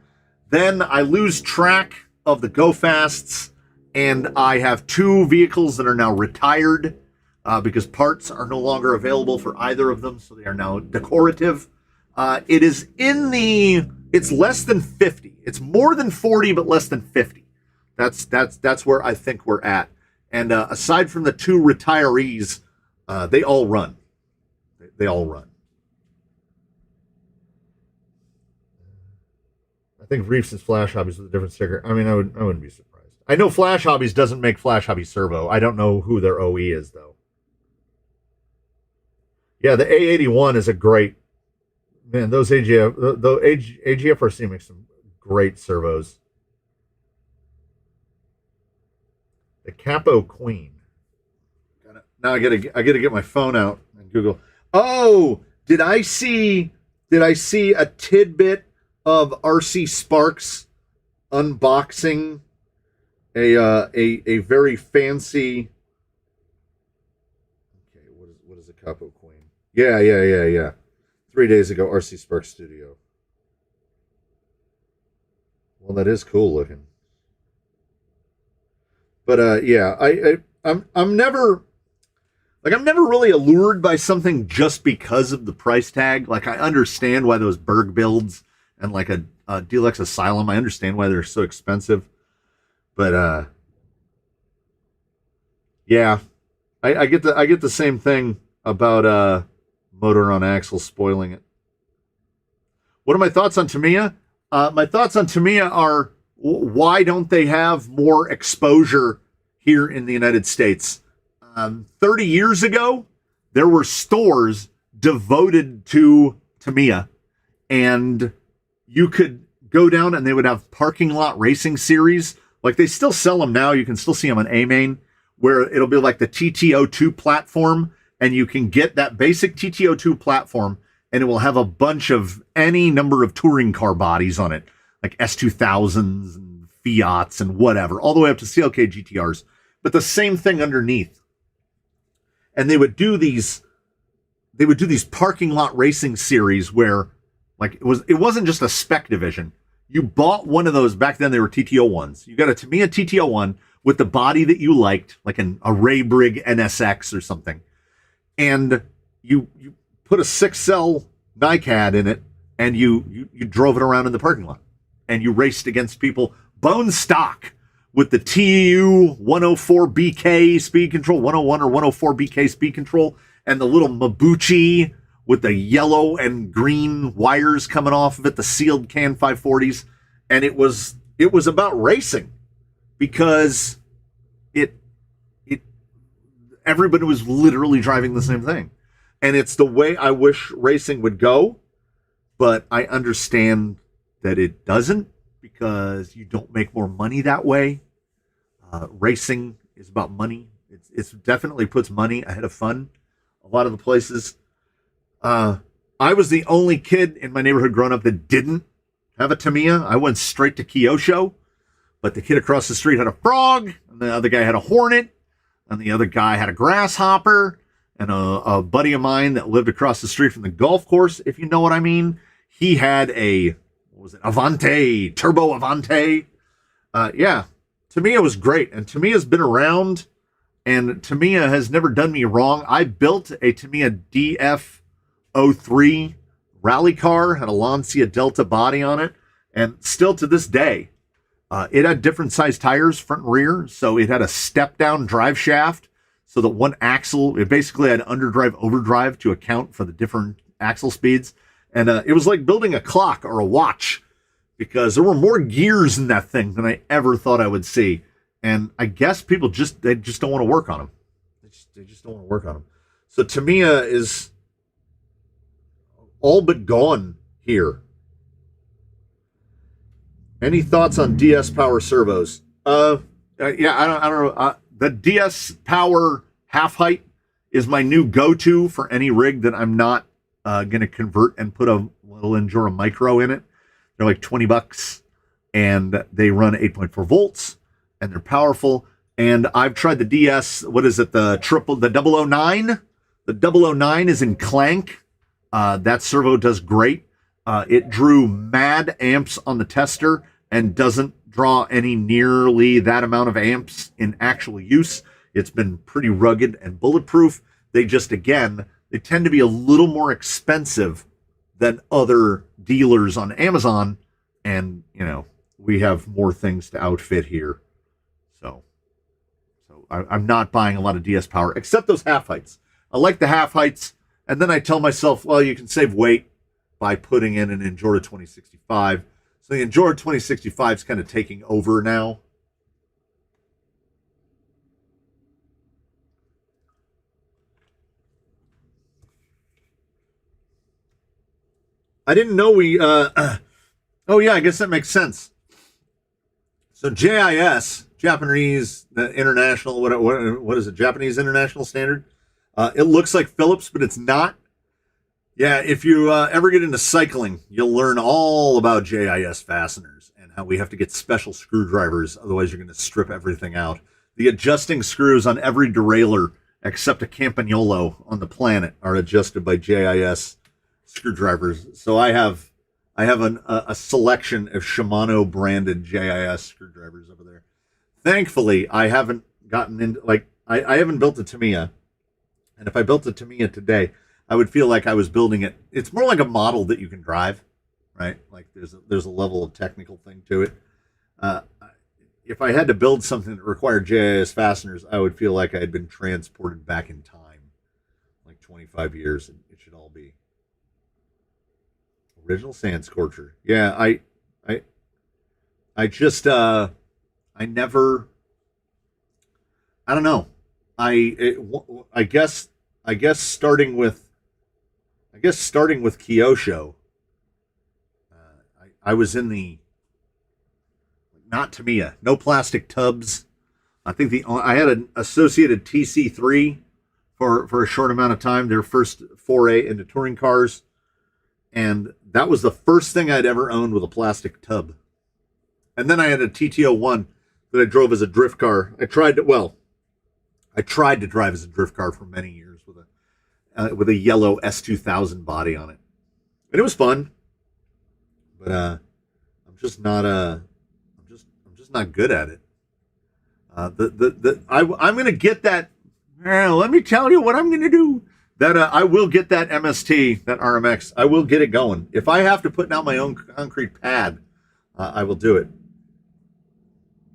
Then I lose track of the Go Fasts, and I have two vehicles that are now retired because parts are no longer available for either of them, so they are now decorative. It is it's less than 50. It's more than 40, but less than 50. That's where I think we're at. And aside from the two retirees, they all run. They all run. I think Reefs is Flash Hobbies with a different sticker. I mean, I wouldn't be surprised. I know Flash Hobbies doesn't make Flash Hobby Servo. I don't know who their OE is, though. Yeah, the A81 is a great... Man, those AGFRC makes some great servos. The Capo Queen. Now I gotta get my phone out and Google. Oh, did I see a tidbit of RC Sparks unboxing a very fancy? Okay, what is a Capo Queen? Yeah. 3 days ago, RC Sparks Studio. Well, that is cool looking. But yeah, I'm never really allured by something just because of the price tag. Like, I understand why those Berg builds and like a Deluxe Asylum, I understand why they're so expensive. But yeah, I get the same thing about motor on axle spoiling it. What are my thoughts on Tamiya? My thoughts on Tamiya are, why don't they have more exposure here in the United States? 30 years ago, there were stores devoted to Tamiya, and you could go down and they would have parking lot racing series. Like, they still sell them now. You can still see them on A-Main, where it'll be like the TT02 platform, and you can get that basic TT02 platform, and it will have a bunch of any number of touring car bodies on it, like S2000s and Fiats and whatever, all the way up to CLK GTRs, but the same thing underneath. And they would do these parking lot racing series where, like, it wasn't just a spec division. You bought one of those. Back then they were TT01s. You got a Tamiya TT01 with the body that you liked, like a Ray Brig NSX or something, and you put a 6-cell NiCad in it, and you drove it around in the parking lot, and you raced against people bone stock with the TU 104 BK speed control, 101 or 104 BK speed control, and the little Mabuchi with the yellow and green wires coming off of it, the sealed can 540s. And it was about racing, because everybody was literally driving the same thing. And it's the way I wish racing would go, but I understand that it doesn't, because you don't make more money that way. Racing is about money. It's definitely puts money ahead of fun a lot of the places. I was the only kid in my neighborhood growing up that didn't have a Tamiya. I went straight to Kyosho, but the kid across the street had a Frog, and the other guy had a Hornet, and the other guy had a Grasshopper, and a buddy of mine that lived across the street from the golf course, if you know what I mean, he had Avante, Turbo Avante. Yeah, Tamiya was great, and Tamiya's been around, and Tamiya has never done me wrong. I built a Tamiya DF03 rally car, had a Lancia Delta body on it, and still to this day, it had different size tires, front and rear, so it had a step-down drive shaft, so that one axle, it basically had underdrive, overdrive to account for the different axle speeds, and it was like building a clock or a watch, because there were more gears in that thing than I ever thought I would see. And I guess people they just don't want to work on them. They just don't want to work on them. So Tamiya is all but gone here. Any thoughts on DS Power servos? Yeah, I don't know. The DS Power half height is my new go-to for any rig that I'm not going to convert and put a little Endura Micro in it. They're like $20, and they run 8.4 volts, and they're powerful. And I've tried the DS. What is it? The 009. The 009 is in clank. That servo does great. It drew mad amps on the tester and doesn't draw any nearly that amount of amps in actual use. It's been pretty rugged and bulletproof. They tend to be a little more expensive than other dealers on Amazon. And, we have more things to outfit here. So I'm not buying a lot of DS Power, except those half heights. I like the half heights. And then I tell myself, well, you can save weight by putting in an Endura 2065. So the Endura 2065 is kind of taking over now. I didn't know oh yeah, I guess that makes sense. So JIS, Japanese International, what is it? Japanese International Standard? It looks like Phillips, but it's not. Yeah, if you ever get into cycling, you'll learn all about JIS fasteners and how we have to get special screwdrivers. Otherwise, you're going to strip everything out. The adjusting screws on every derailleur except a Campagnolo on the planet are adjusted by JIS screwdrivers. So I have a selection of Shimano branded JIS screwdrivers over there. Thankfully, I haven't gotten into, I haven't built a Tamiya. And if I built a Tamiya today, I would feel like I was building it. It's more like a model that you can drive, right? Like there's a level of technical thing to it. If I had to build something that required JIS fasteners, I would feel like I had been transported back in time, like 25 years. And it should all be original sand scorcher. Yeah, I don't know. I guess starting with Kyosho, I was in the, not Tamiya, no plastic tubs. I think I had an associated TC3 for a short amount of time, their first foray into touring cars, and that was the first thing I'd ever owned with a plastic tub. And then I had a TT01 that I drove as a drift car. I tried to drive as a drift car for many years with a yellow S2000 body on it, and it was fun. But I'm just not good at it. I'm gonna get that. Let me tell you what I'm gonna do. That I will get that MST, that RMX. I will get it going. If I have to put down my own concrete pad, I will do it.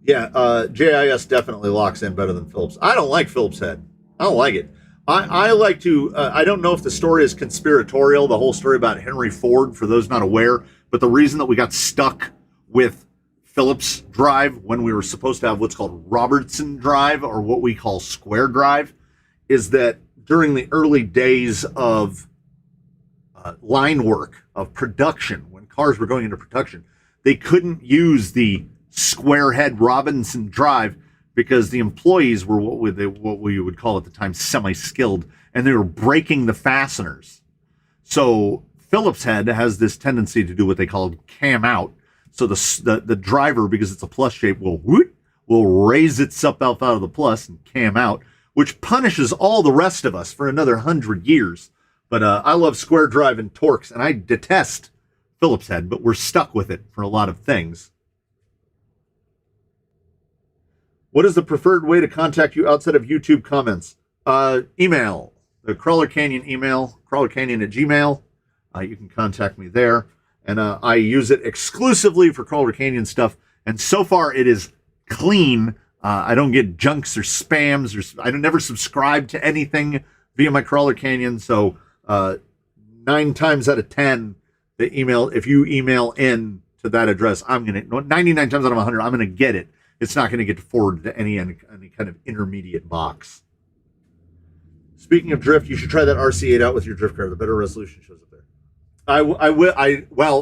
Yeah, JIS definitely locks in better than Phillips. I don't like Phillips head. I don't like it. I like to, I don't know if the story is conspiratorial, the whole story about Henry Ford, for those not aware, but the reason that we got stuck with Phillips drive when we were supposed to have what's called Robertson drive, or what we call square drive, is that during the early days of line work, of production, when cars were going into production, they couldn't use the square head Robinson drive because the employees were what we would call at the time semi-skilled, and they were breaking the fasteners. So Phillips head has this tendency to do what they call cam out. So the driver, because it's a plus shape, will raise itself up out of the plus and cam out, which punishes all the rest of us for another 100 years. But I love square drive and Torx, and I detest Phillips head, but we're stuck with it for a lot of things. What is the preferred way to contact you outside of YouTube comments? Email, the Crawler Canyon email, crawlercanyon@gmail. You can contact me there. And I use it exclusively for Crawler Canyon stuff. And so far it is clean. I don't get junks or spams, or I don't never subscribe to anything via my Crawler Canyon. So 9 times out of 10, if you email in to that address, I'm going to 99 times out of 100, I'm going to get it. It's not going to get forwarded to any kind of intermediate box. Speaking of drift, you should try that RC8 out with your drift car. The better resolution shows up there.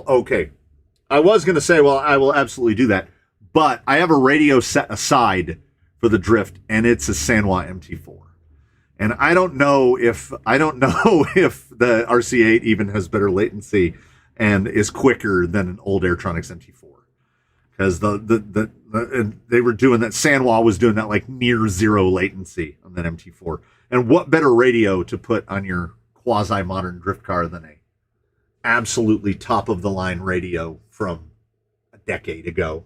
Okay. I was going to say, well, I will absolutely do that. But I have a radio set aside for the drift, and it's a Sanwa MT4. And I don't know if the RC8 even has better latency and is quicker than an old Airtronics MT4. Because they were doing that, Sanwa was doing that like near zero latency on that MT4. And what better radio to put on your quasi-modern drift car than a absolutely top-of-the-line radio from a decade ago?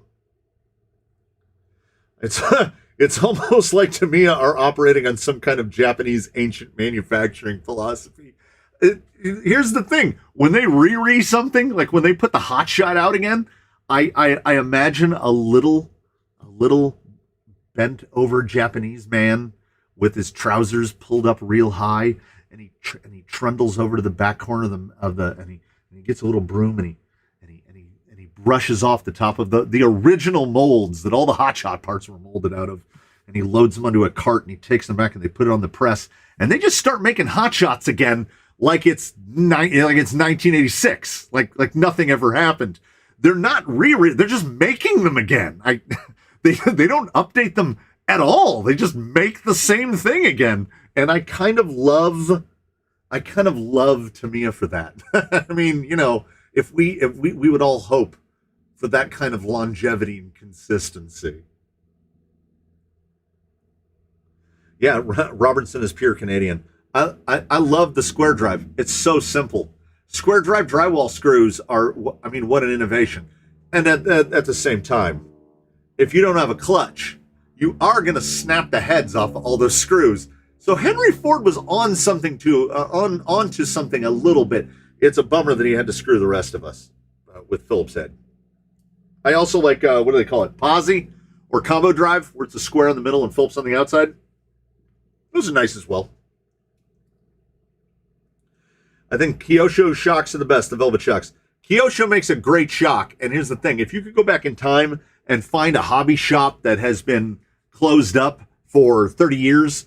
It's almost like Tamiya are operating on some kind of Japanese ancient manufacturing philosophy. Here's the thing. When they re something, like when they put the hot shot out again, I imagine a little bent over Japanese man with his trousers pulled up real high, and he trundles over to the back corner and he gets a little broom and he brushes off the top of the original molds that all the hotshot parts were molded out of, and he loads them onto a cart and he takes them back and they put it on the press, and they just start making hotshots again like it's 1986, like nothing ever happened. They're not they're just making them again. They don't update them at all. They just make the same thing again, and I kind of love Tamiya for that. I mean, if we would all hope for that kind of longevity and consistency. Yeah, Robertson is pure Canadian. I love the square drive. It's so simple. Square drive drywall screws are, I mean, what an innovation. And at the same time, if you don't have a clutch, you are going to snap the heads off all those screws. So Henry Ford was on something onto something a little bit. It's a bummer that he had to screw the rest of us with Phillips head. I also like, what do they call it? Posi or combo drive, where it's a square in the middle and Phillips on the outside. Those are nice as well. I think Kyosho shocks are the best, the Velvet shocks. Kyosho makes a great shock. And here's the thing. If you could go back in time and find a hobby shop that has been closed up for 30 years,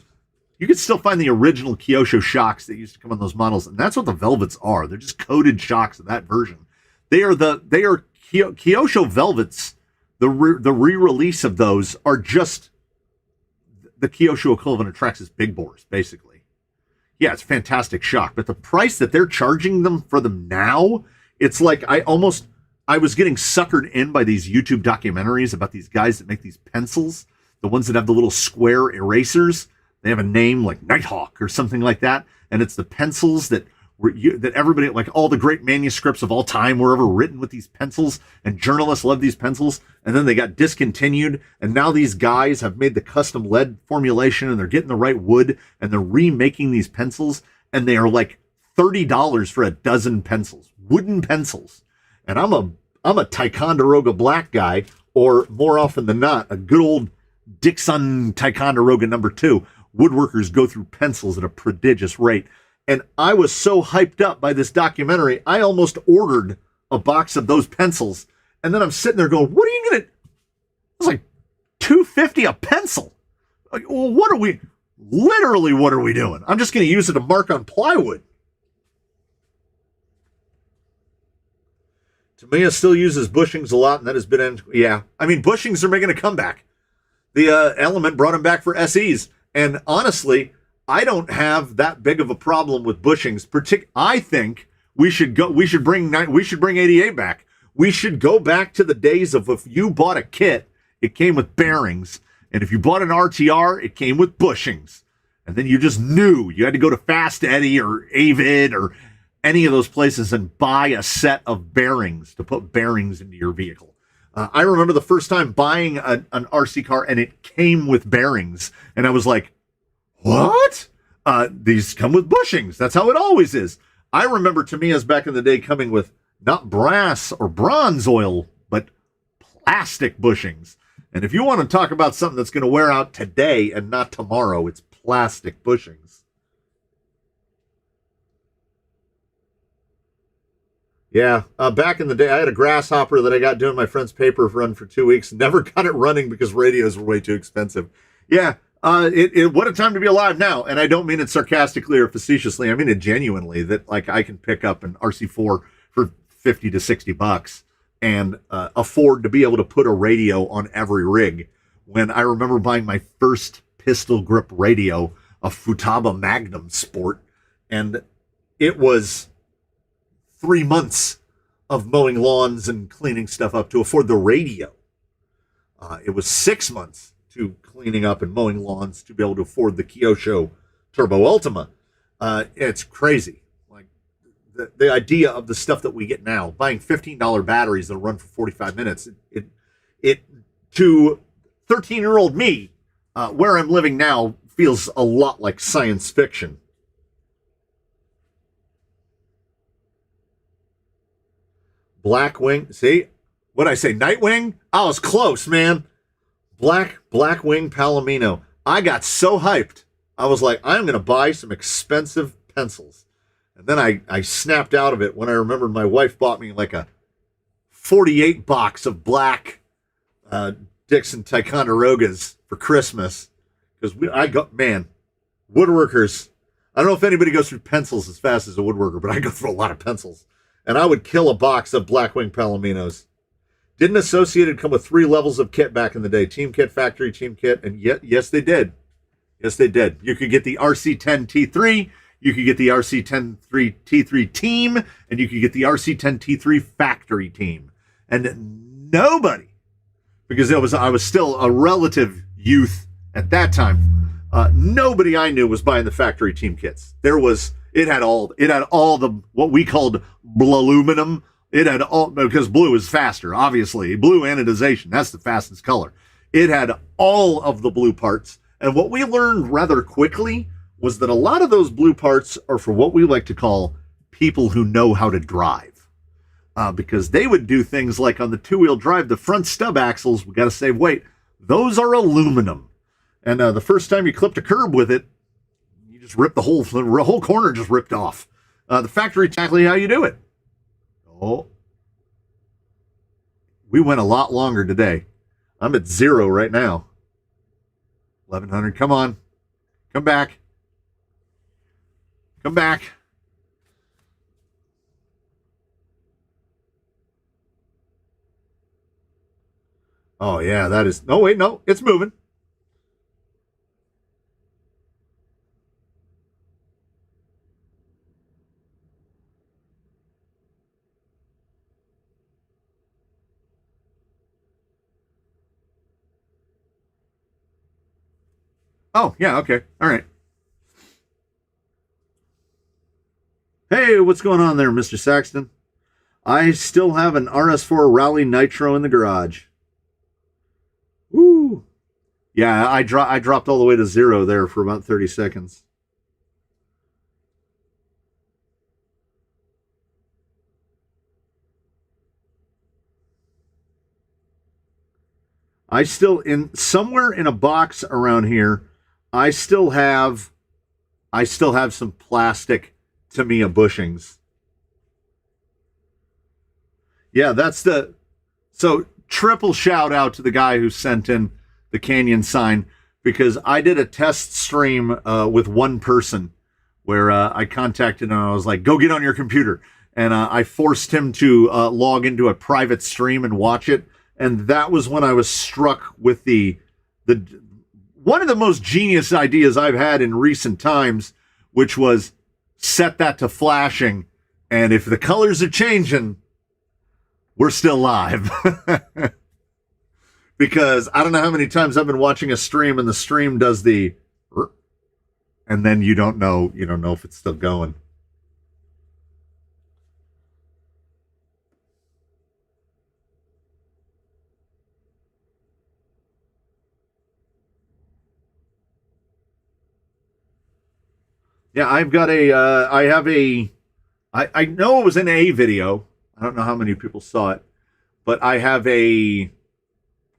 you could still find the original Kyosho shocks that used to come on those models. And that's what the Velvets are. They're just coated shocks of that version. They are Kyosho Velvets. The re-release of those are just the Kyosho equivalent of Traxxas Big Bores, basically. Yeah, it's a fantastic shock. But the price that they're charging them for them now, it's like I was getting suckered in by these YouTube documentaries about these guys that make these pencils, the ones that have the little square erasers. They have a name like Nighthawk or something like that. And it's the pencils that everybody, like all the great manuscripts of all time were ever written with these pencils, and journalists love these pencils. And then they got discontinued. And now these guys have made the custom lead formulation, and they're getting the right wood, and they're remaking these pencils. And they are like $30 for a dozen pencils, wooden pencils. And I'm a Ticonderoga black guy, or more often than not, a good old Dixon Ticonderoga number 2. Woodworkers go through pencils at a prodigious rate. And I was so hyped up by this documentary, I almost ordered a box of those pencils. And then I'm sitting there going, what are you going to... It's like $2.50 a pencil. Like, well, what are we doing? I'm just going to use it to mark on plywood. Tamiya still uses bushings a lot, and that has been... Yeah, I mean, bushings are making a comeback. The Element brought them back for SEs. And honestly, I don't have that big of a problem with bushings. I think we should bring 88 back. We should go back to the days of, if you bought a kit, it came with bearings, and if you bought an RTR, it came with bushings. And then you just knew you had to go to Fast Eddie or Avid or any of those places and buy a set of bearings to put bearings into your vehicle. I remember the first time buying an RC car, and it came with bearings. And I was like, what? These come with bushings. That's how it always is. I remember Tamiya's back in the day coming with not brass or bronze oil, but plastic bushings. And if you want to talk about something that's going to wear out today and not tomorrow, it's plastic bushings. Yeah, back in the day, I had a grasshopper that I got doing my friend's paper run for 2 weeks. Never got it running because radios were way too expensive. Yeah, what a time to be alive now. And I don't mean it sarcastically or facetiously. I mean it genuinely. That like I can pick up an RC4 for 50 to $60 and afford to be able to put a radio on every rig. When I remember buying my first pistol grip radio, a Futaba Magnum Sport, and it was 3 months of mowing lawns and cleaning stuff up to afford the radio. It was 6 months to cleaning up and mowing lawns to be able to afford the Kyosho Turbo Ultima. It's crazy. Like the idea of the stuff that we get now, buying $15 batteries that'll run for 45 minutes, it to 13-year-old me, where I'm living now, feels a lot like science fiction. Blackwing, see? What'd I say, Nightwing? I was close, man. Blackwing Palomino. I got so hyped. I was like, I'm going to buy some expensive pencils. And then I snapped out of it when I remembered my wife bought me like a 48 box of black Dixon Ticonderogas for Christmas. Because woodworkers. I don't know if anybody goes through pencils as fast as a woodworker, but I go through a lot of pencils. And I would kill a box of Blackwing Palominos. Didn't Associated come with 3 levels of kit back in the day? Team kit, factory team kit, and yes, they did. Yes, they did. You could get the RC10 T3, you could get the RC10 T3 team, and you could get the RC10 T3 factory team. And nobody, because I was still a relative youth at that time, nobody I knew was buying the factory team kits. It had all the what we called blualuminum. It had all, because blue is faster, obviously. Blue anodization, that's the fastest color. It had all of the blue parts. And what we learned rather quickly was that a lot of those blue parts are for what we like to call people who know how to drive. Because they would do things like on the 2-wheel drive, the front stub axles, we got to save weight. Those are aluminum. And the first time you clipped a curb with it, just ripped the whole corner just ripped off. The factory exactly how you do it. Oh, we went a lot longer today. I'm at 0 right now. 1100. Come on, come back. Come back. Oh yeah, that is. No wait, no, it's moving. Oh, yeah, okay. All right. Hey, what's going on there, Mr. Saxton? I still have an RS4 Rally Nitro in the garage. Woo! Yeah, I dropped all the way to 0 there for about 30 seconds. I still, somewhere in a box around here, I still have some plastic Tamiya bushings. Yeah, so triple shout out to the guy who sent in the Canyon sign, because I did a test stream with one person where I contacted him and I was like, go get on your computer. And I forced him to log into a private stream and watch it. And that was when I was struck with the one of the most genius ideas I've had in recent times, which was set that to flashing. And if the colors are changing, we're still live. Because I don't know how many times I've been watching a stream and the stream does the, and then you don't know if it's still going. Yeah, I know it was an A video. I don't know how many people saw it, but I have a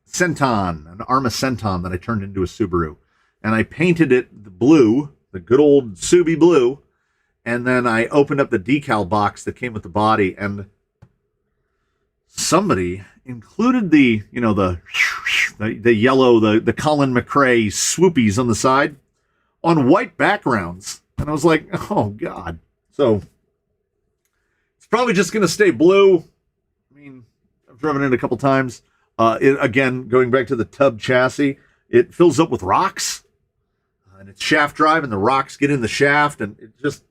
Senton, an Arma Senton that I turned into a Subaru. And I painted it the blue, the good old Subi blue. And then I opened up the decal box that came with the body. And somebody included the yellow, the Colin McRae swoopies on the side on white backgrounds. And I was like, oh, God. So it's probably just going to stay blue. I mean, I've driven it a couple times. Again, going back to the tub chassis, it fills up with rocks. And it's shaft drive, and the rocks get in the shaft. And it just...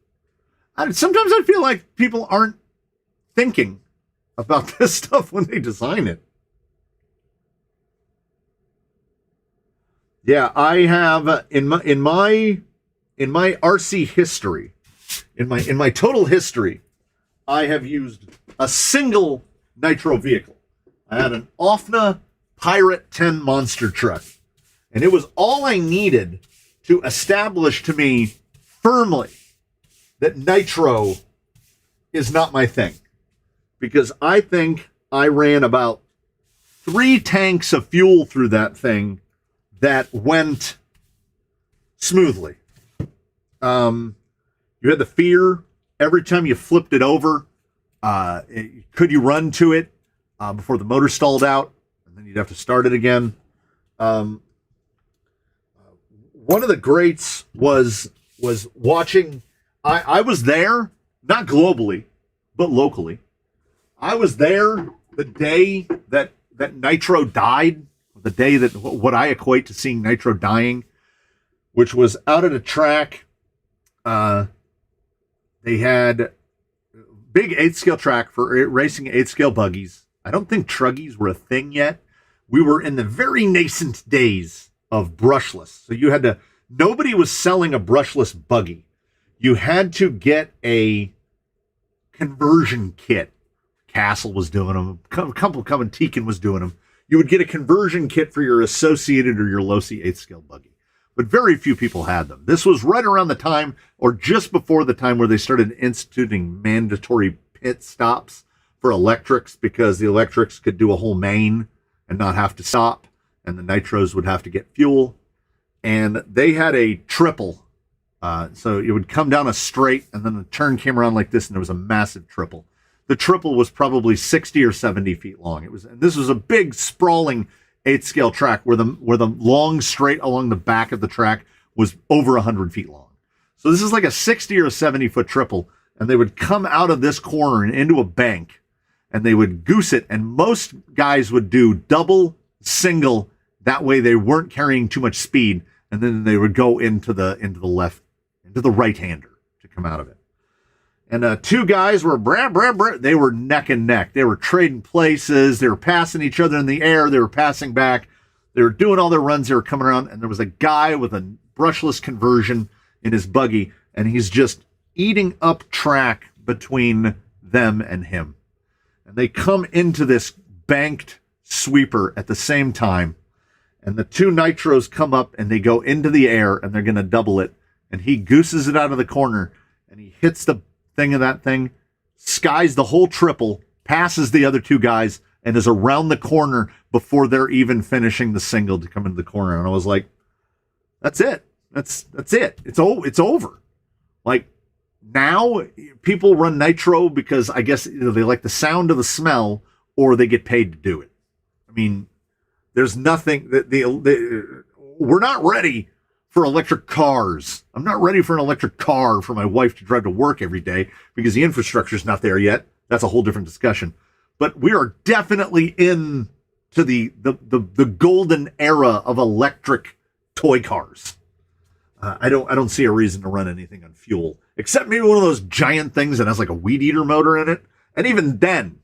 sometimes I feel like people aren't thinking about this stuff when they design it. Yeah, I have in my RC history, in my total history, I have used a single nitro vehicle. I had an OFNA Pirate 10 monster truck, and it was all I needed to establish to me firmly that nitro is not my thing. Because I think I ran about 3 tanks of fuel through that thing that went smoothly. You had the fear every time you flipped it over. Could you run to it before the motor stalled out? And then you'd have to start it again. One of the greats was watching. I was there, not globally, but locally. I was there the day that Nitro died, the day that what I equate to seeing Nitro dying, which was out at a track. They had big 8-scale track for racing 8-scale buggies. I don't think truggies were a thing yet. We were in the very nascent days of brushless. So nobody was selling a brushless buggy. You had to get a conversion kit. Castle was doing them. A couple coming, Tekin was doing them. You would get a conversion kit for your Associated or your Losi 8-scale buggy. But very few people had them. This was right around the time, or just before the time, where they started instituting mandatory pit stops for electrics, because the electrics could do a whole main and not have to stop, and the nitros would have to get fuel. And they had a triple. So it would come down a straight, and then the turn came around like this, and there was a massive triple. The triple was probably 60 or 70 feet long. And this was a big, sprawling 8-scale track where the long straight along the back of the track was over 100 feet long. So this is like a 60 or 70 foot triple, and they would come out of this corner and into a bank, and they would goose it. And most guys would do double, single. That way they weren't carrying too much speed, and then they would go into the right-hander to come out of it. And 2 guys were they were neck and neck. They were trading places. They were passing each other in the air. They were passing back. They were doing all their runs. They were coming around, and there was a guy with a brushless conversion in his buggy, and he's just eating up track between them and him. And they come into this banked sweeper at the same time, and the 2 nitros come up, and they go into the air, and they're going to double it, and he gooses it out of the corner, and he hits the thing of that thing, skies the whole triple, passes the other 2 guys, and is around the corner before they're even finishing the single to come into the corner. And I was like, that's it. That's it. It's over. Like, now people run nitro because I guess either they like the sound of the smell or they get paid to do it. I mean, there's nothing that we're not ready for electric cars. I'm not ready for an electric car for my wife to drive to work every day because the infrastructure's not there yet. That's a whole different discussion. But we are definitely in to the golden era of electric toy cars. I don't see a reason to run anything on fuel, except maybe one of those giant things that has like a weed eater motor in it. And even then,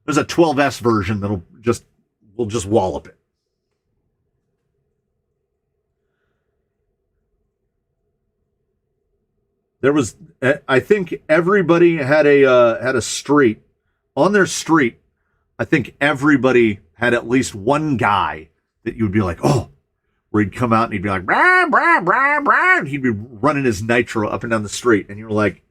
there's a 12S version we'll just wallop it. There was, I think everybody had a street. On their street, I think everybody had at least one guy that you would be like, oh, where he'd come out and he'd be like, brah, brah, brah, brah, and he'd be running his nitro up and down the street. And you're like,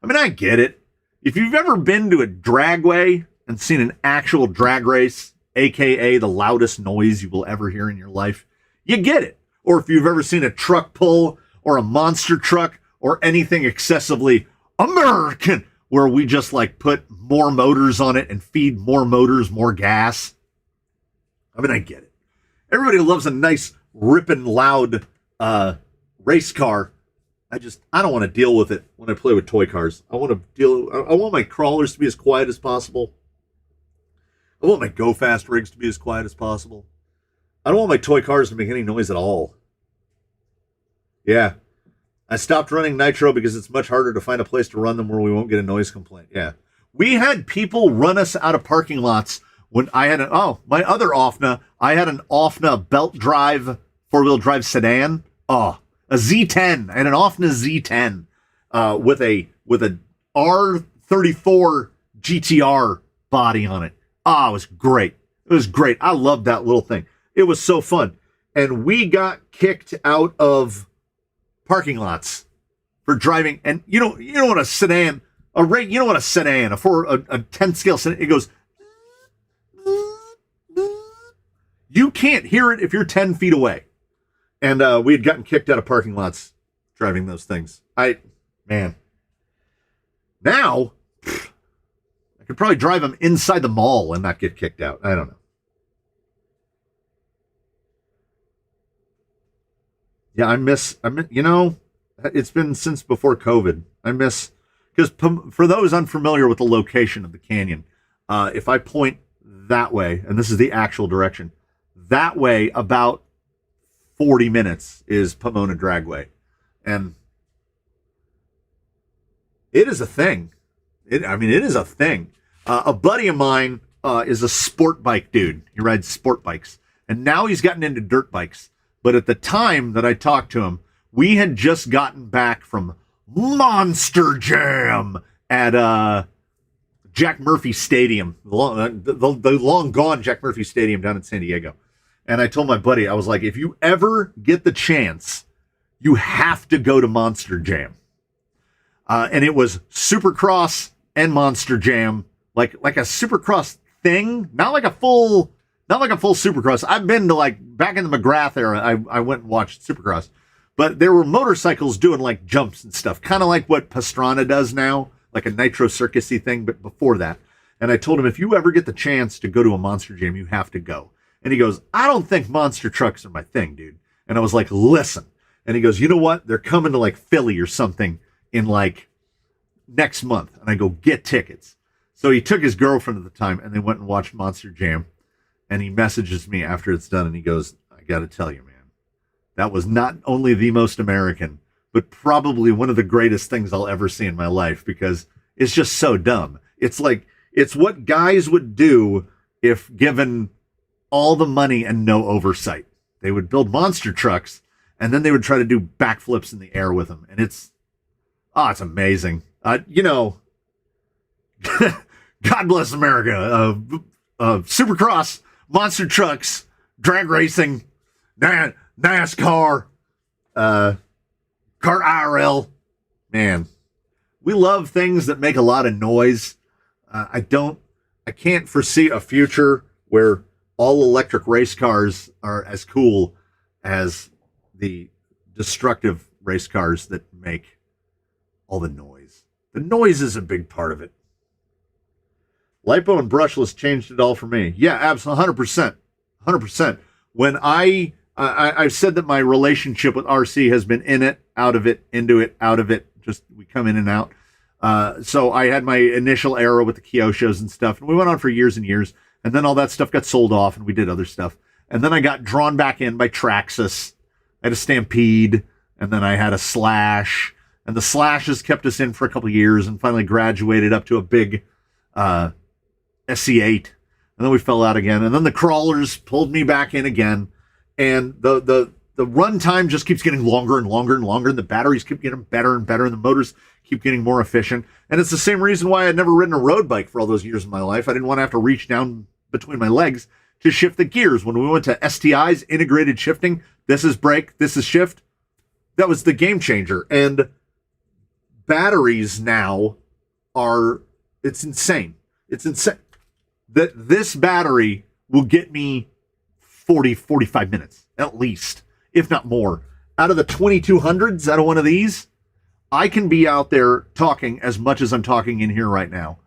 I mean, I get it. If you've ever been to a dragway and seen an actual drag race, aka the loudest noise you will ever hear in your life, you get it. Or if you've ever seen a truck pull or a monster truck, or anything excessively American where we just like put more motors on it and feed more motors, more gas. I mean, I get it. Everybody loves a nice, ripping, loud race car. I don't want to deal with it when I play with toy cars. I want my crawlers to be as quiet as possible. I want my go fast rigs to be as quiet as possible. I don't want my toy cars to make any noise at all. Yeah. I stopped running nitro because it's much harder to find a place to run them where we won't get a noise complaint. Yeah. We had people run us out of parking lots when I had my other OFNA. I had an OFNA belt drive, 4-wheel drive sedan. A Z10. I had an OFNA Z10 with a R34 GTR body on it. It was great. It was great. I loved that little thing. It was so fun. And we got kicked out of parking lots for driving. And you know what a sedan, a 10 scale sedan, it goes. You can't hear it if you're 10 feet away. And we had gotten kicked out of parking lots driving those things. Now, I could probably drive them inside the mall and not get kicked out. I don't know. Yeah, it's been since before COVID. Because for those unfamiliar with the location of the canyon, if I point that way, and this is the actual direction, that way about 40 minutes is Pomona Dragway. And it is a thing. It is a thing. A buddy of mine is a sport bike dude. He rides sport bikes. And now he's gotten into dirt bikes. But at the time that I talked to him, we had just gotten back from Monster Jam at Jack Murphy Stadium, the long gone Jack Murphy Stadium down in San Diego. And I told my buddy, I was like, if you ever get the chance, you have to go to Monster Jam. And it was Supercross and Monster Jam, like a Supercross thing, not like a full Supercross. I've been to, like, back in the McGrath era, I went and watched Supercross. But there were motorcycles doing like jumps and stuff, kind of like what Pastrana does now, like a Nitro Circusy thing, but before that. And I told him, if you ever get the chance to go to a Monster Jam, you have to go. And he goes, I don't think monster trucks are my thing, dude. And I was like, listen. And he goes, you know what? They're coming to like Philly or something in like next month. And I go, get tickets. So he took his girlfriend at the time and they went and watched Monster Jam. And he messages me after it's done and he goes, I got to tell you, man, that was not only the most American, but probably one of the greatest things I'll ever see in my life, because it's just so dumb. It's like, it's what guys would do if given all the money and no oversight. They would build monster trucks and then they would try to do backflips in the air with them. And it's amazing. God bless America. Supercross, monster trucks, drag racing, NASCAR, kart IRL. Man, we love things that make a lot of noise. I can't foresee a future where all electric race cars are as cool as the destructive race cars that make all the noise. The noise is a big part of it. Lipo and brushless changed it all for me. Yeah, absolutely, 100%. 100%. When I've said that my relationship with RC has been in it, out of it, into it, out of it. Just, we come in and out. So I had my initial era with the Kyoshos and stuff, and we went on for years and years. And then all that stuff got sold off, and we did other stuff. And then I got drawn back in by Traxxas. I had a Stampede, and then I had a Slash. And the Slashes kept us in for a couple of years and finally graduated up to a big SC8. And then we fell out again. And then the Crawlers pulled me back in again. And the run time just keeps getting longer and longer and longer. And the batteries keep getting better and better. And the motors keep getting more efficient. And it's the same reason why I'd never ridden a road bike for all those years of my life. I didn't want to have to reach down between my legs to shift the gears. When we went to STI's, integrated shifting, this is brake, this is shift. That was the game changer. And batteries now it's insane. It's insane that this battery will get me 40, 45 minutes at least, if not more. Out of the 2200s, out of one of these, I can be out there talking as much as I'm talking in here right now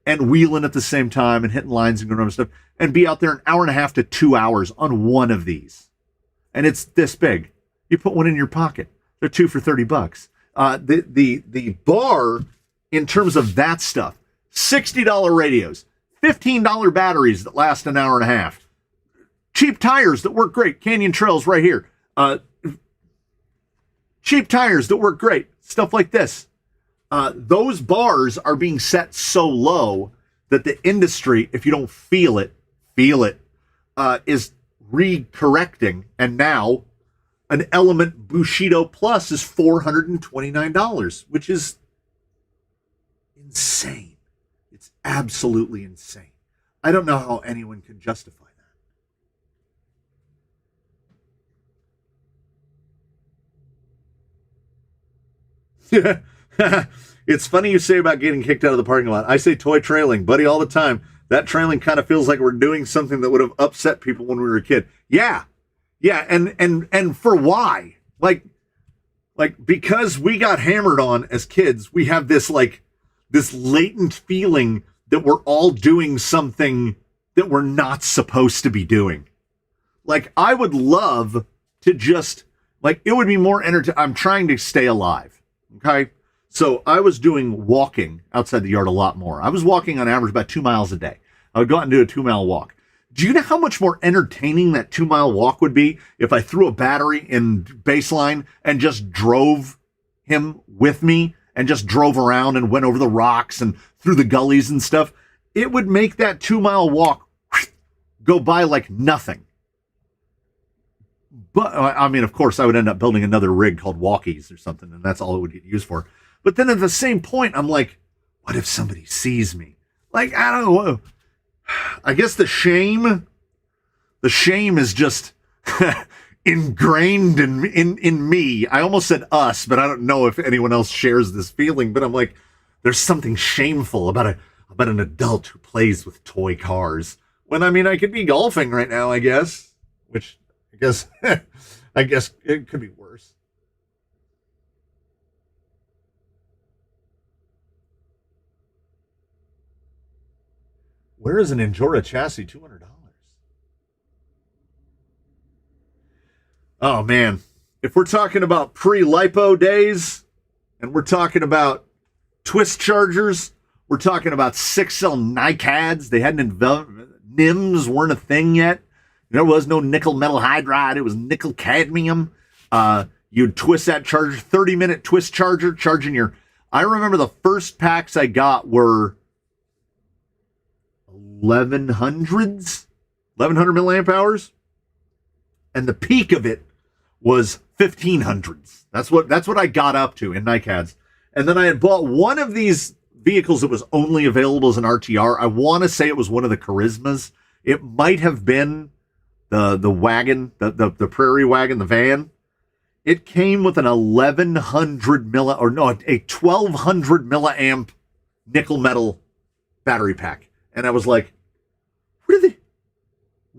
and wheeling at the same time and hitting lines and going over stuff and be out there an hour and a half to 2 hours on one of these. And it's this big. You put one in your pocket. They're two for $30. The bar in terms of that stuff, $60 radios, $15 batteries that last an hour and a half, cheap tires that work great. Canyon Trails right here. Cheap tires that work great. Stuff like this. Those bars are being set so low that the industry, if you don't feel it, is re-correcting. And now an Element Bushido Plus is $429, which is insane. It's absolutely insane. I don't know how anyone can justify that. It's funny you say about getting kicked out of the parking lot. I say toy trailing, buddy, all the time. That trailing kind of feels like we're doing something that would have upset people when we were a kid. Yeah, and for why? Like because we got hammered on as kids, we have this latent feeling that we're all doing something that we're not supposed to be doing. Like, I would love to just, it would be more entertaining. I'm trying to stay alive. Okay. So I was doing walking outside the yard a lot more. I was walking on average about 2 miles a day. I would go out and do a 2-mile walk. Do you know how much more entertaining that 2-mile walk would be if I threw a battery in baseline and just drove him with me and just drove around and went over the rocks and through the gullies and stuff? It would make that 2-mile walk go by like nothing. But I mean, of course, I would end up building another rig called Walkies or something, and that's all it would get used for. But then at the same point, I'm like, what if somebody sees me? I don't know. I guess the shame is just ingrained in me. I almost said us, but I don't know if anyone else shares this feeling. But I'm like, there's something shameful about an adult who plays with toy cars. When, I mean, I could be golfing right now, I guess, which I guess it could be worse. Where is an Endura chassis? $200. Oh man, if we're talking about pre-lipo days, and we're talking about twist chargers, we're talking about 6-cell NiCads. They hadn't invented NIMS, weren't a thing yet. There was no nickel metal hydride. It was nickel cadmium. You'd twist that charger, 30-minute twist charger, charging your. I remember the first packs I got were 1100s, 1100 milliamp hours, and the peak of it was 1500s. That's what I got up to in NiCads. And then I had bought one of these vehicles that was only available as an RTR. I want to say it was one of the Charismas. It might have been the wagon, the prairie wagon, the van. It came with an 1200 milliamp nickel metal battery pack. And I was like, where did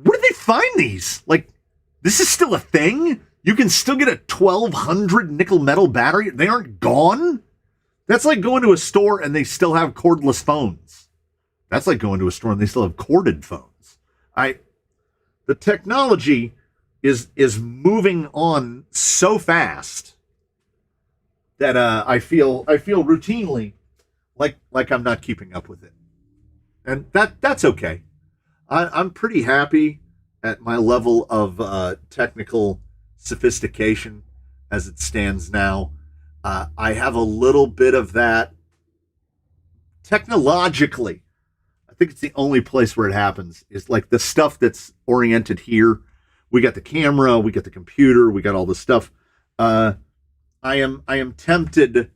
they find these? Like, this is still a thing? You can still get a 1200 nickel metal battery? They aren't gone? That's like going to a store and they still have cordless phones. That's like going to a store and they still have corded phones. The technology is moving on so fast that I feel routinely like I'm not keeping up with it. And that's okay. I'm pretty happy at my level of technical sophistication as it stands now. I have a little bit of that technologically. I think it's the only place where it happens is like the stuff that's oriented here. We got the camera, we got the computer, we got all this stuff. I am tempted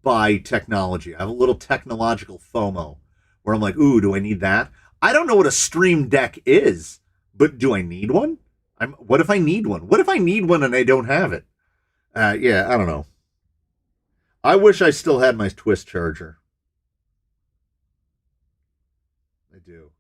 by technology. I have a little technological FOMO where I'm like, ooh, do I need that? I don't know what a Stream Deck is, but do I need one? What if I need one? What if I need one and I don't have it? Yeah, I don't know. I wish I still had my twist charger. I do.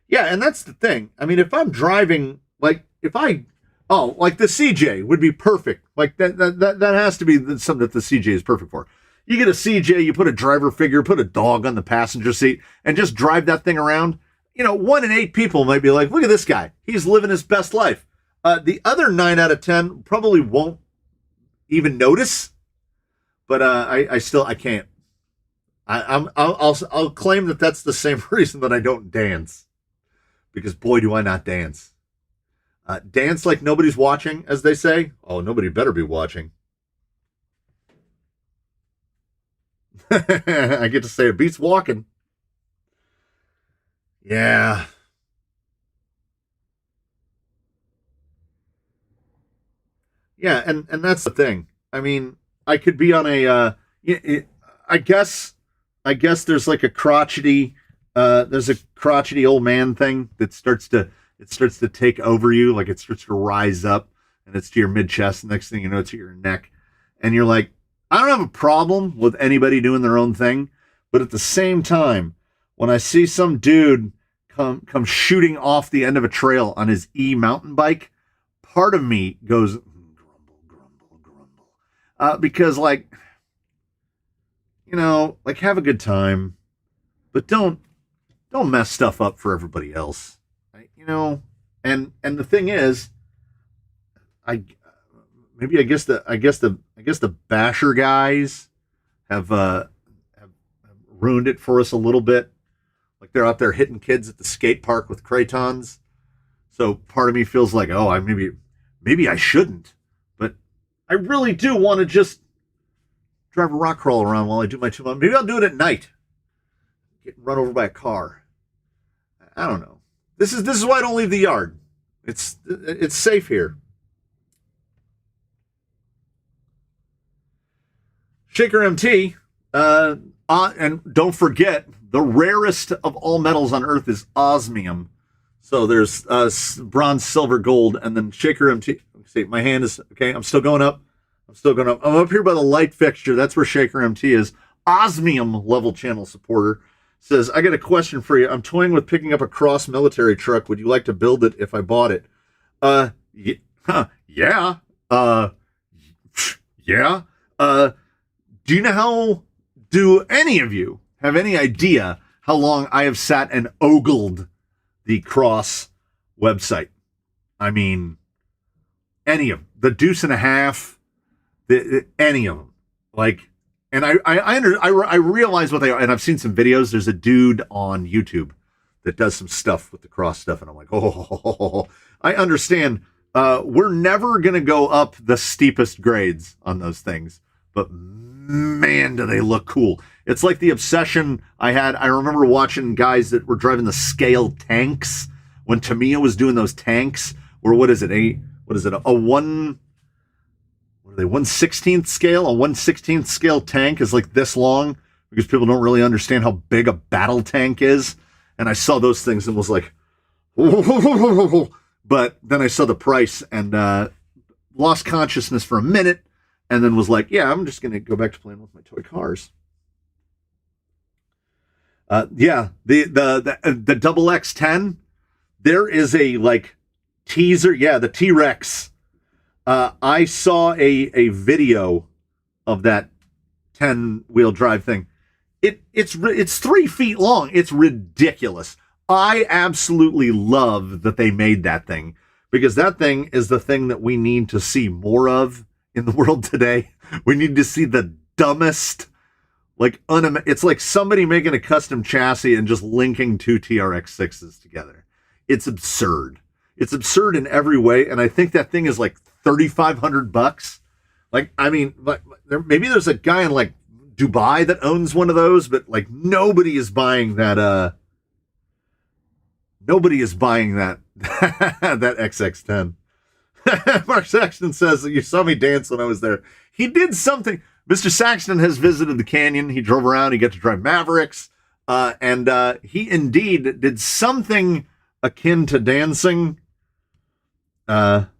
Yeah, and that's the thing. I mean, if I'm driving, like, if I Oh, like the CJ would be perfect. Like that has to be something that the CJ is perfect for. You get a CJ, you put a driver figure, put a dog on the passenger seat, and just drive that thing around. 1 in 8 people might be like, look at this guy. He's living his best life. The other 9 out of 10 probably won't even notice, but I can't. I'll claim that that's the same reason that I don't dance, because boy, do I not dance. Dance like nobody's watching, as they say. Oh, nobody better be watching. I get to say it beats walking. Yeah. Yeah, and that's the thing. I mean, I could be on a I guess there's like a crotchety old man thing that starts to take over you, like it starts to rise up and it's to your mid chest. Next thing you know, it's to your neck. And you're like, I don't have a problem with anybody doing their own thing, but at the same time, when I see some dude come shooting off the end of a trail on his mountain bike, part of me goes grumble, because like have a good time, but don't mess stuff up for everybody else, and the thing is, I guess the basher guys have ruined it for us a little bit. Like they're out there hitting kids at the skate park with crayons. So part of me feels like, oh, maybe I shouldn't, but I really do want to just drive a rock crawl around while I do my 2 months. Maybe I'll do it at night. Getting run over by a car. I don't know. This is why I don't leave the yard. It's safe here. Shaker MT, and don't forget, the rarest of all metals on Earth is osmium. So there's bronze, silver, gold, and then Shaker MT. See, my hand is okay. I'm still going up. I'm up here by the light fixture. That's where Shaker MT is. Osmium level channel supporter says, I got a question for you. I'm toying with picking up a Cross military truck. Would you like to build it if I bought it? Yeah. Yeah. Do any of you have any idea how long I have sat and ogled the Cross website? I mean, any of them. The Deuce and a Half, any of them. Like, and I realize what they are, and I've seen some videos. There's a dude on YouTube that does some stuff with the Cross stuff, and I'm like, oh, I understand. We're never going to go up the steepest grades on those things, but man, do they look cool. It's like the obsession I had. I remember watching guys that were driving the scale tanks when Tamiya was doing those tanks, or what is it? A 1/16th scale? A 1/16th scale tank is like this long, because people don't really understand how big a battle tank is. And I saw those things and was like, but then I saw the price and lost consciousness for a minute, and then was like, yeah, I'm just going to go back to playing with my toy cars. The double X10, there is a like teaser. Yeah, the T-Rex. I saw a video of that 10-wheel drive thing. It's 3 feet long. It's ridiculous. I absolutely love that they made that thing, because that thing is the thing that we need to see more of in the world today. We need to see the dumbest, like it's like somebody making a custom chassis and just linking 2 TRX6s together. It's absurd. It's absurd in every way, and I think that thing is like $3,500. Like, I mean, maybe there's a guy in like Dubai that owns one of those, but like nobody is buying that. Nobody is buying that that XX10. Mark Saxton says that you saw me dance when I was there. He did something. Mr. Saxton has visited the canyon. He drove around. He got to drive Mavericks, and he indeed did something akin to dancing. They're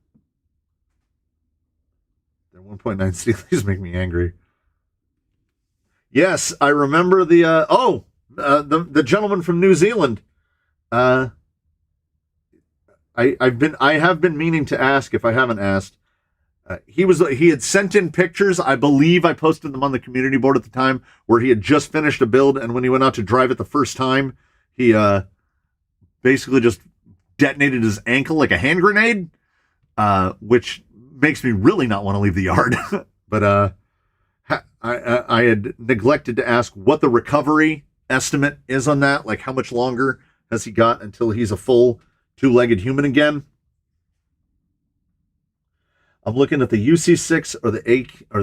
1.9 Steelies make me angry. Yes, I remember the gentleman from New Zealand. I have been meaning to ask if I haven't asked. He had sent in pictures. I believe I posted them on the community board at the time where he had just finished a build, and when he went out to drive it the first time, he basically just detonated his ankle like a hand grenade, which makes me really not want to leave the yard. But I had neglected to ask what the recovery estimate is on that. Like, how much longer has he got until he's a full two-legged human again? I'm looking at the UC6 or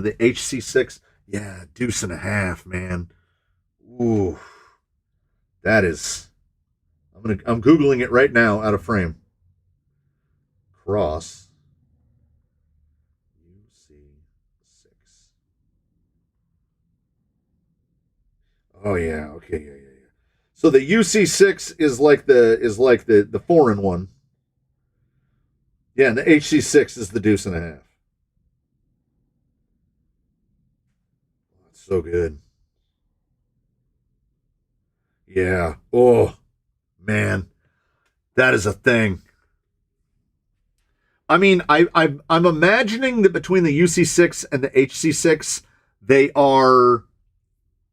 the HC6. Yeah, deuce and a half, man. Ooh, that is. I'm googling it right now, out of frame. Cross UC6. Oh yeah, okay, yeah. So the UC6 is like the foreign one. Yeah, and the HC6 is the deuce and a half. That's so good. Yeah. Oh, man. That is a thing. I mean, I'm imagining that between the UC6 and the HC6, they're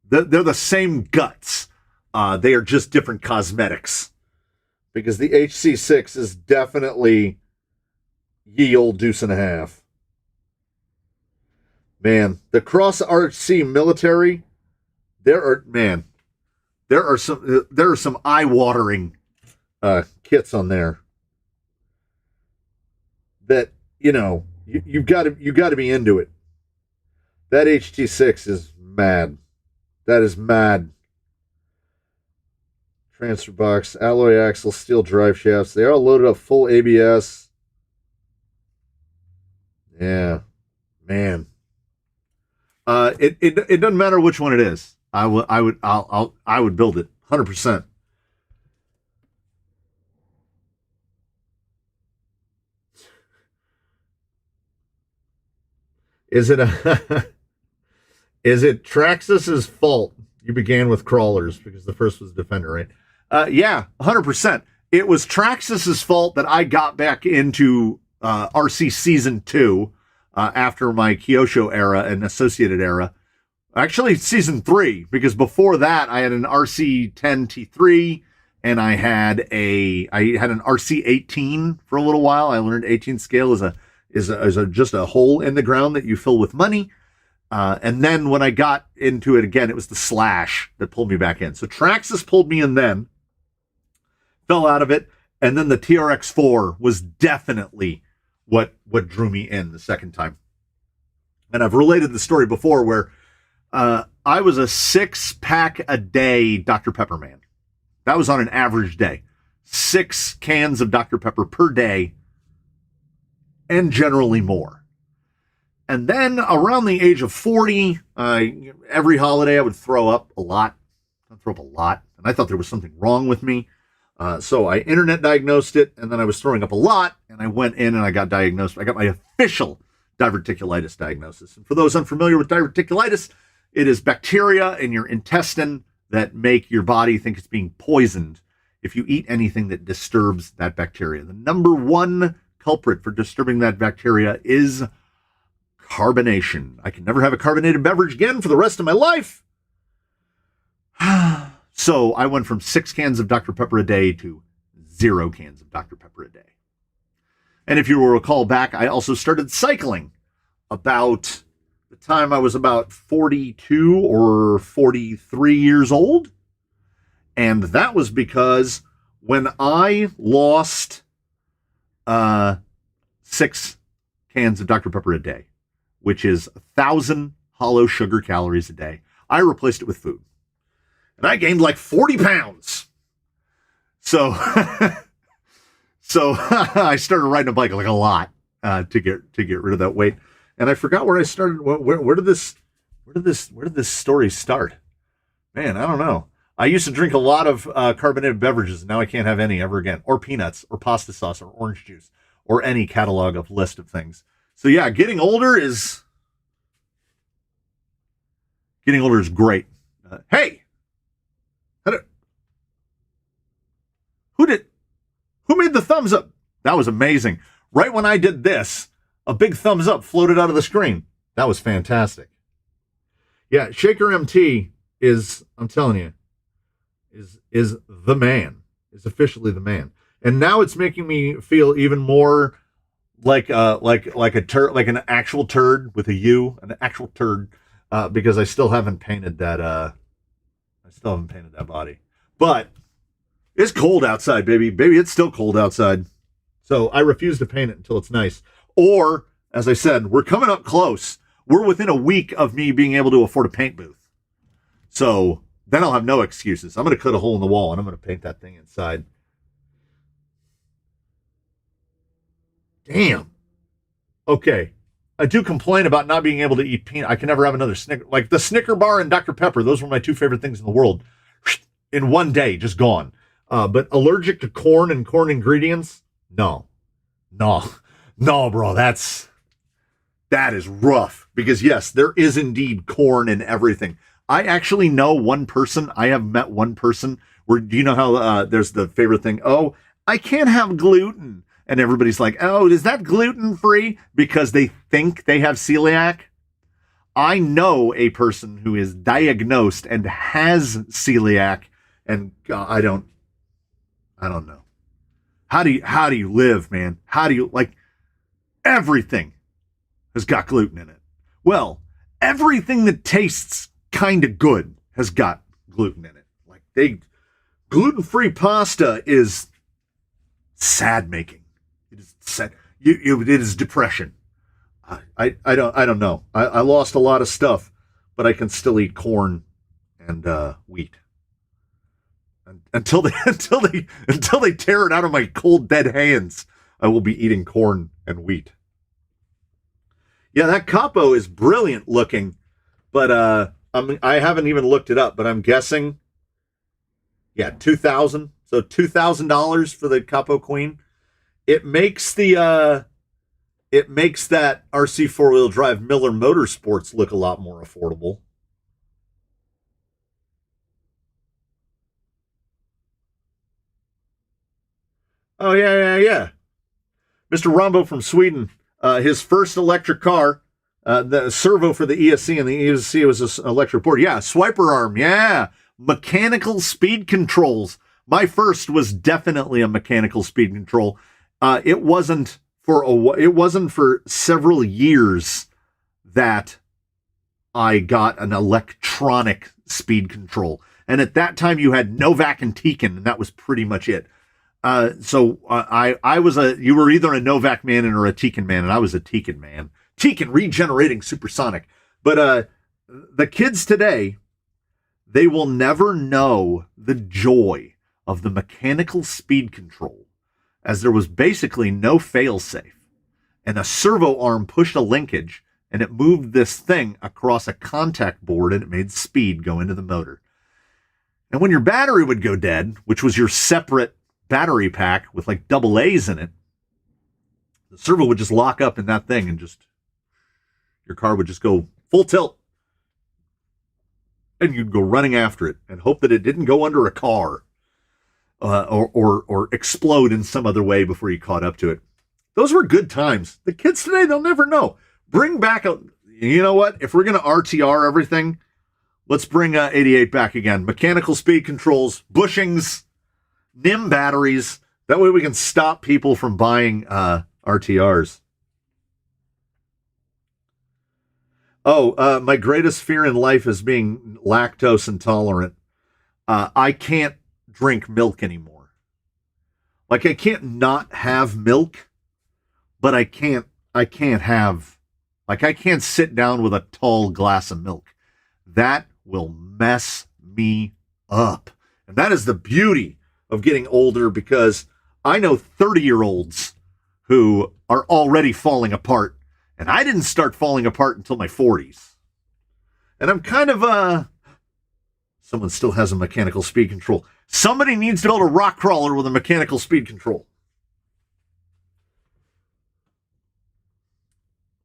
the same guts. They are just different cosmetics. Because the HC6 is definitely ye old deuce and a half. Man, the Cross RC military, there are some eye-watering kits on there that, you've got to be into it. That HT6 is mad. That is mad. Transfer box, alloy axle, steel drive shafts. They are loaded up full ABS. Yeah, man. It doesn't matter which one it is. I would build it 100%. Is it Traxxas's fault you began with crawlers because the first was Defender, right? Yeah, 100%. It was Traxxas's fault that I got back into RC Season 2 after my Kyosho era and Associated era. Actually, Season 3, because before that, I had an RC 10 T3, and I had an RC 18 for a little while. I learned 18 scale is just a hole in the ground that you fill with money. And then when I got into it again, it was the Slash that pulled me back in. So Traxxas pulled me in then, fell out of it, and then the TRX4 was definitely what drew me in the second time. And I've related the story before where I was a 6-pack a day Dr. Pepper man. That was on an average day. 6 cans of Dr. Pepper per day, and generally more. And then around the age of 40, every holiday I would throw up a lot. And I thought there was something wrong with me. So I internet diagnosed it, and then I was throwing up a lot, and I went in and I got diagnosed. I got my official diverticulitis diagnosis. And for those unfamiliar with diverticulitis, it is bacteria in your intestine that make your body think it's being poisoned if you eat anything that disturbs that bacteria. The number one culprit for disturbing that bacteria is carbonation. I can never have a carbonated beverage again for the rest of my life. So I went from 6 cans of Dr. Pepper a day to 0 cans of Dr. Pepper a day. And if you will recall back, I also started cycling about the time I was about 42 or 43 years old. And that was because when I lost 6 cans of Dr. Pepper a day, which is 1,000 hollow sugar calories a day, I replaced it with food. And I gained like 40 pounds. So, I started riding a bike like a lot to get rid of that weight. And I forgot where I started. Where did this story start? Man, I don't know. I used to drink a lot of carbonated beverages. And now I can't have any ever again, or peanuts, or pasta sauce, or orange juice, or any catalog of list of things. So yeah, getting older is great. Hey. Who made the thumbs up? That was amazing. Right when I did this, a big thumbs up floated out of the screen. That was fantastic. Yeah, Shaker MT is, I'm telling you, is the man. Is officially the man. And now it's making me feel even more like a turd, like an actual turd with a U, an actual turd, because I still haven't painted that body. But it's cold outside, baby. Baby, it's still cold outside. So I refuse to paint it until it's nice. Or, as I said, we're coming up close. We're within a week of me being able to afford a paint booth. So then I'll have no excuses. I'm going to cut a hole in the wall and I'm going to paint that thing inside. Damn. Okay. I do complain about not being able to eat peanut. I can never have another Snicker. Like the Snicker bar and Dr. Pepper, those were my two favorite things in the world. In one day, just gone. But allergic to corn and corn ingredients? No, bro. That is rough. Because yes, there is indeed corn in everything. I actually know one person. I have met one person where, do you know how there's the favorite thing? Oh, I can't have gluten. And everybody's like, oh, is that gluten free? Because they think they have celiac. I know a person who is diagnosed and has celiac, and I don't know. How do you live, man? How do you, like, everything has got gluten in it. Well, everything that tastes kind of good has got gluten in it. Like, gluten-free pasta is sad making. It is sad. It is depression. I don't know. I lost a lot of stuff, but I can still eat corn and wheat. Until they tear it out of my cold dead hands, I will be eating corn and wheat. Yeah, that capo is brilliant looking, but I haven't even looked it up, but I'm guessing, yeah, $2,000. So $2,000 for the Capo Queen. It makes that RC four-wheel drive Miller Motorsports look a lot more affordable. Oh, yeah. Mr. Rambo from Sweden, his first electric car, the servo for the ESC, and the ESC was an electric board. Yeah, swiper arm, yeah. Mechanical speed controls. My first was definitely a mechanical speed control. It wasn't for several years that I got an electronic speed control. And at that time you had Novak and Tekin, and that was pretty much it. You were either a Novak man or a Tekin man, and I was a Tekin man. Tekin regenerating supersonic. But the kids today, they will never know the joy of the mechanical speed control, as there was basically no failsafe, and a servo arm pushed a linkage, and it moved this thing across a contact board, and it made speed go into the motor. And when your battery would go dead, which was your separate battery pack with like double A's in it, the servo would just lock up in that thing, and your car would just go full tilt, and you'd go running after it and hope that it didn't go under a car or explode in some other way before you caught up to it. Those were good times. The kids today, they'll never know. Bring back you know what? If we're going to RTR everything, let's bring 88 back again. Mechanical speed controls, bushings, NIM batteries. That way we can stop people from buying RTRs. Oh, my greatest fear in life is being lactose intolerant. I can't drink milk anymore. Like, I can't not have milk, but I can't sit down with a tall glass of milk. That will mess me up. And that is the beauty of getting older, because I know 30-year-olds who are already falling apart, and I didn't start falling apart until my 40s. And I'm kind of someone still has a mechanical speed control. Somebody needs to build a rock crawler with a mechanical speed control.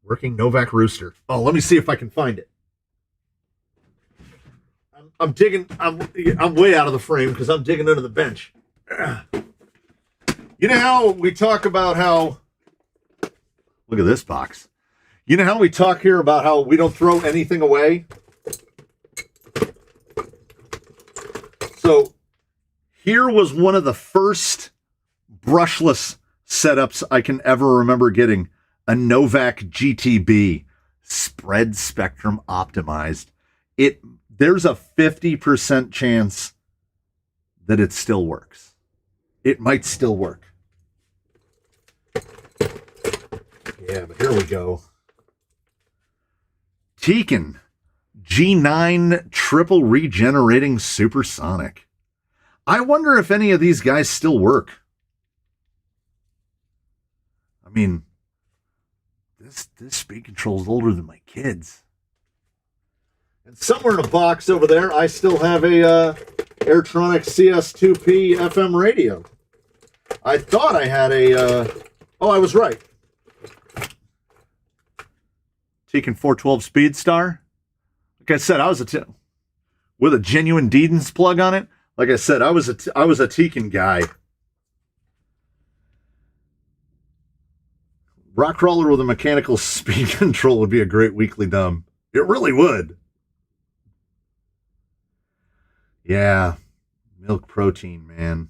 Working Novak Rooster. Oh, let me see if I can find it. I'm digging. I'm way out of the frame because I'm digging under the bench. You You know how we talk about how, look at this box. You know how we talk here about how we don't throw anything away? So here was one of the first brushless setups I can ever remember getting. A Novak GTB, spread spectrum optimized. There's a 50% chance that it still works. It might still work. Yeah, but here we go. Tekin G9 triple regenerating supersonic. I wonder if any of these guys still work. I mean, this speed control is older than my kids. And somewhere in a box over there, I still have a Airtronic CS2P FM radio. I thought I had I was right. Tekin 412 Speedstar. Like I said, with a genuine Deedens plug on it. Like I said, I was a Tekin guy. Rock crawler with a mechanical speed control would be a great weekly dumb. It really would. Yeah. Milk protein, man.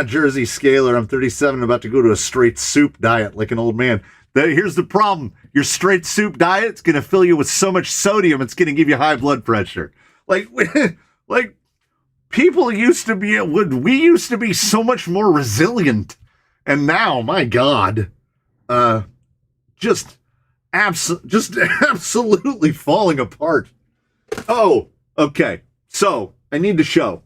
Jersey Scaler, I'm 37, about to go to a straight soup diet like an old man. Here's the problem. Your straight soup diet's going to fill you with so much sodium, it's going to give you high blood pressure. Like people used to be, we used to be so much more resilient. And now, my God, just absolutely falling apart. Oh, okay. So I need to show.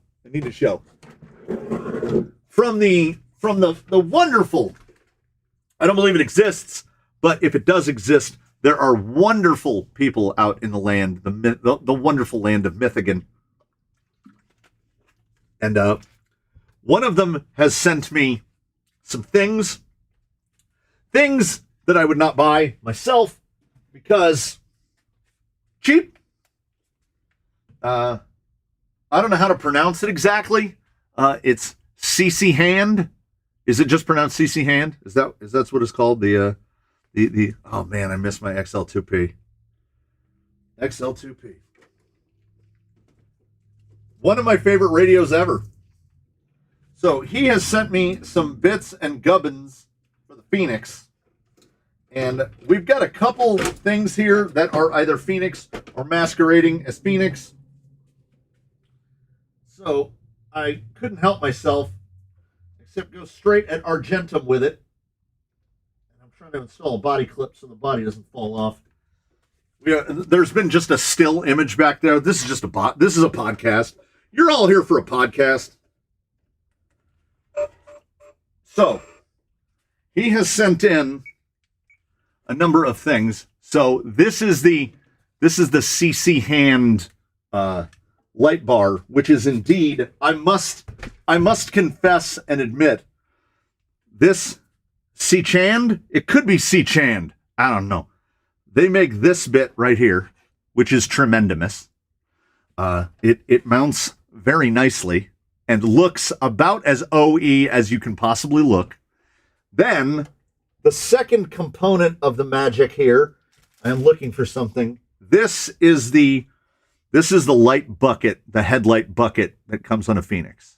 From the wonderful, I don't believe it exists, but if it does exist, there are wonderful people out in the land, the wonderful land of Mythigan. And one of them has sent me some things that I would not buy myself because cheap. I don't know how to pronounce it exactly. It's CC Hand. Is it just pronounced CC Hand? Is that's what it's called? The oh man, I miss my XL2P. XL2P. One of my favorite radios ever. So he has sent me some bits and gubbins for the Phoenix. And we've got a couple things here that are either Phoenix or masquerading as Phoenix. So I couldn't help myself except go straight at Argentum with it. And I'm trying to install a body clip so the body doesn't fall off. There's been just a still image back there. This is just this is a podcast. You're all here for a podcast. So he has sent in a number of things. So this is the CC Hand light bar, which is indeed, I must confess and admit, this C-Chand, it could be C-Chand, I don't know. They make this bit right here, which is tremendous. It mounts very nicely and looks about as OE as you can possibly look. Then the second component of the magic here, I'm looking for something. This is the light bucket, the headlight bucket that comes on a Phoenix.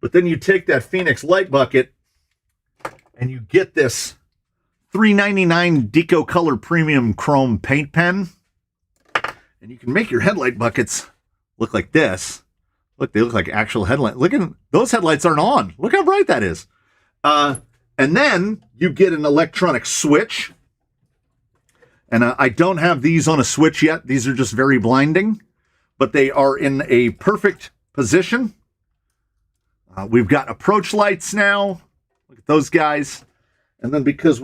But then you take that Phoenix light bucket and you get this $3.99 Deco Color Premium Chrome paint pen. And you can make your headlight buckets look like this. Look, they look like actual headlights. Look at those headlights aren't on. Look how bright that is. And then you get an electronic switch. And I don't have these on a switch yet. These are just very blinding. But they are in a perfect position. We've got approach lights now. Look at those guys. And then because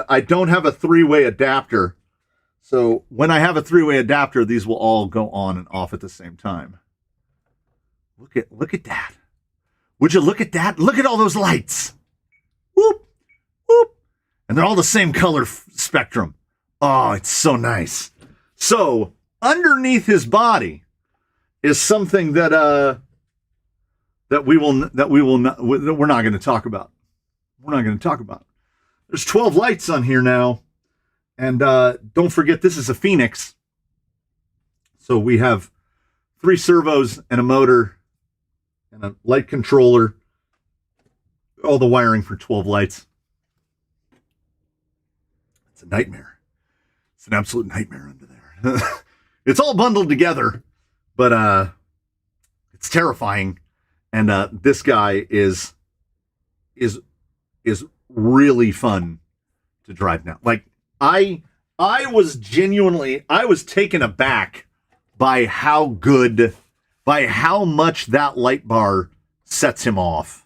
I don't have a three-way adapter, so when I have a three-way adapter, these will all go on and off at the same time. Look at that. Would you look at that? Look at all those lights. Whoop, whoop. And they're all the same color spectrum. Oh, it's so nice. So underneath his body is something that that we're not going to talk about. We're not going to talk about. There's 12 lights on here now. And don't forget, this is a Phoenix. So we have 3 servos and a motor and a light controller. All the wiring for 12 lights. It's a nightmare. It's an absolute nightmare under there. It's all bundled together, but it's terrifying. And this guy is really fun to drive now. Like I was taken aback by how much that light bar sets him off.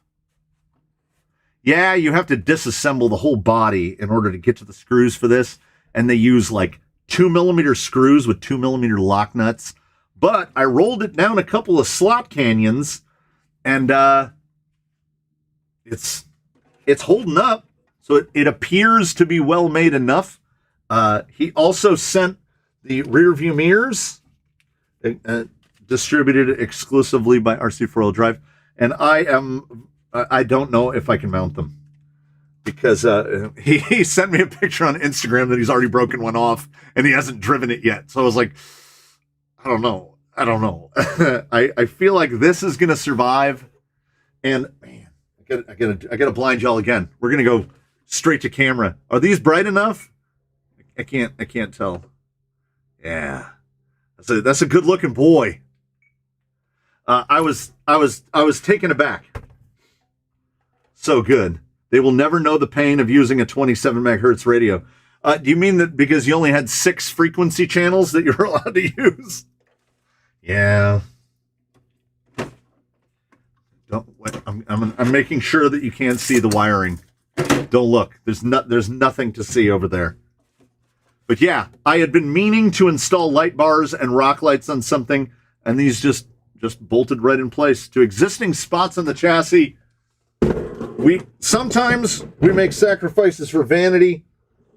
Yeah, you have to disassemble the whole body in order to get to the screws for this. And they use like 2mm screws with 2mm lock nuts. But I rolled it down a couple of slot canyons and it's holding up. So it appears to be well made enough. He also sent the rear view mirrors, distributed exclusively by RC4L Drive. And I don't know if I can mount them because he sent me a picture on Instagram that he's already broken one off and he hasn't driven it yet. So I was like, I don't know. I feel like this is going to survive. And man, I gotta blind y'all again. We're going to go straight to camera. Are these bright enough? I can't tell. Yeah, that's a good looking boy. I was taken aback. So good. They will never know the pain of using a 27 megahertz radio. Do you mean that because you only had 6 frequency channels that you're allowed to use? Yeah. I'm making sure that you can't see the wiring. Don't look. There's nothing to see over there. But yeah, I had been meaning to install light bars and rock lights on something, and these just bolted right in place to existing spots on the chassis. Sometimes we make sacrifices for vanity,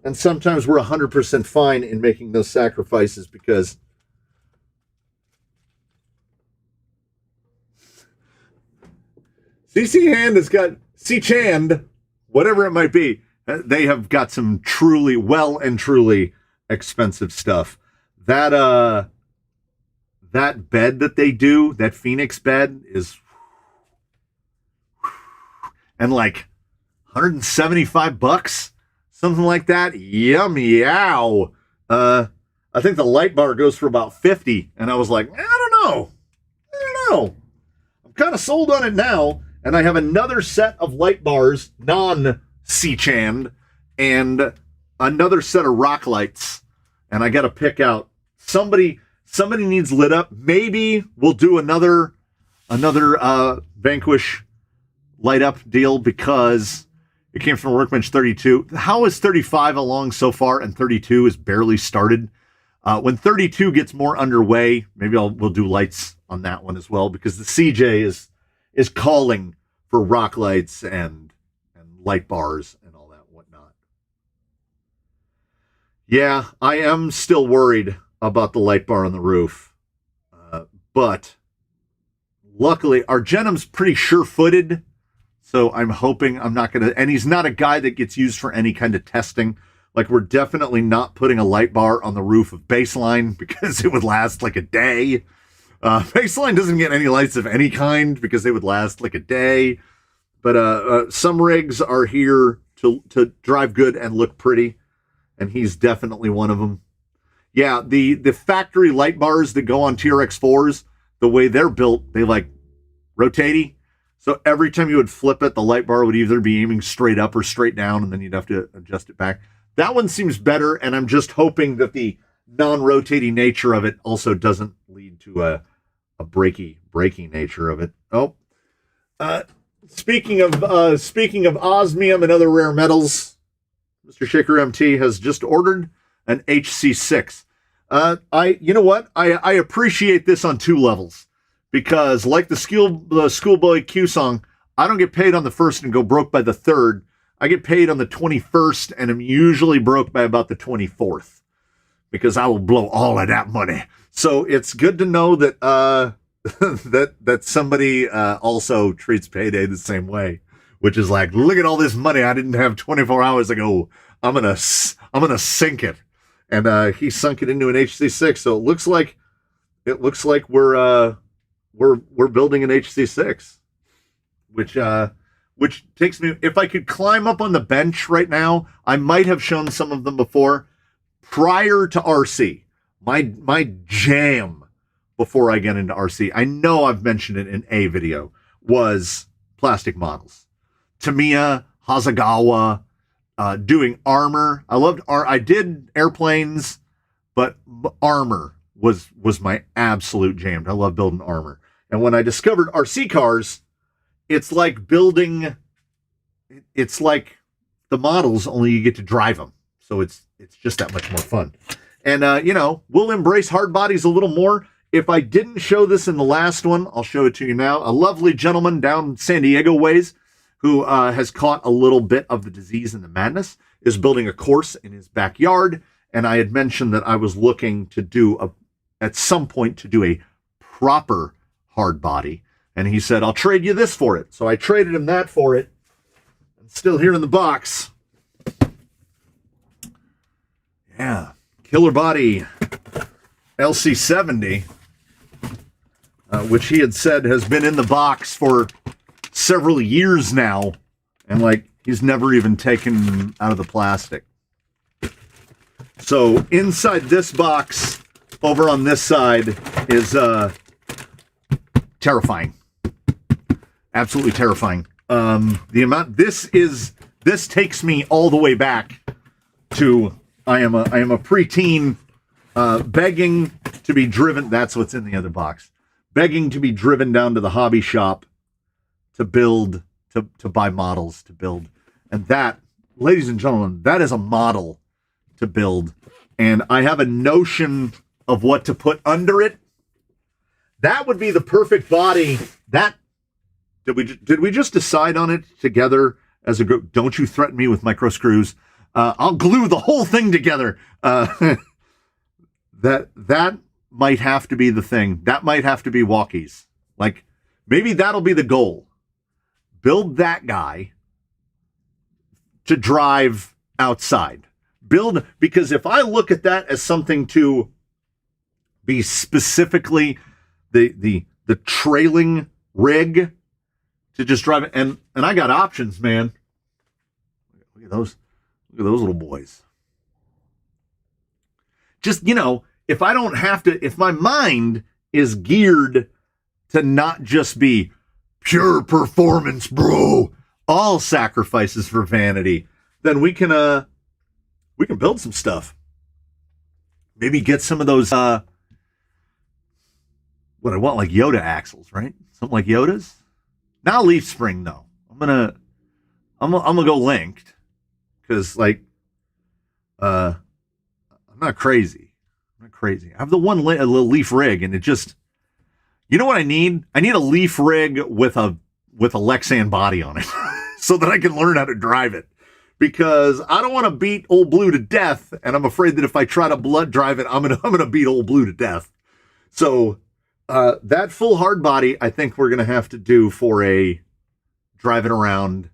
and sometimes we're 100% fine in making those sacrifices because CC Hand has got C-Chand, whatever it might be. They have got some truly expensive stuff. That bed that they do, that Phoenix bed is and like $175, something like that. Yum yow. I think the light bar goes for about 50, and I was like, I don't know. I'm kind of sold on it now, and I have another set of light bars, non-C-Chand, and another set of rock lights, and I got to pick out somebody needs lit up. Maybe we'll do another Vanquish light up deal because it came from Workbench 32. How is 35 along so far and 32 is barely started? When 32 gets more underway, maybe we'll do lights on that one as well because the CJ is calling for rock lights and light bars and all that whatnot. Yeah, I am still worried about the light bar on the roof. But luckily, our Genum's pretty sure-footed, so I'm hoping I'm not going to... And he's not a guy that gets used for any kind of testing. Like, we're definitely not putting a light bar on the roof of Baseline because it would last like a day. Baseline doesn't get any lights of any kind because they would last like a day. But some rigs are here to drive good and look pretty, and he's definitely one of them. Yeah, the factory light bars that go on TRX4s, the way they're built, they like rotatey. So every time you would flip it, the light bar would either be aiming straight up or straight down, and then you'd have to adjust it back. That one seems better, and I'm just hoping that the non-rotating nature of it also doesn't lead to a breaky nature of it. Oh, speaking of osmium and other rare metals, Mr. Shaker MT has just ordered an HC6. You know what? I appreciate this on 2 levels because, like the Schoolboy Q song, I don't get paid on the 1st and go broke by the 3rd. I get paid on the 21st and I'm usually broke by about the 24th because I will blow all of that money. So it's good to know that that somebody also treats payday the same way, which is like, look at all this money I didn't have 24 hours ago. I'm gonna sink it, and he sunk it into an HC6. So it looks like we're building an HC6, which takes me. If I could climb up on the bench right now, I might have shown some of them before. Prior to RC, my jam before I get into RC, I know I've mentioned it in a video, was plastic models. Tamiya, Hasegawa, doing armor. I did airplanes, but armor was my absolute jam. I love building armor. And when I discovered RC cars, it's like the models, only you get to drive them. So it's just that much more fun. And, we'll embrace hard bodies a little more. If I didn't show this in the last one, I'll show it to you now. A lovely gentleman down San Diego ways who has caught a little bit of the disease and the madness is building a course in his backyard. And I had mentioned that I was looking to at some point to do a proper hard body. And he said, I'll trade you this for it. So I traded him that for it. It's still here in the box. Yeah. Killer Body LC70, which he had said has been in the box for several years now. And he's never even taken out of the plastic. So inside this box, over on this side, is terrifying. Absolutely terrifying. The amount this takes me all the way back to I am a preteen begging to be driven. That's what's in the other box. Begging to be driven down to the hobby shop to build, to buy models to build. And that, ladies and gentlemen, that is a model to build. And I have a notion of what to put under it. That would be the perfect body. Did we just decide on it together as a group? Don't you threaten me with micro screws. I'll glue the whole thing together. That might have to be the thing. That might have to be walkies. Maybe that'll be the goal. Build that guy to drive outside. Because if I look at that as something to be specifically the trailing rig to just drive it, and I got options, man. Look at those little boys. Just, if I don't have to, if my mind is geared to not just be pure performance, bro, all sacrifices for vanity, then we can build some stuff. Maybe get some of those, what I want, like Yoda axles, right? Something like Yoda's. Not leaf spring, though. I'm gonna go linked. Because, I'm not crazy. I have the one little leaf rig, and it just, you know what I need? I need a leaf rig with a Lexan body on it, so that I can learn how to drive it. Because I don't want to beat Old Blue to death, and I'm afraid that if I try to blood drive it, I'm gonna beat Old Blue to death. So that full hard body, I think we're gonna have to do for a driving around.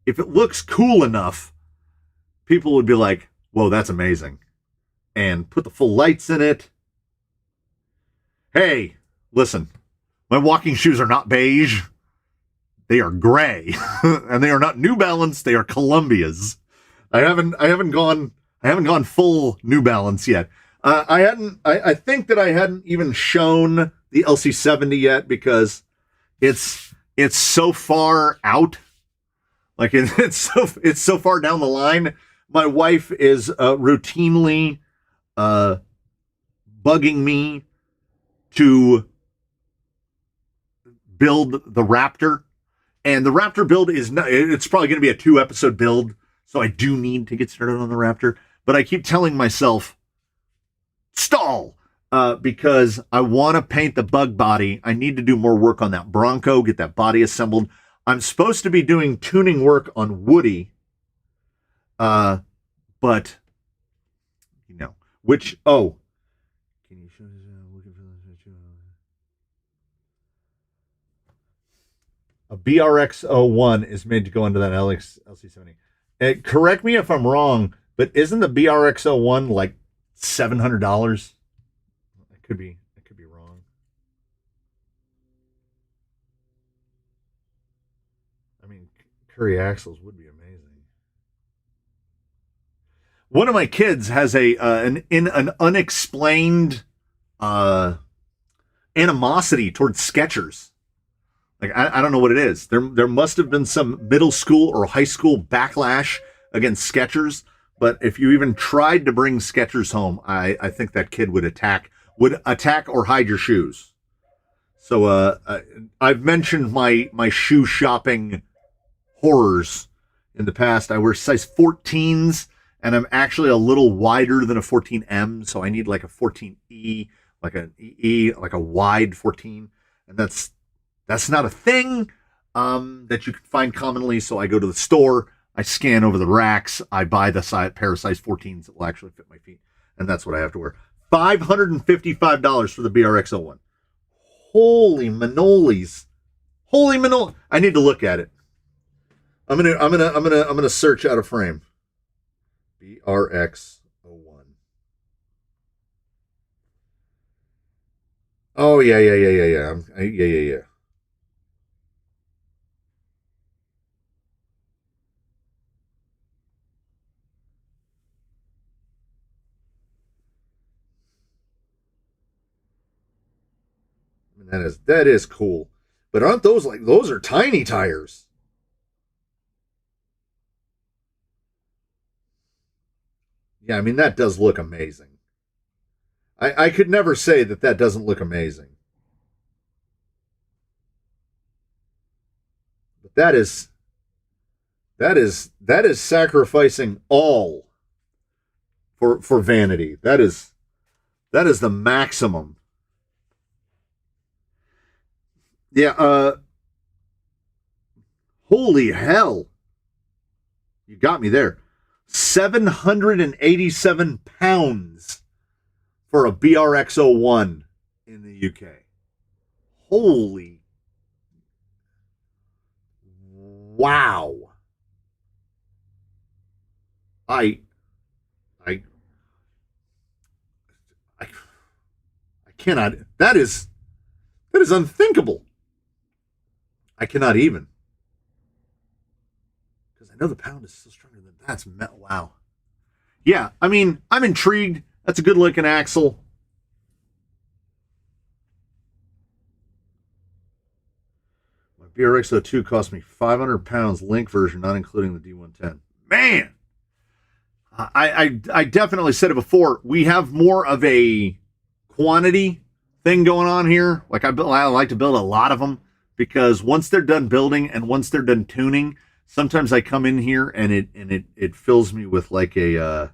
If it looks cool enough, people would be like, whoa, that's amazing. And put the full lights in it. Hey, listen, my walking shoes are not beige. They are gray. And they are not New Balance, they are Columbia's. I haven't gone full New Balance yet. I think that I hadn't even shown the LC70 yet because it's so far out. It's so far down the line. My wife is routinely bugging me to build the Raptor, and the Raptor build it's probably going to be a 2-episode build, so I do need to get started on the Raptor. But I keep telling myself, stall, because I want to paint the bug body. I need to do more work on that Bronco, get that body assembled. I'm supposed to be doing tuning work on Woody, but, can you show this? A BRX-01 is made to go into that LC70. Correct me if I'm wrong, but isn't the BRX-01 like $700? I could be wrong. I mean, Curry axles would be amazing. One of my kids has an unexplained animosity towards Skechers. Like I don't know what it is. There must have been some middle school or high school backlash against Skechers. But if you even tried to bring Skechers home, I think that kid would attack or hide your shoes. So I've mentioned my shoe shopping horrors in the past. I wear size 14s, and I'm actually a little wider than a 14M, so I need like a 14E, like an EE, like a wide 14, and that's not a thing that you can find commonly. So I go to the store, I scan over the racks, I buy the pair of size 14s that will actually fit my feet, and that's what I have to wear. $555 for the BRX-01. Holy manolis! Holy manol! I need to look at it. I'm gonna search out of frame. BRX-01. Oh yeah. Yeah. That is cool. But aren't those those are tiny tires? Yeah, I mean that does look amazing. I could never say that doesn't look amazing. But that is sacrificing all for vanity. That is the maximum. Yeah, holy hell. You got me there. 787 pounds for a BRX-01 in the UK. Holy. Wow. I cannot. That is unthinkable. I cannot even. Because I know the pound is still stronger than that's wow. Yeah, I mean, I'm intrigued. That's a good looking axle. My BRX-02 cost me 500 pounds, link version, not including the D110. Man, I definitely said it before. We have more of a quantity thing going on here. Like I like to build a lot of them, because once they're done building and once they're done tuning, sometimes I come in here and it fills me with like a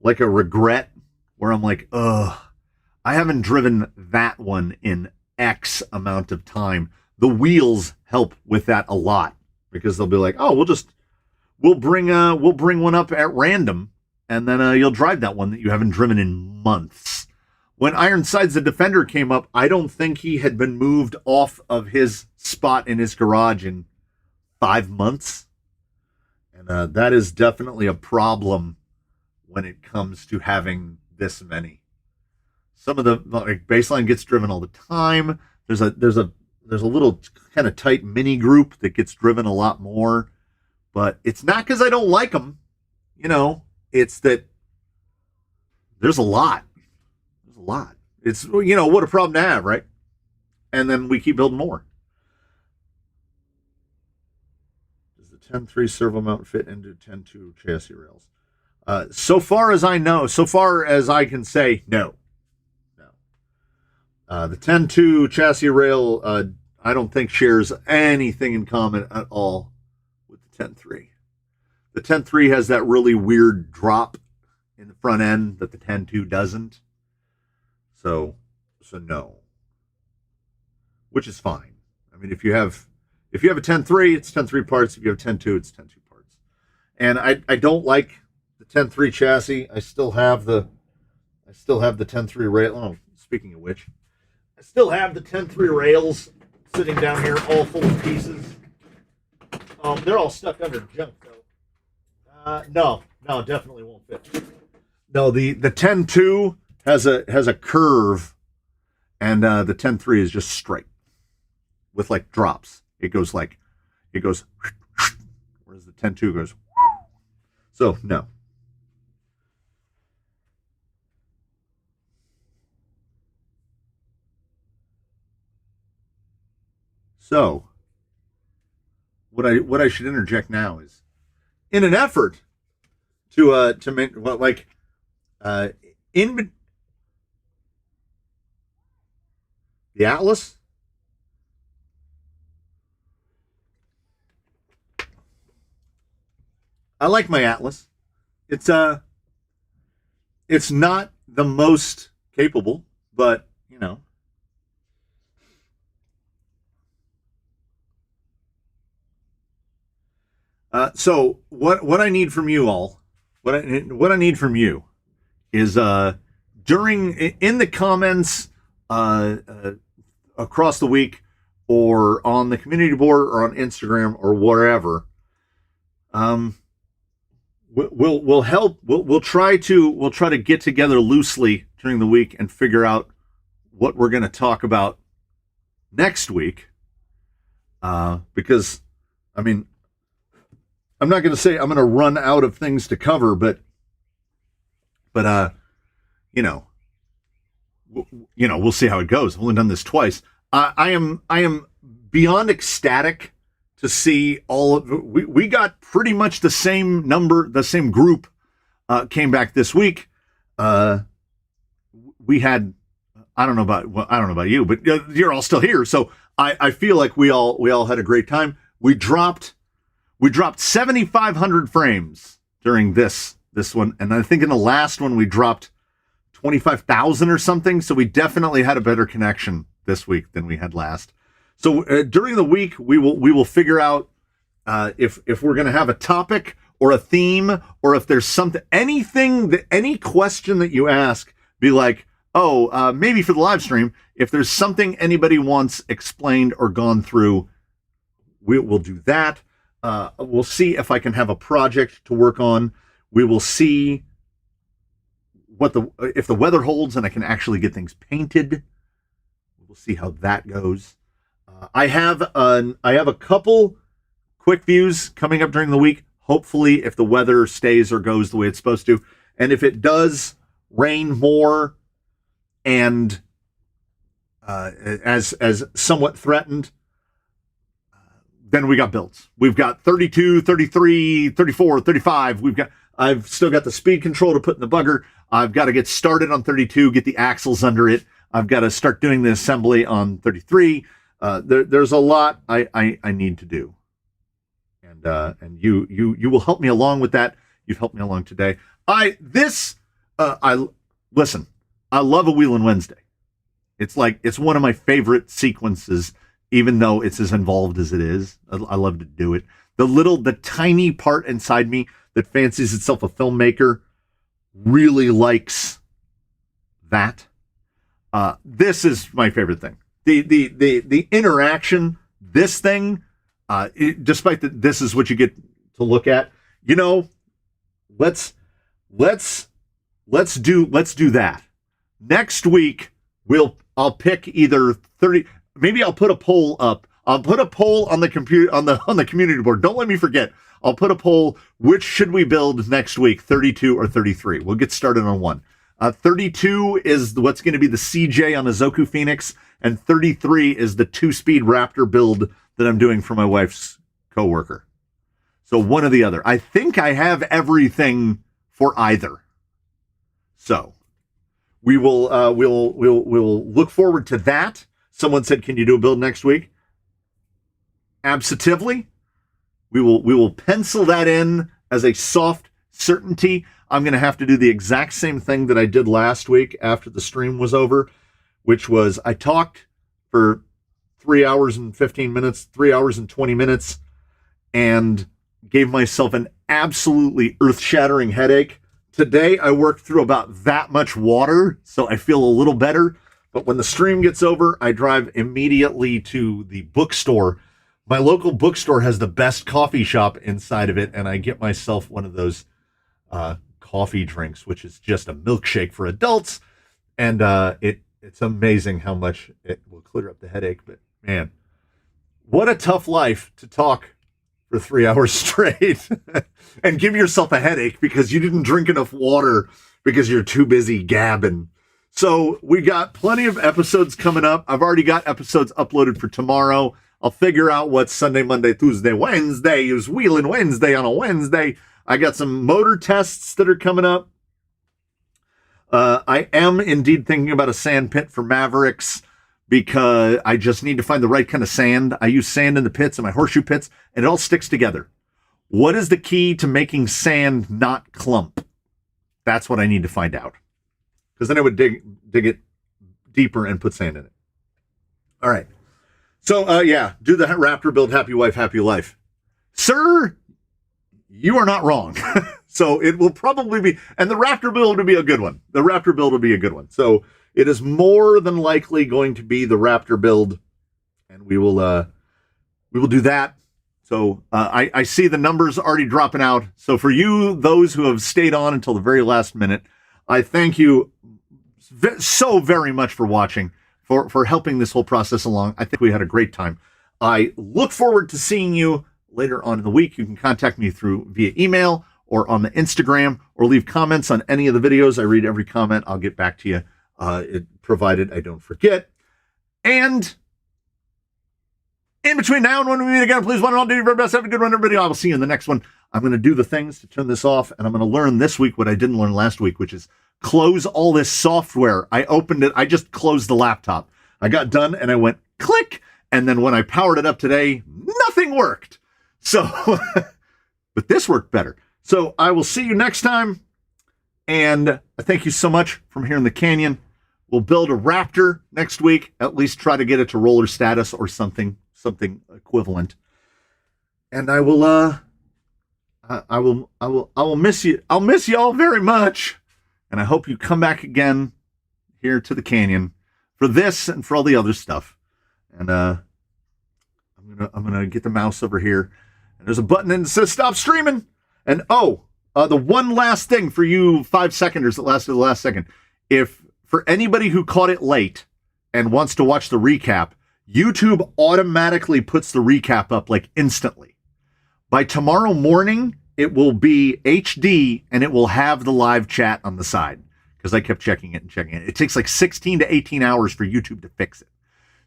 regret, where I'm like, ugh, I haven't driven that one in X amount of time. The wheels help with that a lot, because they'll be like, oh, we'll bring one up at random, and then you'll drive that one that you haven't driven in months. When Ironsides the Defender came up, I don't think he had been moved off of his spot in his garage in 5 months. And that is definitely a problem when it comes to having this many. Some of the baseline gets driven all the time. There's a little kind of tight mini group that gets driven a lot more, but it's not because I don't like them. It's that there's a lot. It's, what a problem to have, right? And then we keep building more. Does the 10.3 servo mount fit into 10.2 chassis rails? So far as I know, so far as I can say, no. The 10.2 chassis rail, I don't think shares anything in common at all with the 10.3. The 10.3 has that really weird drop in the front end that the 10.2 doesn't. So no, which is fine. I mean, if you have a 10.3, it's 10.3 parts. If you have 10.2, it's 10.2 parts. And I don't like the 10.3 chassis. I still have the 10.3 rail. Oh, speaking of which, I still have the 10.3 rails sitting down here all full of pieces. They're all stuck under junk though. No, definitely won't fit. No, the 10-2 has a curve, and the 10-3 is just straight with like drops. It goes, whereas the 10-2 goes. So no. So what I should interject now is, in an effort to make in the Atlas. I like my Atlas. It's not the most capable, but you know. So what I need from you all, what I need from you is during in the comments across the week, or on the community board, or on Instagram, or wherever. We'll help. We'll try to get together loosely during the week and figure out what we're going to talk about next week. Because I mean, I'm not going to say I'm going to run out of things to cover, but you know, we'll see how it goes. I've only done this twice. I am beyond ecstatic to see all of we got pretty much the same number, the same group came back this week. We had I don't know about you, but you're all still here, so I feel like we all had a great time. We dropped 7,500 frames during this one, and I think in the last one we dropped 25,000 or something. So we definitely had a better connection this week than we had last. So during the week we will figure out if we're going to have a topic or a theme, or if there's something, any question that you ask, be like, maybe for the live stream, if there's something anybody wants explained or gone through, we'll do that. We'll see if I can have a project to work on. We will see if the weather holds and I can actually get things painted. We'll see how that goes. I have a couple quick views coming up during the week. Hopefully, if the weather stays or goes the way it's supposed to, and if it does rain more, and as somewhat threatened, then we got builds. We've got 32, 33, 34, 35. I've still got the speed control to put in the bugger. I've got to get started on 32, get the axles under it. I've got to start doing the assembly on 33. There's a lot I need to do. And you will help me along with that. You've helped me along today. Listen, I love a Wheelin' Wednesday. It's one of my favorite sequences, even though it's as involved as it is. I love to do it. The tiny part inside me that fancies itself a filmmaker really likes that. This is my favorite thing. The interaction, this thing, despite that this is what you get to look at, let's do that. Next week, I'll pick either 30, maybe I'll put a poll up. I'll put a poll on the computer, on the community board. Don't let me forget. I'll put a poll. Which should we build next week, 32 or 33? We'll get started on one. 32 is what's going to be the CJ on a Zoku Phoenix, and 33 is the 2-speed Raptor build that I'm doing for my wife's coworker. So one or the other. I think I have everything for either. So we'll look forward to that. Someone said, "Can you do a build next week?" Absolutely. We will pencil that in as a soft certainty. I'm going to have to do the exact same thing that I did last week after the stream was over, which was I talked for 3 hours and 15 minutes, 3 hours and 20 minutes, and gave myself an absolutely earth-shattering headache. Today, I worked through about that much water, so I feel a little better. But when the stream gets over, I drive immediately to the bookstore. My local bookstore has the best coffee shop inside of it, and I get myself one of those coffee drinks, which is just a milkshake for adults. And it's amazing how much it will clear up the headache. But man, what a tough life to talk for 3 hours straight and give yourself a headache because you didn't drink enough water because you're too busy gabbing. So we got plenty of episodes coming up. I've already got episodes uploaded for tomorrow. I'll figure out what's Sunday, Monday, Tuesday, Wednesday is Wheeling Wednesday on a Wednesday. I got some motor tests that are coming up. I am indeed thinking about a sand pit for Mavericks because I just need to find the right kind of sand. I use sand in the pits and my horseshoe pits, and it all sticks together. What is the key to making sand not clump? That's what I need to find out. Because then I would dig it deeper and put sand in it. All right. So, do the Raptor build, happy wife, happy life. Sir, you are not wrong. So it will probably be, and the Raptor build will be a good one. The Raptor build will be a good one. So it is more than likely going to be the Raptor build, and we will do that. So I see the numbers already dropping out. So for you, those who have stayed on until the very last minute, I thank you so very much for watching, for helping this whole process along. I think we had a great time. I look forward to seeing you later on in the week. You can contact me via email or on the Instagram, or leave comments on any of the videos. I read every comment. I'll get back to you, provided I don't forget. And in between now and when we meet again, please, one and all, do your very best. Have a good one, everybody. I will see you in the next one. I'm going to do the things to turn this off, and I'm going to learn this week what I didn't learn last week, which is close all this software. I opened it. I just closed the laptop. I got done, and I went click, and then when I powered it up today, nothing worked. So, but this worked better. So I will see you next time, and I thank you so much from here in the canyon. We'll build a Raptor next week, at least try to get it to roller status or something equivalent. And I will miss you. I'll miss you all very much, and I hope you come back again here to the canyon for this and for all the other stuff. And I'm gonna get the mouse over here, and there's a button that says stop streaming. And the one last thing for you 5-seconders that lasted the last second. If for anybody who caught it late and wants to watch the recap, YouTube automatically puts the recap up like instantly. By tomorrow morning, it will be HD and it will have the live chat on the side, because I kept checking it. It takes like 16 to 18 hours for YouTube to fix it.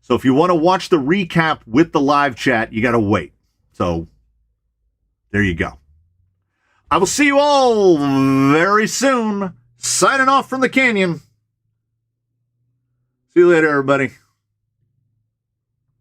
So if you want to watch the recap with the live chat, you got to wait. So there you go. I will see you all very soon. Signing off from the canyon. See you later, everybody.